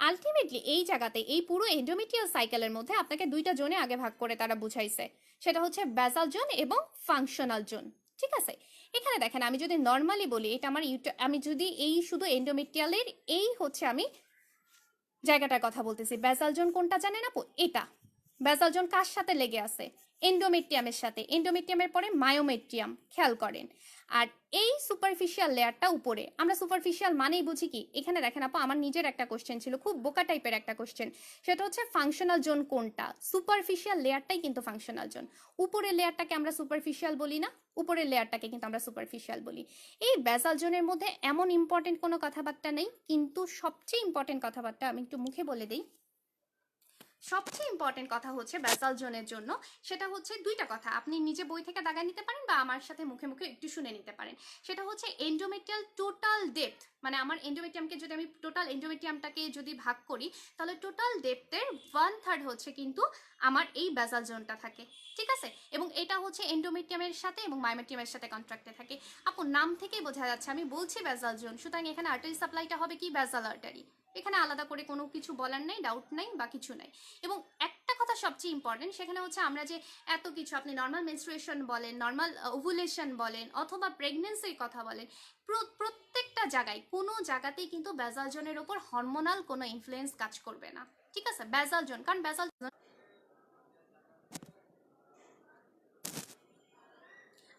আলটিমেটলি এই জায়গাতে এই পুরো এন্ডোমেট্রিয়াল সাইকেলের মধ্যে আপনাকে দুইটা জোনে আগে ভাগ করে তারা বুঝাইছে, সেটা হচ্ছে বেসাল জোন এবং ফাংশনাল জোন, ঠিক আছে? এখানে দেখেন আমি যদি নর্মালি বলি, এটা আমার আমি যদি এই শুধু এন্ডোমেট্রিয়ালের এই হচ্ছে আমি জায়গাটার কথা বলতেছি, বেসাল জোন কোনটা জানেন আপু? এটা বেসাল জোন কার সাথে লেগে আছে? এন্ডোমেট্রিয়ামের সাথে। এন্ডোমেট্রিয়ামের পরে মায়োমেট্রিয়াম, খেয়াল করেন। আর এই সুপারফিশিয়াল লেয়ারটা উপরে, আমরা সুপারফিশিয়াল মানেই বুঝি কি? এখানে দেখেন আপু আমার নিজের একটা কোশ্চেন ছিল, খুব বোকা টাইপের একটা কোশ্চেন, সেটা হচ্ছে ফাংশনাল জোন কোনটা? সুপারফিশিয়াল লেয়ারটাই কিন্তু ফাংশনাল জোন। উপরের লেয়ারটাকে আমরা সুপারফিশিয়াল বলি না, উপরের লেয়ারটাকে কিন্তু আমরা সুপারফিশিয়াল বলি। এই বেসাল জোনের মধ্যে এমন ইম্পর্টেন্ট কোনো কথাবার্তা নেই, কিন্তু সবচেয়ে ইম্পর্টেন্ট কথাবার্তা আমি একটু মুখে বলে দিই। সবচেয়ে ইম্পর্টেন্ট কথা হচ্ছে বেসাল জোনের জন্য, সেটা হচ্ছে দুইটা কথা, আপনি নিজে বই থেকে দাগা নিতে পারেন বা আমার সাথে মুখে মুখে একটু শুনে নিতে পারেন। সেটা হচ্ছে এন্ডোমেট্রিয়াল টোটাল ডেপথ, মানে আমার এন্ডোমেট্রিয়ামকে যদি আমি টোটাল এন্ডোমেট্রিয়ামটাকে যদি ভাগ করি, তাহলে টোটাল ডেপথের 1/3 হচ্ছে কিন্তু আমার এই বেসাল জোনটা থাকে, ঠিক আছে? এবং এটা হচ্ছে এন্ডোমেট্রিয়ামের সাথে এবং মায়োমেট্রিয়ামের সাথে কন্ট্রাক্টে থাকে। আপু নাম থেকেই বোঝা যাচ্ছে আমি বলছি বেসাল জোন, সুতরাং এখানে আর্টারি সাপ্লাইটা হবে কি? Basal artery. এখানে আলাদা করে কোনো কিছু বলার নেই, ডাউট নাই বা কিছু নাই। এবং একটা কথা সবচেয়ে ইম্পর্টেন্ট, সেখানে হচ্ছে আমরা যে এত কিছু, আপনি নর্মাল মেনস্ট্রুয়েশন বলেন, নর্মাল ওভুলেশন বলেন, অথবা প্রেগনেন্সির কথা বলেন, প্রত্যেকটা জায়গায় কোনো জায়গাতেই কিন্তু বেসাল জোনের ওপর হরমোনাল কোনো ইনফ্লুয়েন্স কাজ করবে না, ঠিক আছে? বেসাল জোন, কারণ বেসাল,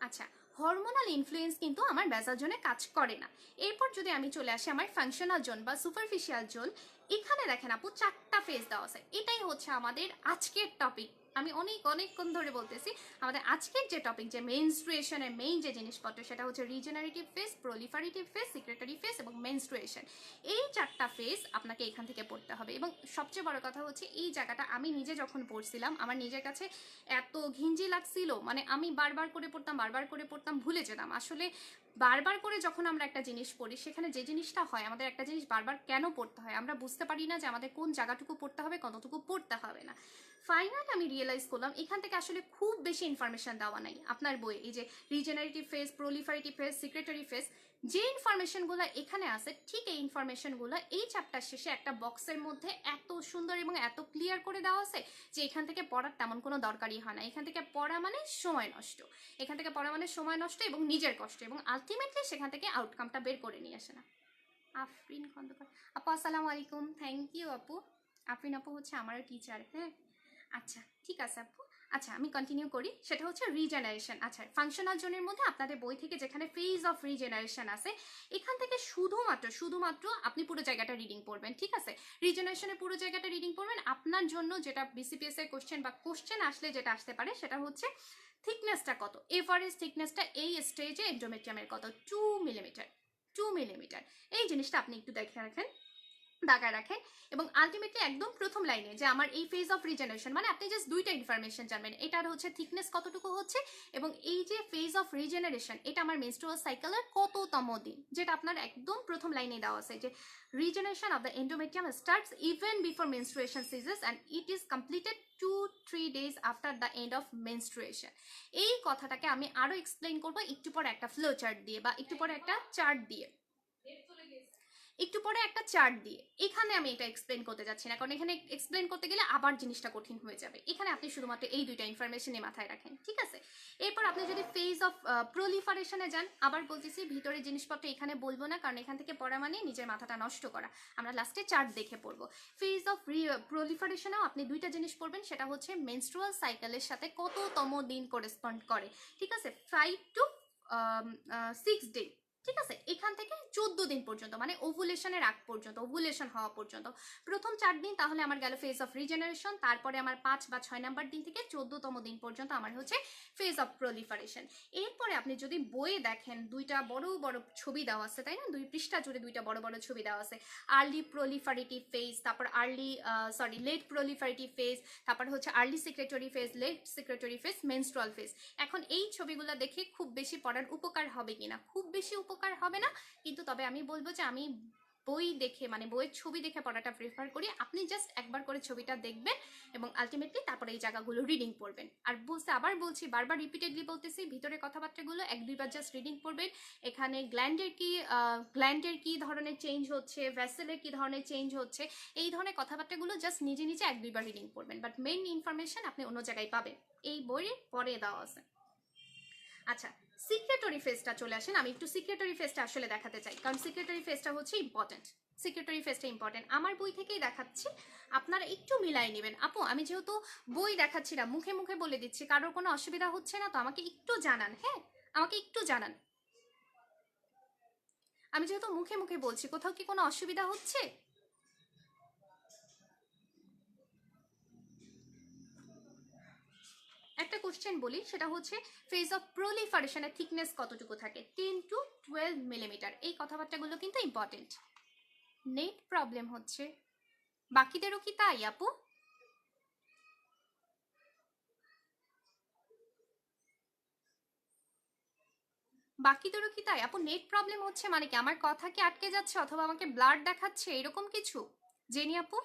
আচ্ছা, হরমোনাল ইনফ্লুয়েন্স কিন্তু আমার বেসাল জোনে কাজ করে না। এরপর যদি আমি চলে আসি আমার ফাংশনাল জোন বা সুপারফিশিয়াল জোন, এখানে দেখেন আপু 4টা ফেজ দেওয়া আছে। এটাই হচ্ছে আমাদের আজকের টপিক, আমি অনেকক্ষণ ধরে বলতেছি। আমাদের আজকের যে টপিক, যে মেনস্ট্রুয়েশনের মেইন যে জিনিসপত্র, সেটা হচ্ছে regenerative phase, proliferative phase, secretary phase এবং মেনস্ট্রুয়েশন। এই 4টা ফেজ আপনাকে এখান থেকে পড়তে হবে। এবং সবচেয়ে বড় কথা হচ্ছে এই জায়গাটা আমি নিজে যখন পড়ছিলাম আমার নিজের কাছে এত ঘিঞ্জি লাগছিল, মানে আমি বারবার করে পড়তাম, ভুলে যেতাম আসলে। বারবার করে যখন আমরা একটা জিনিস পড়ি, সেখানে যে জিনিসটা হয়, আমাদের একটা জিনিস বারবার কেন পড়তে হয় আমরা বুঝতে পারি না, যে আমাদের কোন জায়গাটুকু পড়তে হবে, কতটুকু পড়তে হবে না। ফাইনাল আমি রিয়েলাইজ করলাম এখান থেকে আসলে খুব বেশি ইনফরমেশন দেওয়া নাই আপনার বইয়ে। এই যে regenerative phase, proliferative phase, secretary phase, যে ইনফরমেশনগুলো এখানে আছে, ঠিক এই ইনফরমেশনগুলো এই চ্যাপ্টার শেষে একটা বক্সের মধ্যে এত সুন্দর এবং এত ক্লিয়ার করে দেওয়া আছে যে এখান থেকে পড়ার তেমন কোনো দরকারই হয় না। এখান থেকে পড়া মানে সময় নষ্ট, এখান থেকে পড়া মানে সময় নষ্ট এবং নিজের কষ্ট, এবং আলটিমেটলি সেখান থেকে আউটকামটা বের করে নিয়ে আসে না। আফরিন খন্দকার আপু, আসসালামু আলাইকুম। থ্যাংক ইউ আপু। আফরিন আপু হচ্ছে আমারও টিচার, হ্যাঁ। আচ্ছা ঠিক আছে আপু। আচ্ছা আমি কন্টিনিউ করি, সেটা হচ্ছে রিজেনারেশন। আচ্ছা, ফাংশনাল জোনের মধ্যে আপনাদের বই থেকে যেখানে ফেজ অফ রিজেনারেশন আছে, এখান থেকে শুধুমাত্র আপনি পুরো জায়গাটা রিডিং পড়বেন, ঠিক আছে? রিজেনারেশনের পুরো জায়গাটা রিডিং পড়বেন। আপনার জন্য যেটা বিসিপিএস এর কোশ্চেন বা কোশ্চেন আসলে যেটা আসতে পারে, সেটা হচ্ছে থিকনেসটা কত, এভারেজ থিকনেসটা এই স্টেজে এন্ডোমেট্রিয়ামের কত, 2 মিলিমিটার। 2 মিলিমিটার, এই জিনিসটা আপনি একটু দেখে রাখেন, দাগা রাখেন। এবং আলটিমেটলি একদম প্রথম লাইনে যে আমার এই ফেজ অফ রিজেনারেশন, মানে আপনি জাস্ট দুইটা ইনফরমেশন জানবেন, এটার হচ্ছে থিকনেস কতটুকু হচ্ছে, এবং এই যে ফেজ অফ রিজেনারেশন, এটা আমার মেনস্ট্রুয়াল সাইকেলের কততম দিন, যেটা আপনার একদম প্রথম লাইনে দেওয়া আছে, যে regeneration of the endometrium starts even before menstruation সিজেস and it is completed 2-3 days after the end of menstruation. এই কথাটাকে আমি আরো এক্সপ্লেন করবো একটু পরে একটা ফ্লো চার্ট দিয়ে, বা একটু পরে একটা চার্ট দিয়ে, এখানে আমি এটা এক্সপ্লেন করতে যাচ্ছি না, কারণ এখানে এক্সপ্লেন করতে গেলে আবার জিনিসটা কঠিন হয়ে যাবে। এখানে আপনি শুধুমাত্র এই দুইটা ইনফরমেশনই মাথায় রাখেন, ঠিক আছে? এরপর আপনি যদি ফেজ অফ প্রলিফারেশনে যান, আবার বলতেছি ভিতরের জিনিসপত্র এখানে বলবো না, কারণ এখান থেকে পড়া মানে নিজের মাথাটা নষ্ট করা, আমরা লাস্টে চার্ট দেখে পড়বো। ফেজ অফ প্রলিফারেশনেও আপনি দুইটা জিনিস পড়বেন, সেটা হচ্ছে মেনস্ট্রুয়াল সাইকেলের সাথে কততম দিন করেসপন্ড করে, ঠিক আছে? 5 to 6 ডে, ঠিক আছে, এখান থেকে 14 দিন পর্যন্ত, মানে ওভুলেশনের আগ পর্যন্ত, ওভুলেশন হওয়া পর্যন্ত প্রথম 4 দিন তাহলে আমার গেল ফেজ অফ রিজেনারেশন, তারপরে আমার 5 বা 6 নাম্বার দিন থেকে 14তম দিন পর্যন্ত আমার হচ্ছে ফেজ অফ প্রলিফারেশন। এরপরে আপনি যদি বইয়ে দেখেন দুইটা বড় বড় ছবি দেওয়া আছে, তাই না, 2 পৃষ্ঠা জুড়ে দুইটা বড় বড় ছবি দেওয়া আছে, আর্লি প্রলিফারেটিভ ফেজ, তারপর লেট প্রলিফারেটিভ ফেজ, তারপর হচ্ছে early secretory phase, late secretory phase, menstrual phase. এখন এই ছবিগুলো দেখে খুব বেশি পড়ার উপকার হবে কিনা, খুব বেশি উপকার হবে না, কিন্তু তবে আমি বলবো যে আমি বই দেখে, মানে বইয়ের ছবি দেখে পড়াটা প্রেফার করি। আপনি জাস্ট একবার করে ছবিটা দেখবেন এবং আলটিমেটলি তারপরে এই জায়গাগুলো রিডিং পড়বেন। আর আবার বলছি, বারবার রিপিটেডলি বলতেছি, ভিতরে কথাবার্তাগুলো 1-2 বার জাস্ট রিডিং পড়বেন। এখানে গ্ল্যান্ডের কি ধরনের চেঞ্জ হচ্ছে, ভেসেলের কি ধরনের চেঞ্জ হচ্ছে, এই ধরনের কথাবার্তাগুলো জাস্ট নিজে নিজে 1-2 বার রিডিং পড়বেন, বাট মেইন ইনফরমেশন আপনি অন্য জায়গায় পাবেন, এই বইয়ের পরে দেওয়া আছে। আচ্ছা, সিক্রেটরি ফেজটা চলে আসেন। আমি একটু সিক্রেটরি ফেজটা আসলে দেখাতে চাই, কারণ সিক্রেটরি ফেজটা হচ্ছে ইম্পর্টেন্ট। সিক্রেটরি ফেজটা ইম্পর্টেন্ট, আমার বই থেকেই দেখাচ্ছি, আপনারা একটু মিলাই নেবেন। আপু আমি যেহেতু বই দেখাচ্ছি না, মুখে মুখে বলে দিচ্ছি, কারোর কোনো অসুবিধা হচ্ছে না তো আমাকে একটু জানান, হ্যাঁ আমাকে একটু জানান। আমি যেহেতু মুখে মুখে বলছি, কোথাও কি কোনো অসুবিধা হচ্ছে? একটা কোশ্চেন বলি, সেটা হচ্ছে ফেজ অফ প্রলিফারেশনের থিকনেস কতটুকু থাকে, 10 to 12 মিলিমিটার। এই কথাবার্তাগুলো কিন্তু ইম্পর্টেন্ট। নেট প্রবলেম হচ্ছে, বাকিদেরও কি তাই আপু? বাকিদেরও কি তাই আপু? নেট প্রবলেম হচ্ছে মানে কি আমার কথা কি আটকে যাচ্ছে অথবা আমাকে ব্লার দেখাচ্ছে এরকম কিছু? জেনি আপু